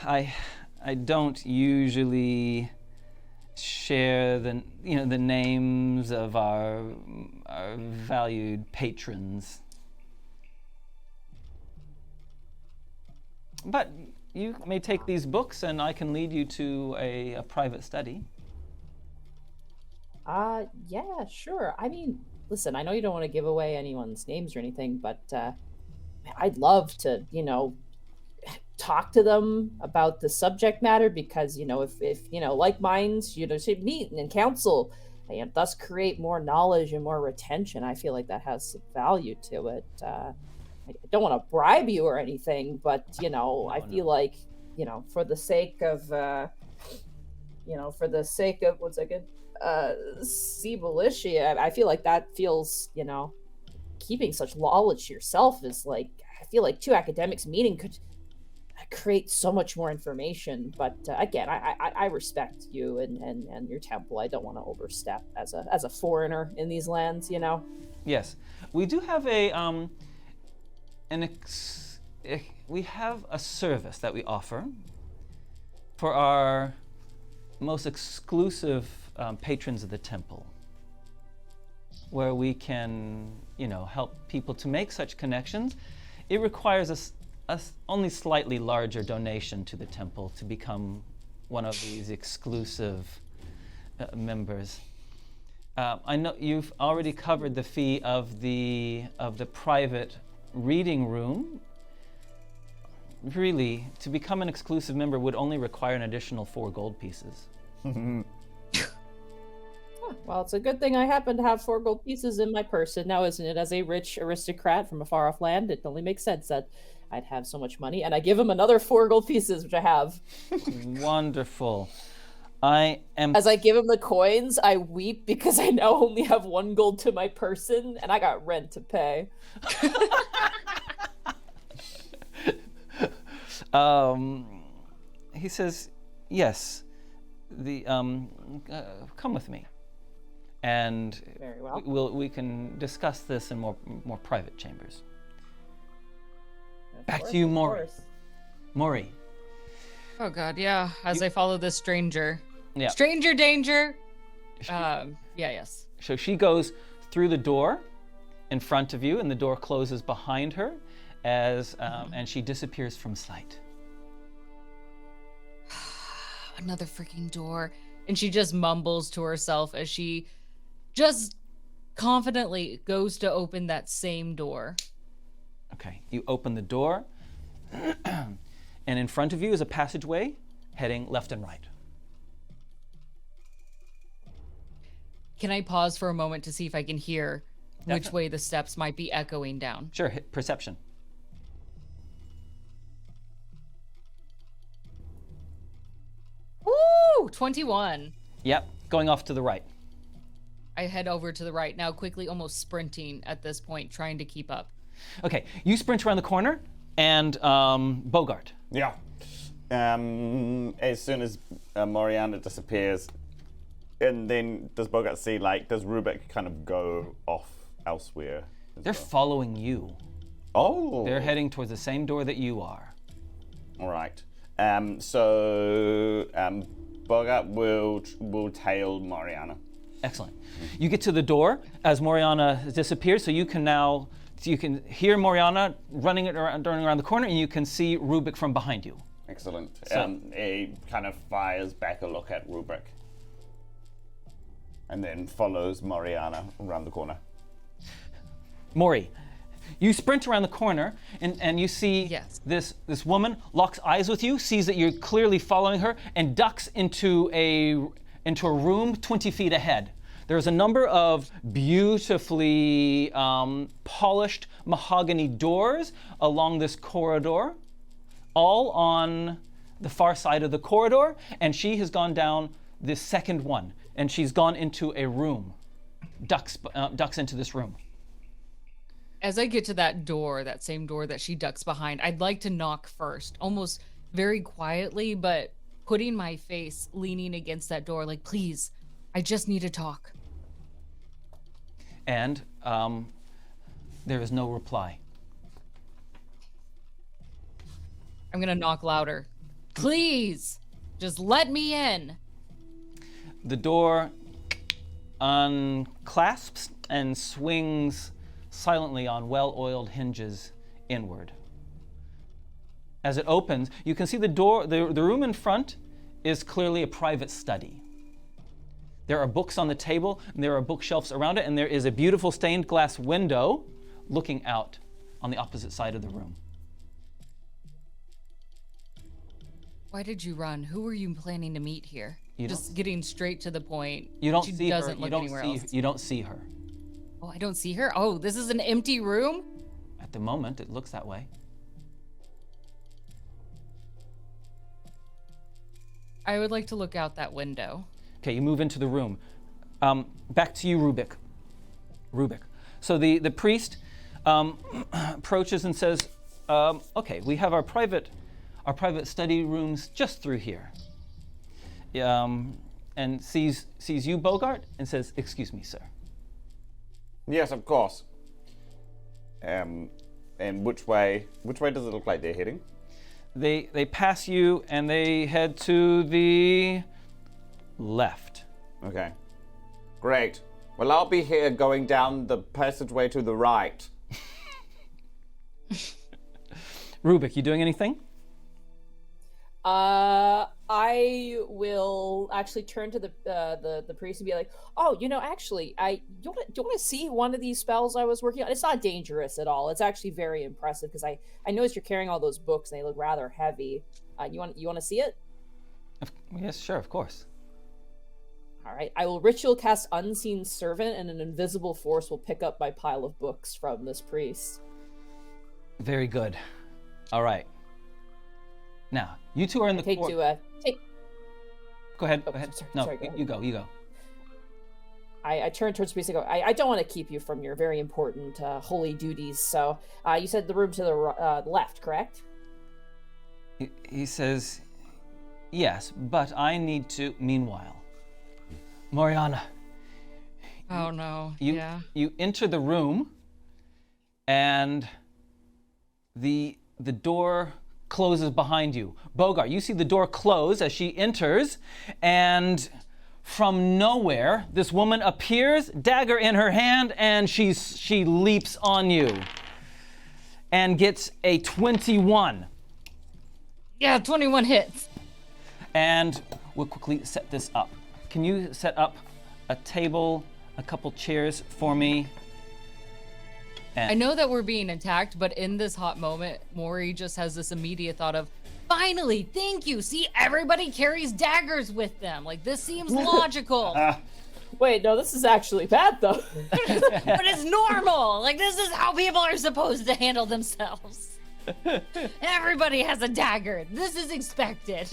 I don't usually share the names of our valued patrons, but you may take these books, and I can lead you to a private study. Yeah, sure. I mean, listen, I know you don't want to give away anyone's names or anything, but I'd love to, talk to them about the subject matter, because, if like minds, should meet and counsel and thus create more knowledge and more retention. I feel like that has some value to it. I don't want to bribe you or anything, but I feel like for the sake of Cebalicia, I feel like that feels keeping such knowledge to yourself is like, I feel like two academics meeting could create so much more information. But again, I respect you and your temple. I don't want to overstep as a foreigner in these lands. Yes, we do have we have a service that we offer for our most exclusive patrons of the temple, where we can, help people to make such connections. It requires a only slightly larger donation to the temple to become one of these exclusive members. I know you've already covered the fee of the private reading room. Really, to become an exclusive member would only require an additional 4 gold pieces. Well, it's a good thing I happen to have 4 gold pieces in my person now, isn't it? As a rich aristocrat from a far-off land, it only makes sense that I'd have so much money. And I give him another 4 gold pieces, which I have. Wonderful. As I give him the coins, I weep because I now only have 1 gold to my person, and I got rent to pay. He says, "Yes, come with me, and very well. We can discuss this in more private chambers." Back to you, Mori. Oh God, yeah. As I follow this stranger. Yeah. Stranger danger. Yes. So she goes through the door in front of you, and the door closes behind her, and she disappears from sight. Another freaking door. And she just mumbles to herself as she just confidently goes to open that same door. Okay, you open the door, and in front of you is a passageway heading left and right. Can I pause for a moment to see if I can hear which way the steps might be echoing down? Sure, hit perception. Woo! 21. Yep. going off to the right. I head over to the right now, quickly, almost sprinting at this point, trying to keep up. Okay, you sprint around the corner, and Bogart. Yeah. As soon as Moriana disappears, and then does Bogart see, like, does Rubik kind of go off elsewhere? They're following you. Oh. They're heading towards the same door that you are. All right. So Bogart will tail Moriana. Excellent. You get to the door as Moriana disappears, so you can hear Moriana running around the corner, and you can see Rubik from behind you. Excellent. So- He kind of fires back a look at Rubik, and then follows Moriana around the corner. Mori, you sprint around the corner, and you see Yes. this woman locks eyes with you, sees that you're clearly following her, and ducks into a room 20 feet ahead. There's a number of beautifully polished mahogany doors along this corridor, all on the far side of the corridor, and she has gone down this second one, and she's gone into a room, ducks into this room. As I get to that door, that same door that she ducks behind, I'd like to knock first, almost very quietly, but putting my face leaning against that door, like, please, I just need to talk. And there is no reply. I'm gonna knock louder. Please, just let me in. The door unclasps and swings silently on well-oiled hinges inward. As it opens, you can see the room in front is clearly a private study. There are books on the table, and there are bookshelves around it, and there is a beautiful stained glass window looking out on the opposite side of the room. Why did you run? Who were you planning to meet here? You Just getting straight to the point. You don't She see her. doesn't look anywhere else. You don't see her. Oh, I don't see her? Oh, this is an empty room? At the moment, it looks that way. I would like to look out that window. Okay, you move into the room. Back to you, Rubik. So the priest approaches and says, "Okay, we have our private study rooms just through here." And sees you, Bogart, and says, "Excuse me, sir." Yes, of course. And which way does it look like they're heading? They pass you and they head to the left. Okay. Great. Well, I'll be here going down the passageway to the right. Rubik, you doing anything? I will actually turn to the priest and be like, "Oh, actually, do you want to see one of these spells I was working on? It's not dangerous at all. It's actually very impressive because I noticed you're carrying all those books and they look rather heavy. You want to see it?" Yes, sure, of course. All right. I will ritual cast Unseen Servant, and an invisible force will pick up my pile of books from this priest. Very good. All right. Now, you two are in the Take court. take. Go ahead. Oh, Go ahead. sorry, No, sorry, go ahead. you go. I turn towards the priest and go, I don't want to keep you from your very important holy duties. So you said the room to the left, correct? He says, "Yes, but I need to." Meanwhile, Moriana, Oh no. you enter the room, and the door closes behind you. Bogart, you see the door close as she enters, and from nowhere, this woman appears, dagger in her hand, and she leaps on you and gets a 21. Yeah, 21 hits. And we'll quickly set this up. Can you set up a table, a couple chairs for me? I know that we're being attacked, but in this hot moment, Mori just has this immediate thought of, finally, thank you. See, everybody carries daggers with them. Like, this seems logical. Wait, no, this is actually bad, though. But it's normal. Like, this is how people are supposed to handle themselves. Everybody has a dagger. This is expected.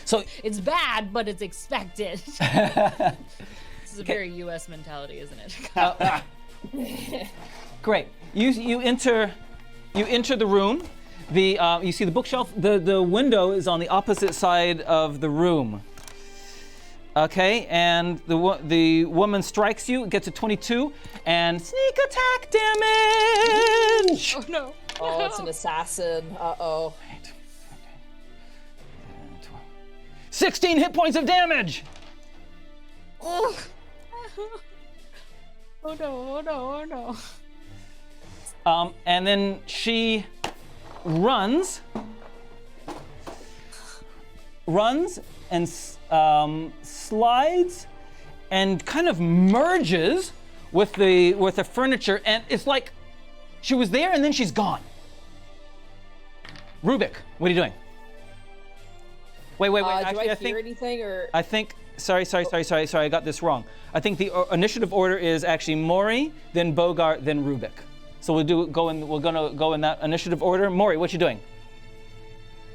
So It's bad, but it's expected. This is a very U.S. mentality, isn't it? great. You enter the room. You see the bookshelf. The window is on the opposite side of the room. Okay, and the woman strikes you, gets a 22, and sneak attack damage. Oh no. Oh, No. it's an assassin. Uh-oh. 16 hit points of damage. Oh. Oh no, oh no, oh no. And then she runs and slides and kind of merges with the furniture, and it's like she was there and then she's gone. Rubik, what are you doing? Wait. Do Actually, I hear anything or? I think. Sorry. I got this wrong. I think the initiative order is actually Mori, then Bogart, then Rubik. So we're gonna go in that initiative order. Mori, what you doing?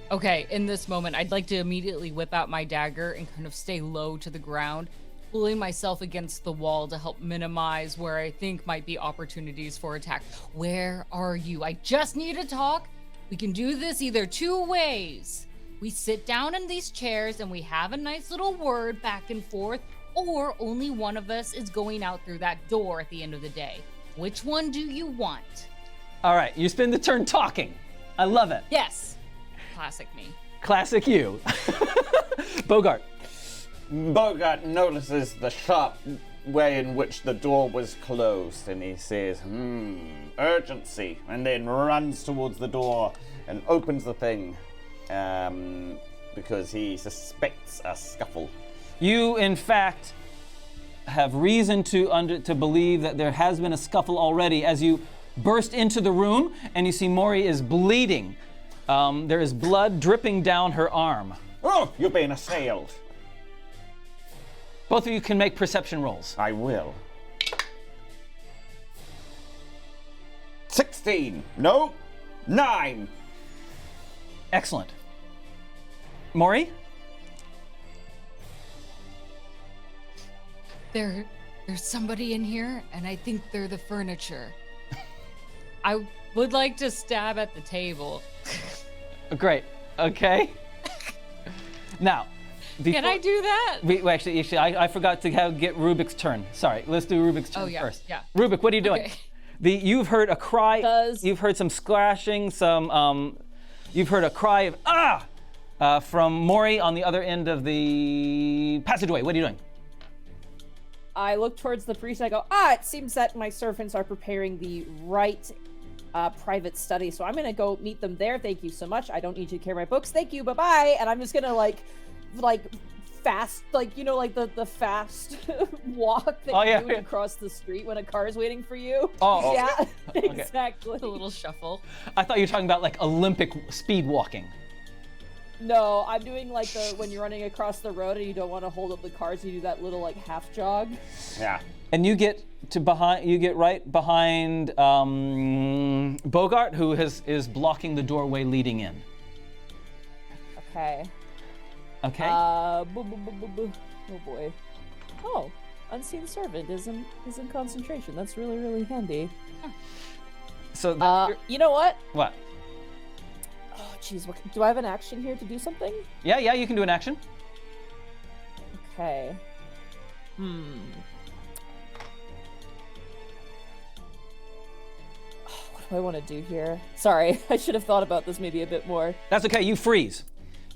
Okay, in this moment, I'd like to immediately whip out my dagger and kind of stay low to the ground, pulling myself against the wall to help minimize where I think might be opportunities for attack. Where are you? I just need to talk. We can do this either two ways. We sit down in these chairs and we have a nice little word back and forth, or only one of us is going out through that door at the end of the day. Which one do you want? All right, you spend the turn talking. I love it. Yes. Classic me. Classic you. Bogart. Bogart notices the sharp way in which the door was closed, and he says, urgency, and then runs towards the door and opens the thing, because he suspects a scuffle. You, in fact, have reason to believe that there has been a scuffle already as you burst into the room and you see Mori is bleeding. There is blood dripping down her arm. Oh, you're being assailed. Both of you can make perception rolls. I will. 16. No. 9. Excellent. Mori? There's somebody in here, and I think they're the furniture. I would like to stab at the table. Great. Okay. Now, Can I do that? Actually, I forgot to get Rubik's turn. Sorry, let's do Rubik's turn first. Yeah. Rubik, what are you doing? Okay. You've heard a cry. You've heard some splashing. You've heard a cry of from Mori on the other end of the passageway. What are you doing? I look towards the priest. I go, it seems that my servants are preparing the right private study, so I'm gonna go meet them there. Thank you so much. I don't need you to carry my books. Thank you. Bye bye. And I'm just gonna like fast, the fast walk that you do across the street when a car is waiting for you. Oh, yeah, okay. exactly. A little shuffle. I thought you were talking about like Olympic speed walking. No, I'm doing like when you're running across the road and you don't want to hold up the cars, you do that little like half jog. Yeah. And you get right behind Bogart, who is blocking the doorway leading in. Okay. Okay. Oh boy. Oh, unseen servant is in concentration. That's really, really handy. So you know what? What? Oh, jeez. Do I have an action here to do something? Yeah, you can do an action. Okay. What do I want to do here? Sorry, I should have thought about this maybe a bit more. That's okay. You freeze.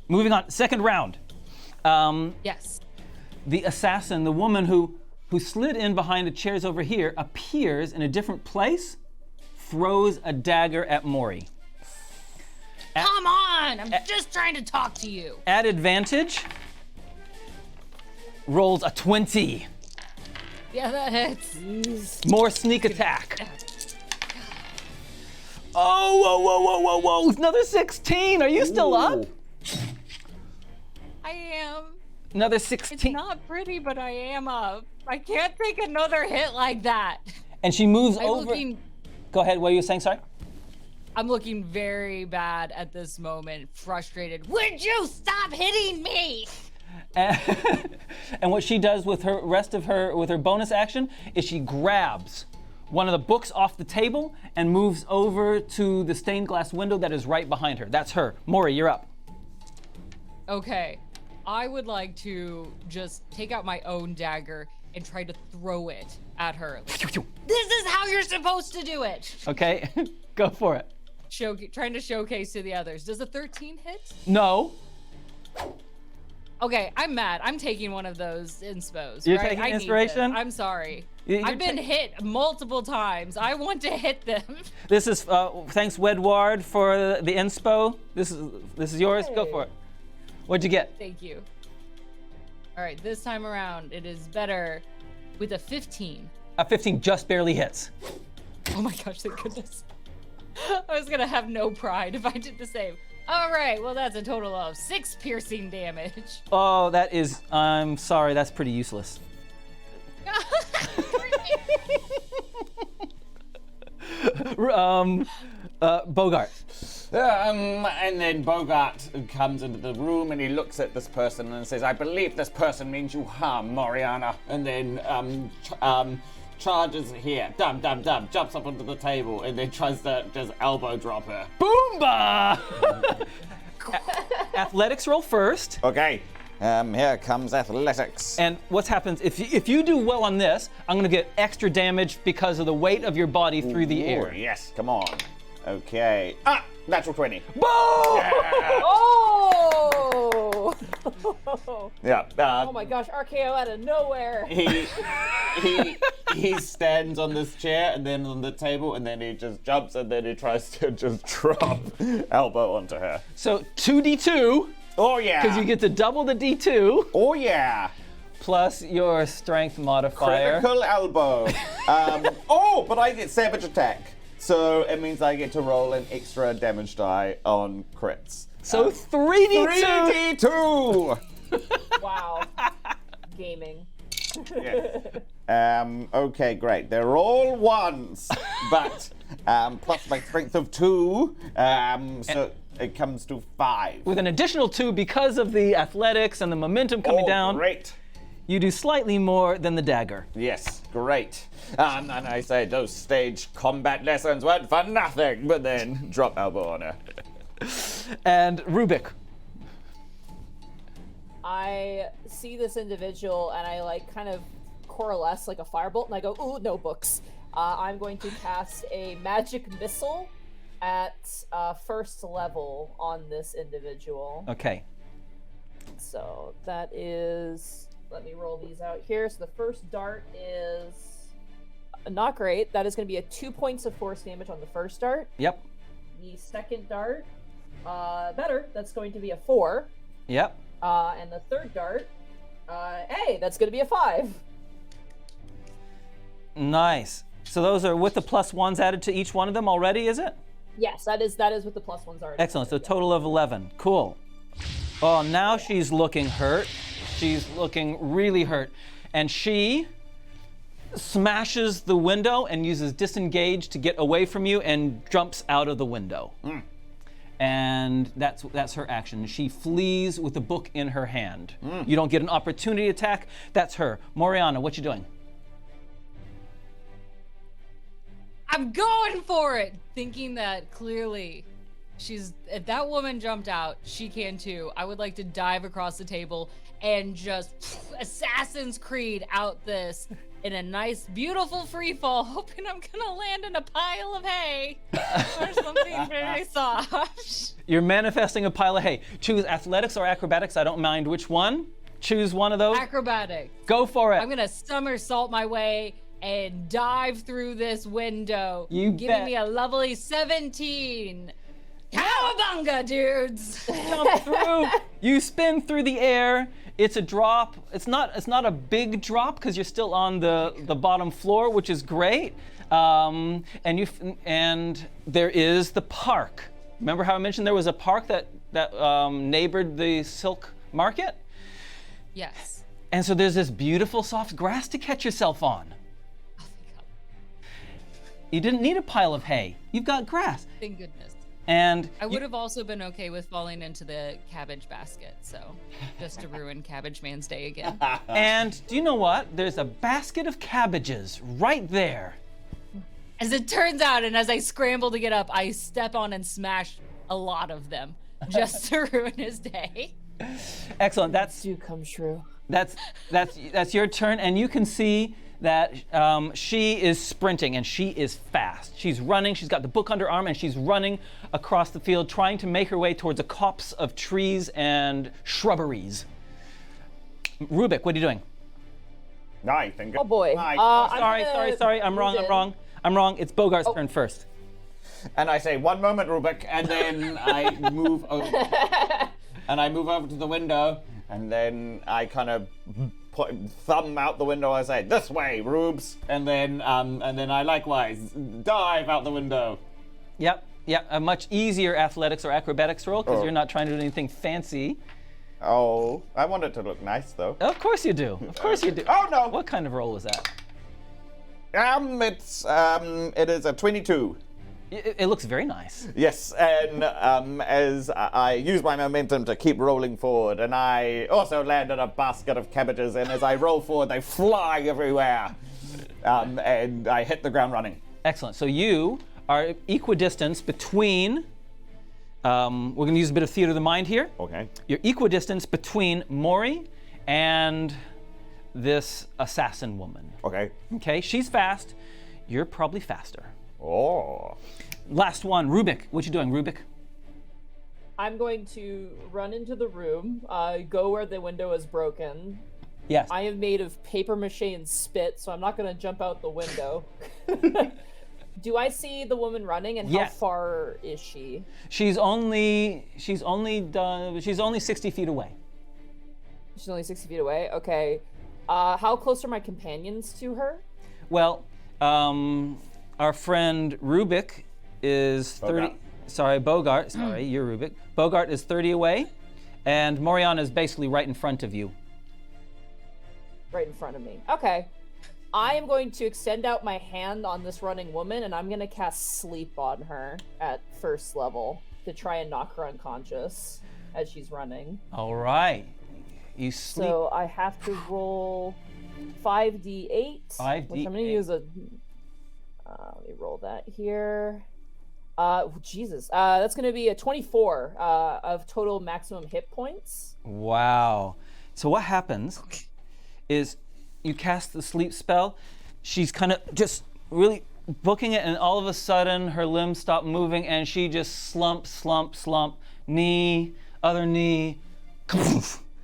Moving on. Second round. Yes. The assassin, the woman who slid in behind the chairs over here, appears in a different place, throws a dagger at Mori. Come on! I'm just trying to talk to you. At advantage, rolls a 20. Yeah, that hits. Jeez. More sneak attack. Oh, whoa. Another 16. Are you still up? I am. Another It's 16. not pretty, but I am up. I can't take another hit like that. And she moves I'm over. looking. Go ahead. What are you saying? Sorry. I'm looking very bad at this moment, frustrated. Would you stop hitting me? And what she does with her bonus action is she grabs one of the books off the table and moves over to the stained glass window that is right behind her. That's her. Mori, you're up. Okay, I would like to just take out my own dagger and try to throw it at her. This is how you're supposed to do it. Okay, go for it. Trying to showcase to the others. Does a 13 hit? No. Okay, I'm mad. I'm taking one of those inspos. You're right? taking I need inspiration? this. I'm sorry. You're I've been hit multiple times. I want to hit them. This is thanks Wedward for the inspo. This is yours. Go for it. What'd you get? Thank you. All right, this time around it is better with a 15. A 15 just barely hits. Oh my gosh, thank goodness. I was gonna have no pride if I did the same. All right, well that's a total of 6 piercing damage. Oh, that is. I'm sorry. That's pretty useless. Bogart. And then Bogart comes into the room and he looks at this person and says, I believe this person means you harm, Moriana. And then charges here, jumps up onto the table and then tries to just elbow drop her. Boomba! Athletics roll first. Okay, here comes athletics. And what happens if you do well on this? I'm gonna get extra damage because of the weight of your body through the Ooh, air. yes, come on. Okay. Natural 20. Boom! Oh! Yeah. Oh my gosh, RKO out of nowhere. He stands on this chair and then on the table and then he just jumps and then he tries to just drop elbow onto her. So 2d2. Oh yeah. Because you get to double the d2 Oh yeah. plus your strength modifier. Critical elbow. But I get savage attack. So it means I get to roll an extra damage die on crits. So 3d2. 3d2! Wow. Gaming. Yeah. Okay, great. They're all ones, but plus my strength of 2, so it comes to 5. With an additional 2 because of the athletics and the momentum coming down. Great. You do slightly more than the dagger. Yes, great. And I say those stage combat lessons weren't for nothing, but then drop elbow on her. And Rubik. I see this individual and I like kind of coalesce like a firebolt and I go, ooh, no books. I'm going to cast a magic missile at first level on this individual. Okay. So that is, let me roll these out here. So the first dart is not great. That is going to be a 2 points of force damage on the first dart. Yep. The second dart, better. That's going to be a 4. Yep. And the third dart, hey, that's going to be a 5. Nice. So those are with the +1s added to each one of them already, is it? Yes, that is with the +1s already. Excellent. So a total of 11. Cool. Oh, now she's looking hurt. She's looking really hurt. And she smashes the window and uses disengage to get away from you and jumps out of the window. And that's her action. She flees with the book in her hand. You don't get an opportunity attack. That's her. Moriana, what you doing? I'm going for it, thinking that clearly if that woman jumped out, she can too. I would like to dive across the table and just Assassin's Creed out this in a nice, beautiful free fall, hoping I'm gonna land in a pile of hay or something very soft. You're manifesting a pile of hay. Choose athletics or acrobatics. I don't mind which one. Choose one of those. Acrobatic. Go for it. I'm gonna somersault my way and dive through this window, giving bet. me a lovely 17. Cowabunga, dudes! Jump through. You spin through the air. It's a drop. It's not a big drop because you're still on the bottom floor, which is great. And there is the park. Remember how I mentioned there was a park that neighbored the silk market? Yes. And so there's this beautiful soft grass to catch yourself on. Oh my God. You didn't need a pile of hay. You've got grass. Thank goodness. And I would have also been okay with falling into the cabbage basket, so just to ruin Cabbage Man's day again. and do you know what? There's a basket of cabbages right there. As it turns out, and as I scramble to get up, I step on and smash a lot of them just to ruin his day. Excellent. That's Do come true. that's your turn, and you can see that she is sprinting and she is fast. She's running. She's got the book under her arm and she's running across the field, trying to make her way towards a copse of trees and shrubberies. Rubik, what are you doing? I think. Oh boy. Sorry. I'm wrong. It's Bogart's turn first. And I say, 1 moment, Rubik, and then I move over. And I move over to the window, and then I kind of thumb out the window. I say, "This way, Rubes," and then I likewise dive out the window. Yep. A much easier athletics or acrobatics roll because you're not trying to do anything fancy. Oh, I want it to look nice, though. Of course you do. Oh no! What kind of roll was that? It is a 22. It looks very nice. Yes, and as I use my momentum to keep rolling forward, and I also land in a basket of cabbages, and as I roll forward, they fly everywhere, and I hit the ground running. Excellent. So you are equidistant between. We're going to use a bit of theater of the mind here. Okay. You're equidistant between Mori and this assassin woman. Okay. Okay, she's fast. You're probably faster. Oh. Last one, Rubik. What you doing, Rubik? I'm going to run into the room, go where the window is broken. Yes. I am made of paper mache and spit, so I'm not going to jump out the window. Do I see the woman running, and how Yes. far is she? She's only 60 feet away. She's only 60 feet away. Okay. How close are my companions to her? Well, our friend Rubik is 30. Bogart. Sorry, Bogart. Sorry, you're Rubik. Bogart is 30 away, and Moriana is basically right in front of you. Right in front of me. Okay. I am going to extend out my hand on this running woman, and I'm going to cast Sleep on her at first level to try and knock her unconscious as she's running. All right. You sleep. So I have to roll 5d8. 5d8. Which I'm going to use a... let me roll that here. Jesus. That's going to be a 24 of total maximum hit points. Wow. So what happens is you cast the sleep spell. She's kind of just really booking it, and all of a sudden her limbs stop moving, and she just slump, knee, other knee,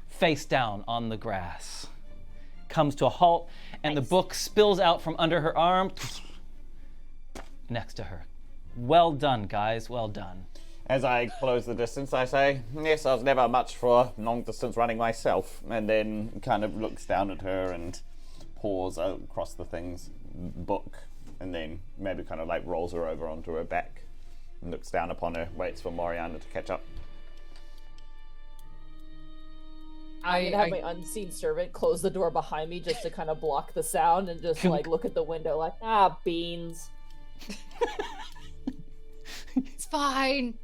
face down on the grass. Comes to a halt, and the book spills out from under her arm next to her. Well done, guys. Well done. As I close the distance, I say, "Yes, I was never much for long-distance running myself," and then kind of looks down at her and paws across the thing's book, and then maybe kind of like rolls her over onto her back and looks down upon her, waits for Moriana to catch up. I'm going to have my unseen servant close the door behind me just to kind of block the sound and just like look at the window like, beans. It's fine.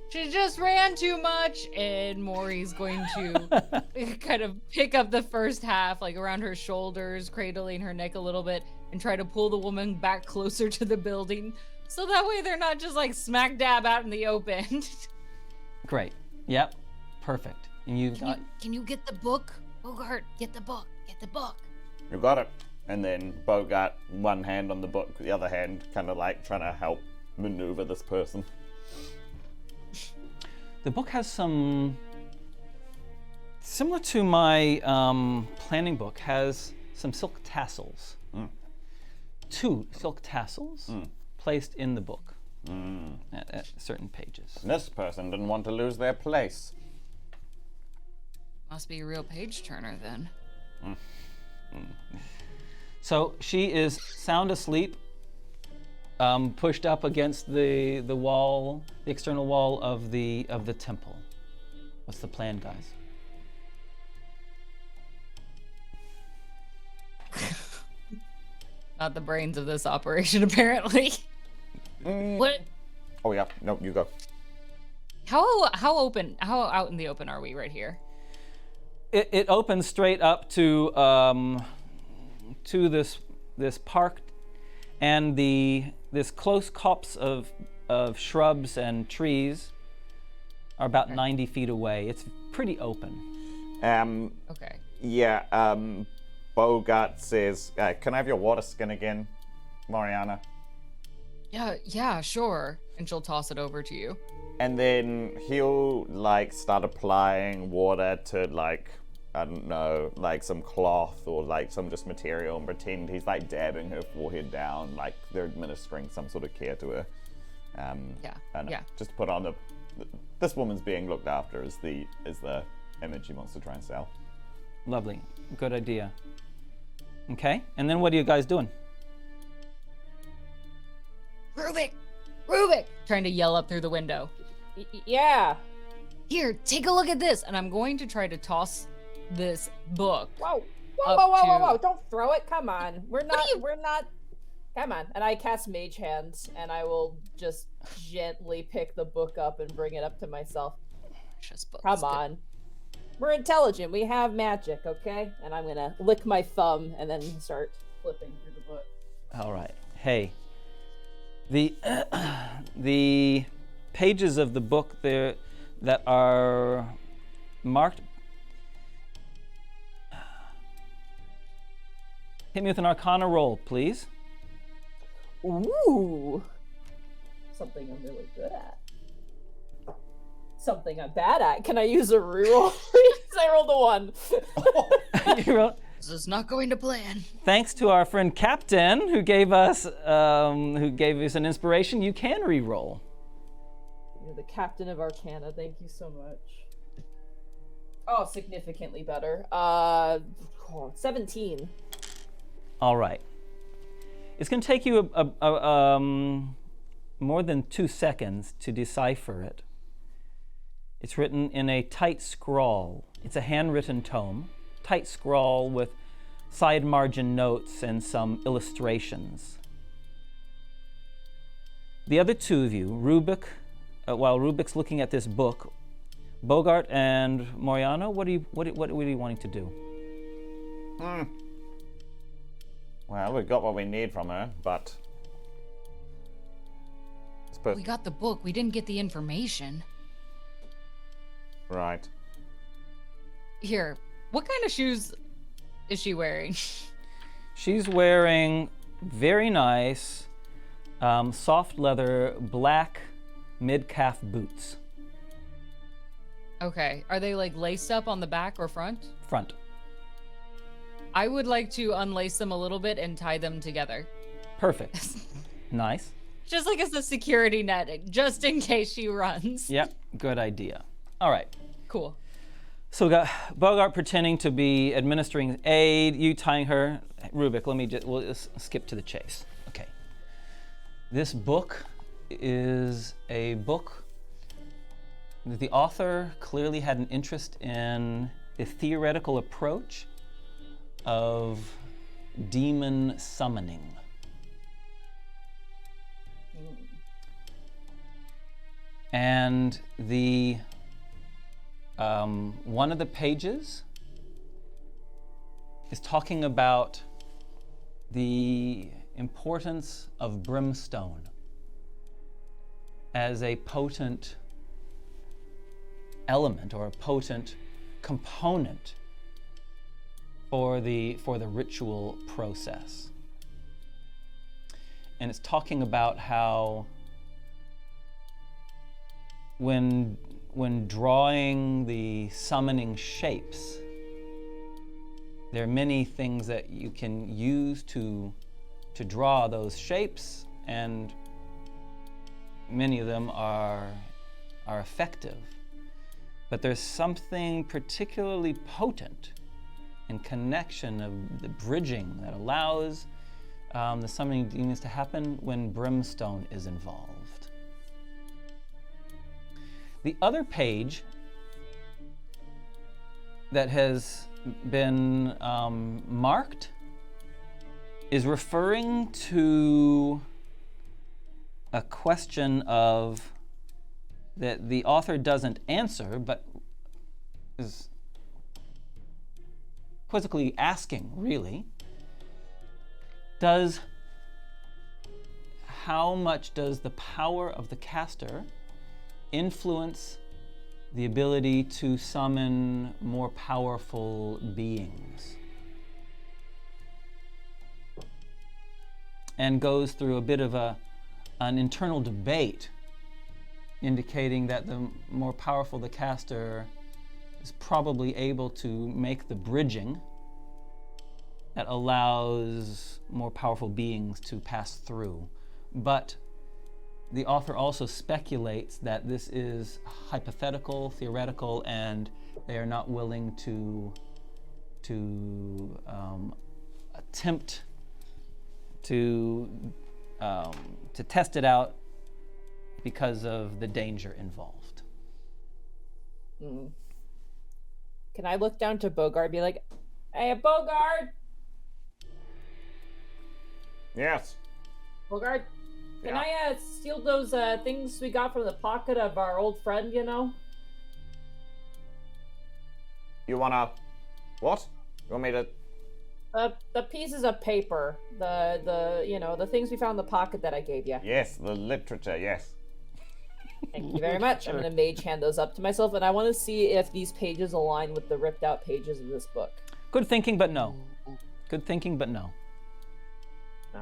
She just ran too much, and Maury's going to kind of pick up the first half, like around her shoulders, cradling her neck a little bit, and try to pull the woman back closer to the building, so that way they're not just like smack dab out in the open. Great. Yep. Perfect. And you've got. Can you get the book? Bogart, get the book. Get the book. You got it. And then Bogart, one hand on the book, the other hand kind of like trying to help maneuver this person. The book has some, similar to my planning book, has some silk tassels. 2 silk tassels placed in the book at certain pages. This person didn't want to lose their place. Must be a real page turner then. So she is sound asleep, pushed up against the wall, the external wall of the temple. What's the plan, guys? Not the brains of this operation, apparently. What? Oh yeah, no, you go. How out in the open are we right here? It opens straight up to this park, and this close copse of shrubs and trees are about 90 feet away. It's pretty open. Okay. Yeah, Bogart says, can I have your water skin again, Moriana? Yeah, sure. And she'll toss it over to you. And then he'll, like, start applying water to, like, I don't know, like some cloth or, like, some just material and pretend he's, like, dabbing her forehead down, like they're administering some sort of care to her. Yeah. Just to put on this woman's being looked after is the image he wants to try and sell. Lovely. Good idea. Okay, and then what are you guys doing? Rubik! Trying to yell up through the window. Yeah. Here, take a look at this. And I'm going to try to toss this book. Whoa. Up to- Don't throw it. Come on. We're not. Come on. And I cast Mage Hands, and I will just gently pick the book up and bring it up to myself. Precious books. Come on. We're intelligent. We have magic, okay? And I'm gonna lick my thumb and then start flipping through the book. All right. Hey, the pages of the book there that are marked. Hit me with an Arcana roll, please. Ooh. Something I'm really good at. Something I'm bad at. Can I use a reroll, please? I rolled a 1. You roll- This is not going to plan. Thanks to our friend Captain, who gave us an inspiration, you can re-roll. You're the captain of Arcana. Thank you so much. Oh, significantly better. 17. All right. It's going to take you more than 2 seconds to decipher it. It's written in a tight scrawl. It's a handwritten tome, tight scrawl with side margin notes and some illustrations. The other two of you, Rubik, while Rubik's looking at this book, Bogart and Moriana, what are you wanting to do? Well, we've got what we need from her, but We got the book. We didn't get the information. Right. Here, what kind of shoes is she wearing? She's wearing very nice, soft leather, black mid-calf boots. Okay, are they like laced up on the back or front? Front. I would like to unlace them a little bit and tie them together. Perfect. Nice. Just like as a security net, just in case she runs. Yep, good idea. All right. Cool. So we got Bogart pretending to be administering aid, you tying her. Rubik, we'll just skip to the chase. Okay. This book is a book that the author clearly had an interest in the theoretical approach of demon summoning. And the one of the pages is talking about the importance of brimstone as a potent element or a potent component for the ritual process. And it's talking about how when drawing the summoning shapes, there are many things that you can use to draw those shapes, and many of them are effective. But there's something particularly potent in connection of the bridging that allows the summoning demons to happen when brimstone is involved. The other page that has been marked is referring to a question of that the author doesn't answer, but is quizzically asking, really. How much does the power of the caster influence the ability to summon more powerful beings? And goes through a bit of an internal debate, indicating that the more powerful the caster is probably able to make the bridging that allows more powerful beings to pass through. But the author also speculates that this is hypothetical, theoretical, and they are not willing to attempt to test it out because of the danger involved. Can I look down to Bogart and be like, "Hey, Bogart! Yes. Bogart, can Yeah. I steal those things we got from the pocket of our old friend, you know?" You wanna... What? You want me to... The pieces of paper, the things we found in the pocket that I gave you. Yes, the literature, yes. Thank you very much. I'm gonna mage hand those up to myself, and I want to see if these pages align with the ripped out pages of this book. Good thinking, but no. Good thinking, but no.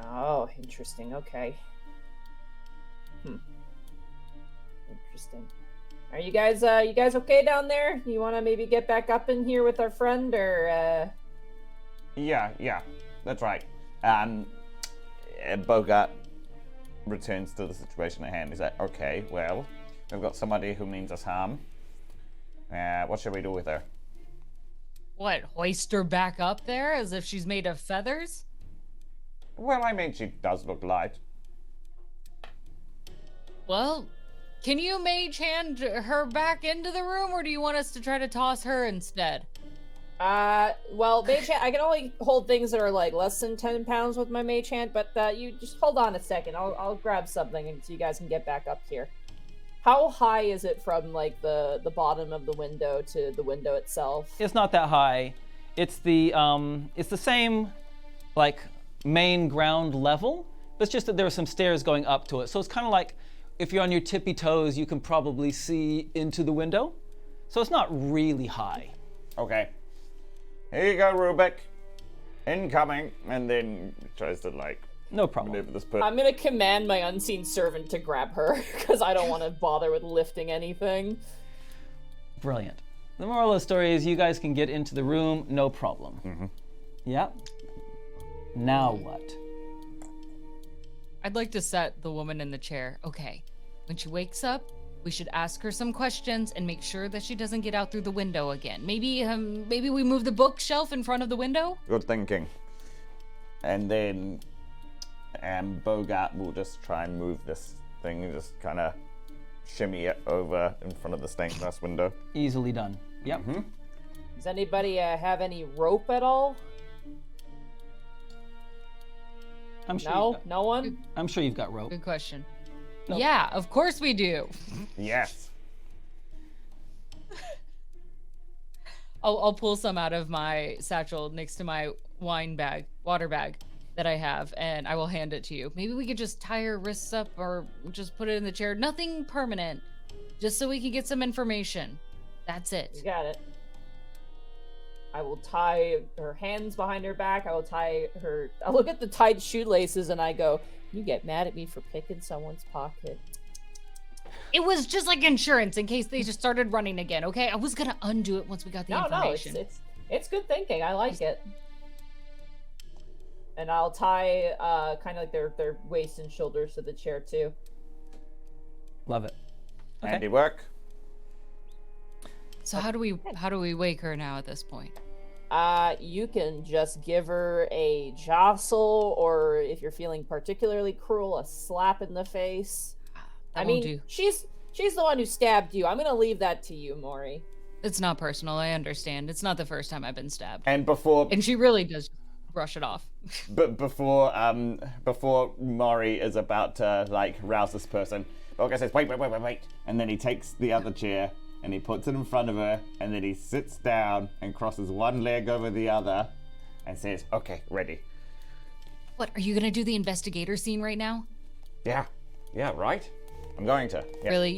Oh, interesting. Okay. Interesting. Are you guys okay down there? You want to maybe get back up in here with our friend, or Yeah, that's right. Bogart returns to the situation at hand. He's like, okay, well, we've got somebody who means us harm. What should we do with her? What, hoist her back up there as if she's made of feathers? Well, I mean, she does look light. Well, can you mage hand her back into the room, or do you want us to try to toss her instead? Well, mage hand, I can only hold things that are like less than 10 pounds with my mage hand, but you just hold on a second. I'll grab something so you guys can get back up here. How high is it from like the bottom of the window to the window itself? It's not that high. It's the same like main ground level. But it's just that there are some stairs going up to it. So it's kind of like if you're on your tippy toes, you can probably see into the window. So it's not really high. Okay. Here you go, Rubik. Incoming. And then tries to, like, No problem. maneuver this put. I'm gonna command my unseen servant to grab her because I don't want to bother with lifting anything. Brilliant. The moral of the story is you guys can get into the room, no problem. Mm-hmm. Yep. Now what? I'd like to set the woman in the chair. Okay, when she wakes up, we should ask her some questions and make sure that she doesn't get out through the window again. Maybe we move the bookshelf in front of the window? Good thinking. And then Bogart will just try and move this thing, just kind of shimmy it over in front of the stained glass window. Easily done. Yep. Mm-hmm. Does anybody have any rope at all? I'm sure. No, no one. I'm sure you've got rope. Good question. Nope. Yeah, of course we do. Yes. I'll pull some out of my satchel next to my water bag that I have, and I will hand it to you. Maybe we could just tie her wrists up or just put it in the chair. Nothing permanent, just so we can get some information. That's it. You got it. I will tie her hands behind her back. I will tie her. I look at the tied shoelaces and I go, "You get mad at me for picking someone's pocket." It was just like insurance in case they just started running again, okay? I was gonna undo it once we got the information. No, it's good thinking. I like it. And I'll tie kind of like their waist and shoulders to the chair too. Love it. Okay. Handiwork. So how do we wake her now at this point? You can just give her a jostle, or if you're feeling particularly cruel, a slap in the face. That won't do. she's the one who stabbed you. I'm gonna leave that to you, Maury. It's not personal, I understand. It's not the first time I've been stabbed. And before And she really does. brush it off. But before Mori is about to like rouse this person, Bogart says, wait, and then he takes the other chair and he puts it in front of her, and then he sits down and crosses one leg over the other, and says, "Okay, ready." What, are you gonna do the investigator scene right now? Yeah, right. I'm going to. Yeah. Really?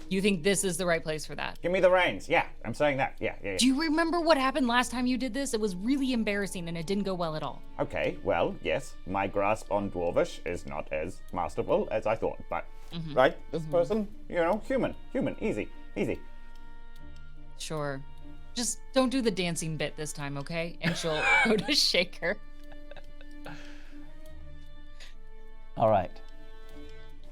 You think this is the right place for that? Give me the reins. Yeah, I'm saying that. Yeah. Do you remember what happened last time you did this? It was really embarrassing and it didn't go well at all. Okay, well, yes, my grasp on Dwarvish is not as masterful as I thought, but, right, this person, human, easy. Sure. Just don't do the dancing bit this time, okay? And she'll go to shake her. All right.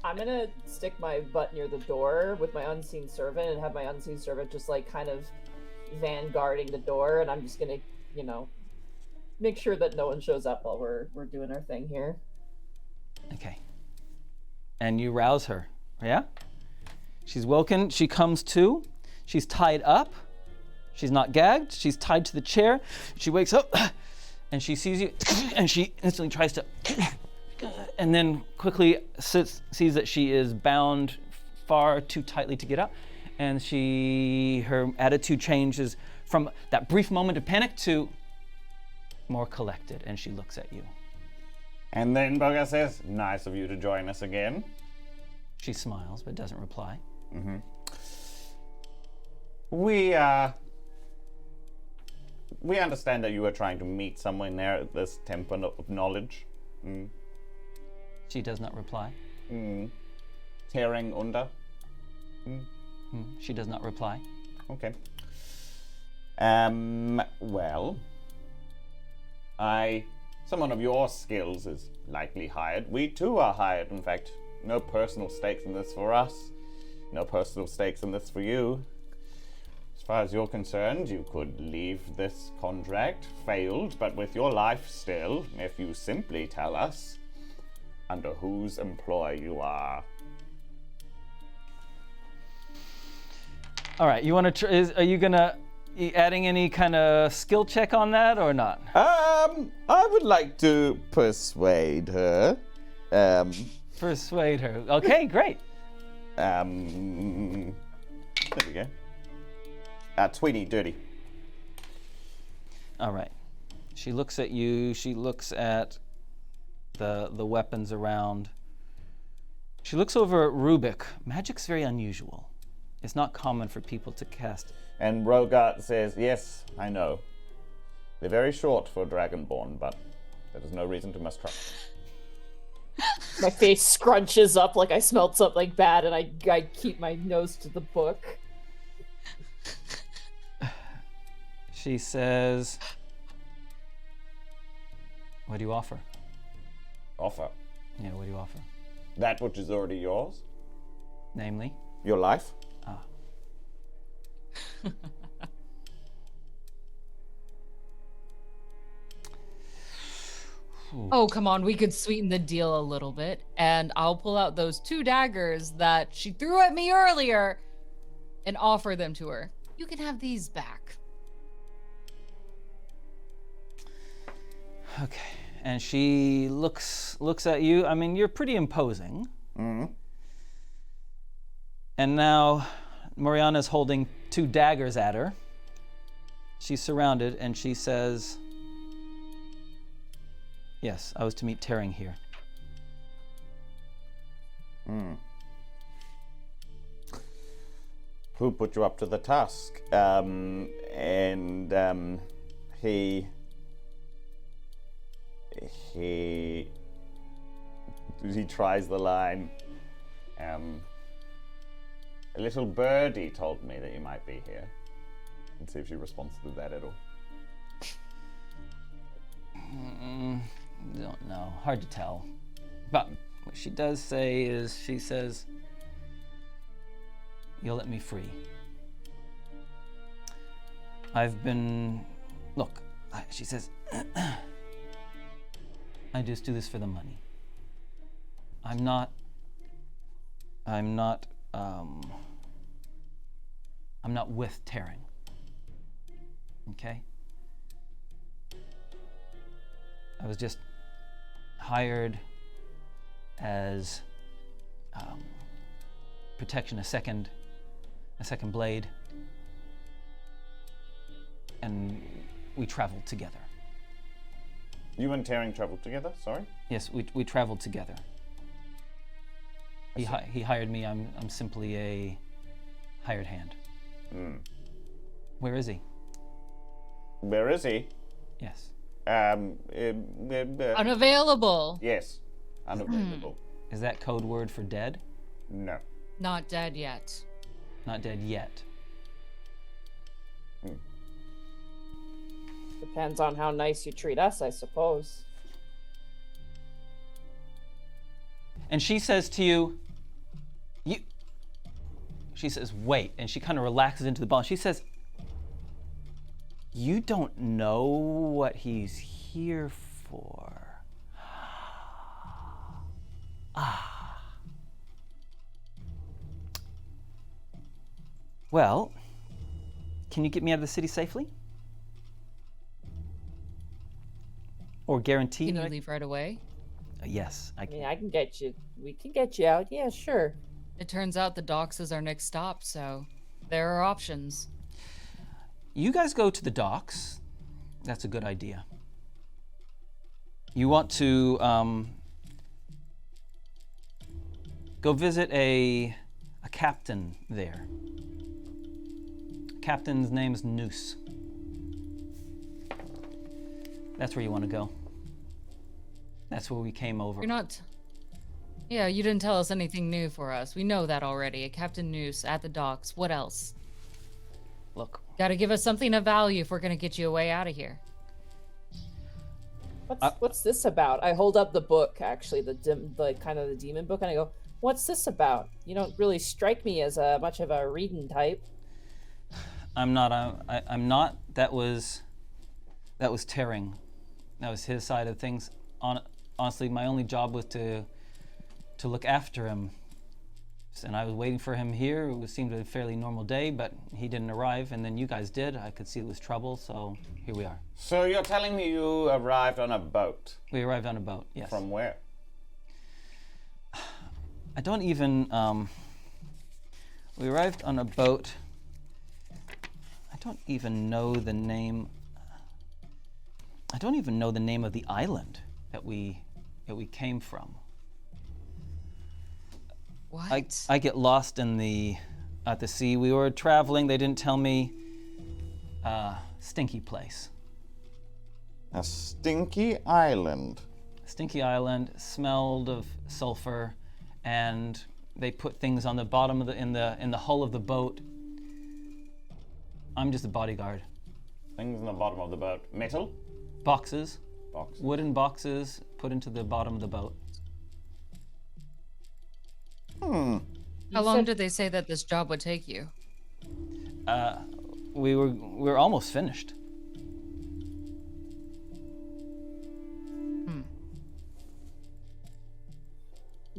I'm gonna stick my butt near the door with my unseen servant and have my unseen servant just like kind of vanguarding the door, and I'm just gonna, make sure that no one shows up while we're doing our thing here. Okay. And you rouse her, yeah? She's woken, she comes to, she's tied up, she's not gagged, she's tied to the chair, she wakes up, and she sees you, and she instantly tries to, and then quickly sees that she is bound far too tightly to get up, and her attitude changes from that brief moment of panic to more collected, and she looks at you. And then Bogart says, "Nice of you to join us again." She smiles but doesn't reply. Mm-hmm. We understand that you are trying to meet someone there at this temple of knowledge. She does not reply. Tearing under. She does not reply. Okay. Well, someone of your skills is likely hired. We too are hired, in fact. No personal stakes in this for us. No personal stakes in this for you. As far as you're concerned, you could leave this contract failed, but with your life still, if you simply tell us under whose employ you are. All right, you want to? Are you gonna adding any kind of skill check on that or not? I would like to persuade her. Persuade her. Okay, great. There we go. 20 dirty. All right. She looks at you. She looks at the weapons around. She looks over at Rubik. Magic's very unusual. It's not common for people to cast. And Bogart says, "Yes, I know. They're very short for dragonborn, but there is no reason to mistrust." My face scrunches up like I smelled something bad, and I keep my nose to the book. She says, "What do you offer?" Offer? Yeah, what do you offer? That which is already yours? Namely? Your life? Ah. Oh, come on, we could sweeten the deal a little bit, and I'll pull out those 2 daggers that she threw at me earlier and offer them to her. You can have these back. Okay. And she looks at you. I mean, you're pretty imposing. Mm-hmm. And now Moriana's holding 2 daggers at her. She's surrounded, and she says, "Yes, I was to meet Tearing here." Who put you up to the task? He tries the line. A little birdie told me that you might be here. And see if she responds to that at all. Don't know. Hard to tell. But what she does say is, she says, "You'll let me free. She says, I just do this for the money. I'm not with Tearing. Okay? I was just hired as protection, a second blade, and we traveled together. You and Tearing traveled together, sorry? Yes, we traveled together. He hired me. I'm simply a hired hand. Where is he? Where is he? Yes. Unavailable. Yes, unavailable. Is that code word for dead? No. Not dead yet. Not dead yet. Depends on how nice you treat us, I suppose. And she says to you, she says, wait, and she kind of relaxes into the ball. She says, you don't know what he's here for. Well, can you get me out of the city safely? Or guarantee Can that you leave right away? Yes, I I can. mean, I can get you. We can get you out. Yeah, sure. It turns out the docks is our next stop, so there are options. You guys go to the docks. That's a good idea. You want to go visit a captain there. Captain's name's Noose. That's where you want to go. That's where we came over. You're not... Yeah, you didn't tell us anything new for us. We know that already. A Captain Noose at the docks. What else? Look, Gotta give us something of value if we're gonna get you away out of here. What's this about? I hold up the book, actually, the kind of the demon book, and I go, "What's this about? You don't really strike me as much of a reading type." I'm not. I'm not. That was Tearing. That was his side of things. Honestly, my only job was to look after him. And I was waiting for him here. It seemed a fairly normal day, but he didn't arrive, and then you guys did. I could see it was trouble, so here we are. So you're telling me you arrived on a boat? We arrived on a boat, yes. From where? I don't even, we arrived on a boat. I don't even know the name. I don't even know the name of the island that we came from. What? I get lost at the sea. We were traveling. They didn't tell me. Stinky place. A stinky island. Stinky island, smelled of sulfur, and they put things on the bottom of in the hull of the boat. I'm just a bodyguard. Things in the bottom of the boat. Metal? Boxes, Box. wooden boxes put into the bottom of the boat. How long did they say that this job would take you? We were almost finished.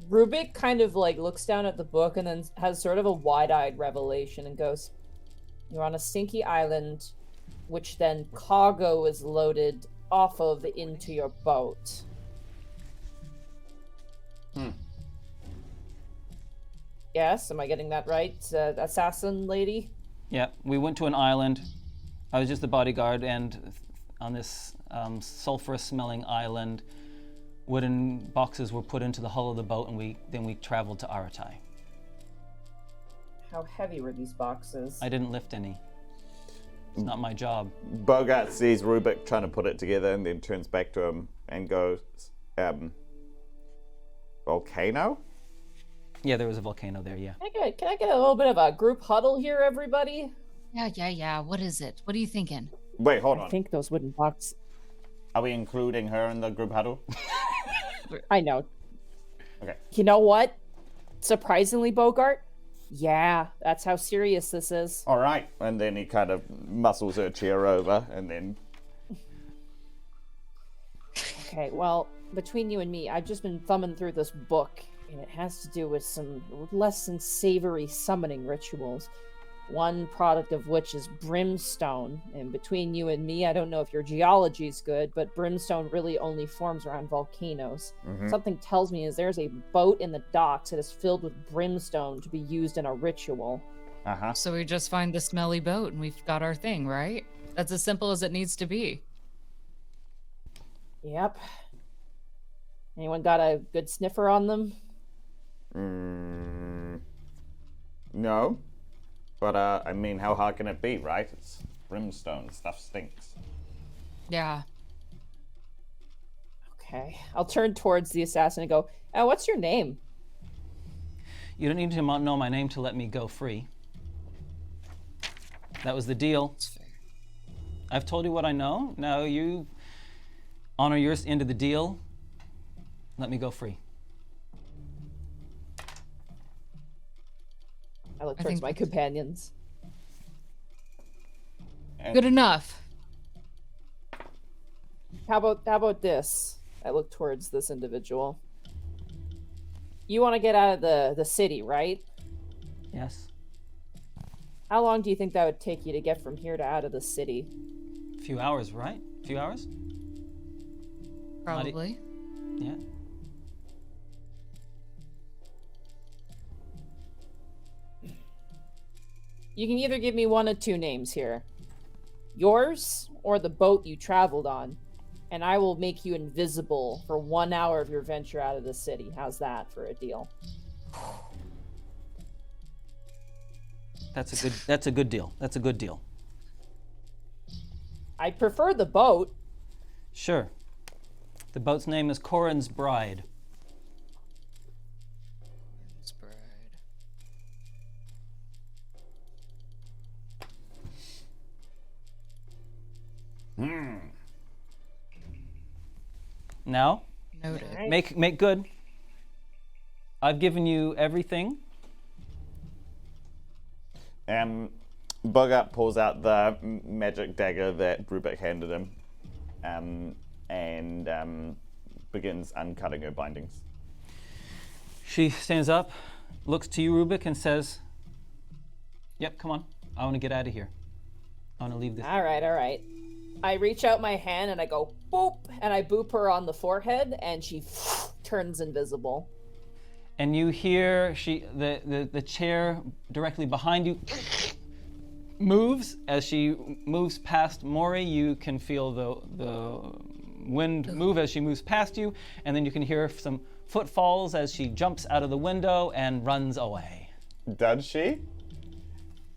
Rubik kind of like looks down at the book and then has sort of a wide-eyed revelation and goes, "You're on a stinky island, which then cargo is loaded off of into your boat." Yes, am I getting that right, assassin lady? Yeah, we went to an island. I was just the bodyguard, and on this sulfurous-smelling island, wooden boxes were put into the hull of the boat, and then we traveled to Aratai. How heavy were these boxes? I didn't lift any. It's not my job. Bogart sees Rubik trying to put it together and then turns back to him and goes, volcano? Yeah, there was a volcano there, yeah. Can I get a little bit of a group huddle here, everybody? Yeah. What is it? What are you thinking? Wait, hold I on. think those wooden boxes. Are we including her in the group huddle? I know. Okay. You know what? Surprisingly, Bogart? Yeah, that's how serious this is. All right. And then he kind of muscles her chair over and then... Okay, well, between you and me, I've just been thumbing through this book, and it has to do with some less than savory summoning rituals. one product of which is brimstone. And between you and me, I don't know if your geology's good, but brimstone really only forms around volcanoes. Something tells me is there's a boat in the docks that is filled with brimstone to be used in a ritual. So we just find the smelly boat and we've got our thing, right? That's as simple as it needs to be. Yep. Anyone got a good sniffer on them? No. But, I mean, how hard can it be, right? It's brimstone. Stuff stinks. Yeah. Okay. I'll turn towards the assassin and go, what's your name? You don't need to know my name to let me go free. That was the deal. That's fair. I've told you what I know. Now you honor your end of the deal. Let me go free. I look towards my companions. Good enough. How about this? I look towards this individual. You want to get out of the city, right? Yes. How long do you think that would take you to get from here to out of the city? A few hours, right? A few hours? Probably. Yeah. You can either give me one of two names here. Yours or the boat you traveled on. And I will make you invisible for 1 hour of your venture out of the city. How's that for a deal? That's a good deal. That's a good deal. I prefer the boat. Sure. The boat's name is Corin's Bride. Now, Noted. make good. I've given you everything. Bogart pulls out the magic dagger that Rubik handed him, and begins uncutting her bindings. She stands up, looks to you, Rubik, and says, "Yep, come on. I want to get out of here. I want to leave this." All right. I reach out my hand and I go boop, and I boop her on the forehead, and she turns invisible. And you hear the chair directly behind you moves. As she moves past Mori, you can feel the wind move as she moves past you, and then you can hear some footfalls as she jumps out of the window and runs away. Does she?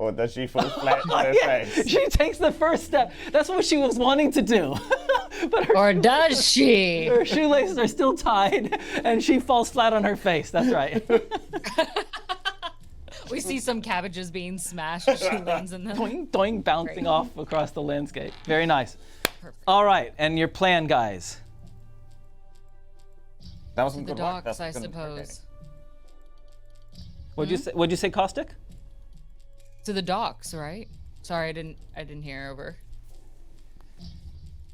Or does she fall flat on her face? She takes the first step. That's what she was wanting to do. But Or does she? her shoelaces are still tied, and she falls flat on her face. That's right. We see some cabbages being smashed as she lands in them. Doing, doing, bouncing Great. off across the landscape. Very nice. Perfect. All right, and your plan, guys. That wasn't The good luck. docks, That's I good- suppose. What'd you say? What'd you say, Caustic? To the docks, right? Sorry, I didn't hear over.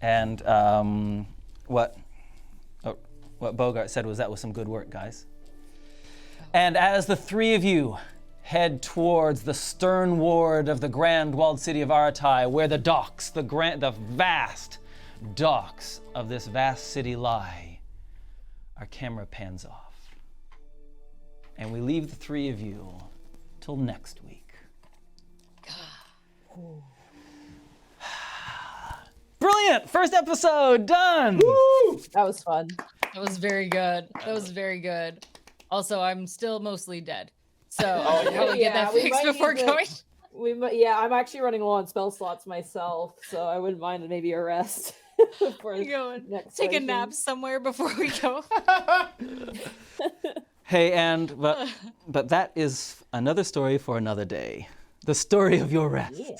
And what Bogart said was that was some good work, guys. And as the three of you head towards the stern ward of the grand walled city of Aratai, where the docks, the vast docks of this vast city lie, our camera pans off. And we leave the three of you till next week. Brilliant! First episode done! That was fun. That was very good. That was very good. Also, I'm still mostly dead. So Oh, I'll probably get that we fixed might before need to- going. I'm actually running low on spell slots myself, so I wouldn't mind maybe a rest for Going. next Take a session. nap somewhere before we go. Hey, but that is another story for another day. The story of your rest. Yeah.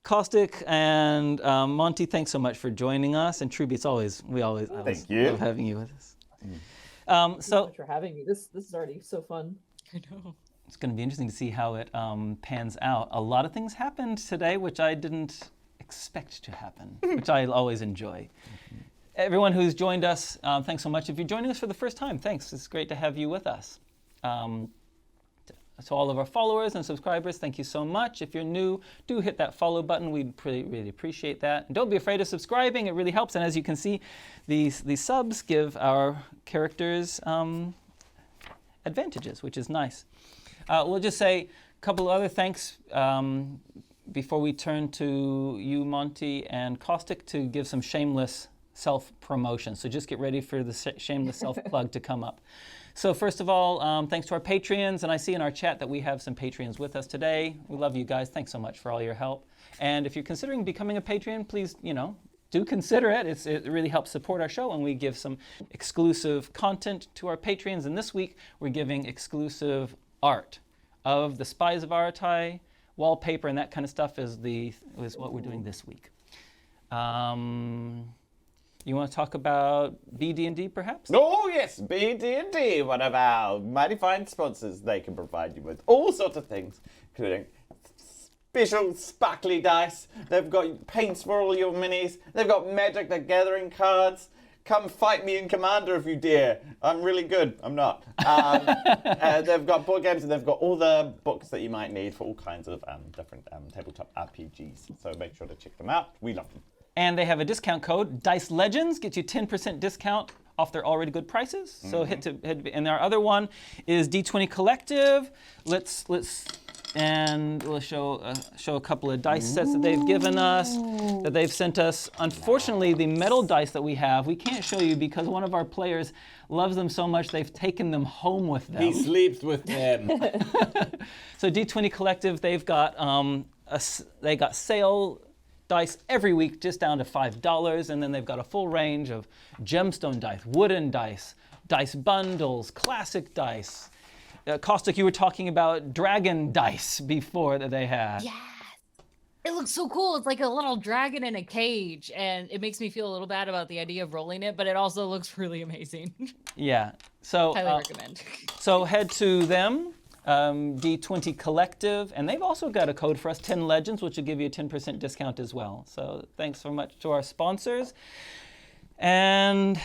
Caustic and Monty, thanks so much for joining us. And Trubie, I always Thank you. love having you with us. Thanks so So much for having me. This is already so fun. I know. it's going to be interesting to see how it pans out. A lot of things happened today, which I didn't expect to happen, which I always enjoy. Everyone who's joined us, thanks so much. If you're joining us for the first time, thanks. It's great to have you with us. to all of our followers and subscribers, thank you so much. If you're new, do hit that follow button. We'd really appreciate that. And don't be afraid of subscribing. It really helps. And as you can see, these subs give our characters advantages, which is nice. We'll just say a couple of other thanks before we turn to you, Monty, and Caustic to give some shameless self-promotion. So just get ready for the shameless self-plug to come up. So first of all, thanks to our Patreons, and I see in our chat that we have some Patreons with us today. We love you guys. Thanks so much for all your help. And if you're considering becoming a Patreon, please, do consider it. It really helps support our show, and we give some exclusive content to our Patreons. And this week, we're giving exclusive art of the Spies of Aratai, wallpaper, and that kind of stuff is what we're doing this week. You want to talk about BD&D, perhaps? Oh, yes, BD&D, one of our mighty fine sponsors. They can provide you with all sorts of things, including special sparkly dice. They've got paints for all your minis. They've got Magic the Gathering cards. Come fight me in Commander if you dare. I'm really good. I'm not. They've got board games, and they've got all the books that you might need for all kinds of different tabletop RPGs. So make sure to check them out. We love them. And they have a discount code. Dice Legenz gets you 10% discount off their already good prices. So and our other one is D20 Collective. We'll show a couple of dice sets that they've given us, that they've sent us. Unfortunately, the metal dice that we have, we can't show you because one of our players loves them so much they've taken them home with them. He sleeps with them. So D20 Collective, they've got sale dice every week, just down to $5, and then they've got a full range of gemstone dice, wooden dice, dice bundles, classic dice. Caustic, you were talking about dragon dice before that they had. Yes. It looks so cool. It's like a little dragon in a cage, and it makes me feel a little bad about the idea of rolling it, but it also looks really amazing. Yeah. So highly recommend. So head to them. D20 Collective, and they've also got a code for us, 10 Legends, which will give you a 10% discount as well. So thanks so much to our sponsors. And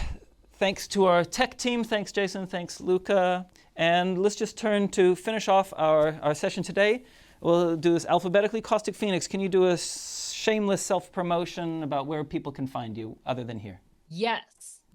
thanks to our tech team. Thanks, Jason. Thanks, Luca. And let's just turn to finish off our session today. We'll do this alphabetically. Caustic Phoenix, can you do a shameless self-promotion about where people can find you other than here?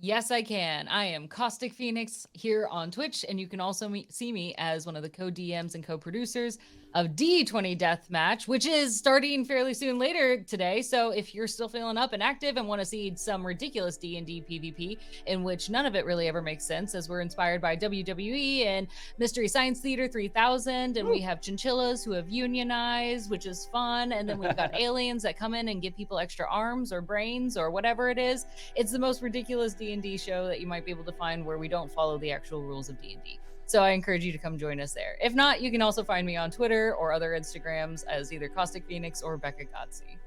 Yes, I can. I am Caustic Phoenix here on Twitch, and you can also see me as one of the co-DMs and co-producers of D20 Deathmatch, which is starting fairly soon later today. So if you're still feeling up and active and want to see some ridiculous D&D PvP, in which none of it really ever makes sense, as we're inspired by WWE and Mystery Science Theater 3000, and we have chinchillas who have unionized, which is fun, and then we've got aliens that come in and give people extra arms or brains or whatever it is. It's the most ridiculous D&D show that you might be able to find where we don't follow the actual rules of D&D. So I encourage you to come join us there. If not, you can also find me on Twitter or other Instagrams as either Caustic Phoenix or Becca Gotzi.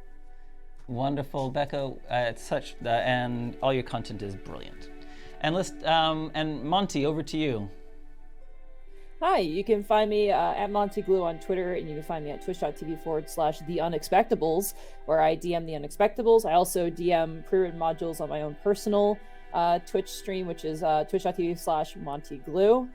Wonderful, Becca. It's such, and all your content is brilliant. And and Monty, over to you. Hi, you can find me at MontyGlu on Twitter, and you can find me at twitch.tv/TheUnexpectables, where I DM The Unexpectables. I also DM pre-written modules on my own personal Twitch stream, which is twitch.tv/MontyGlu.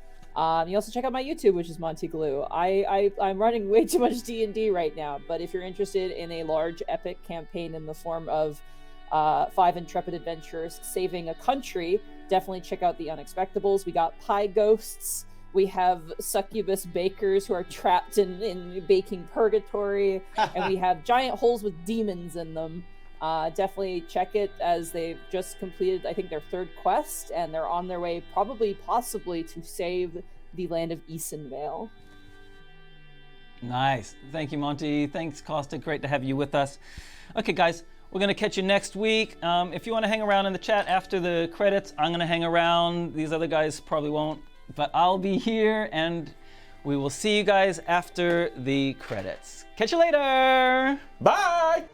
You also check out my YouTube, which is MontyGlu. I'm running way too much D&D right now, but if you're interested in a large epic campaign in the form of 5 intrepid adventurers saving a country, definitely check out The Unexpectables. We got pie ghosts. We have succubus bakers who are trapped in baking purgatory, and we have giant holes with demons in them. Definitely check it, as they've just completed, I think, their 3rd quest, and they're on their way, possibly, to save the land of Easonvale. Nice. Thank you, Monty. Thanks, Caustic. Great to have you with us. Okay, guys, we're going to catch you next week. If you want to hang around in the chat after the credits, I'm going to hang around. These other guys probably won't, but I'll be here, and we will see you guys after the credits. Catch you later. Bye.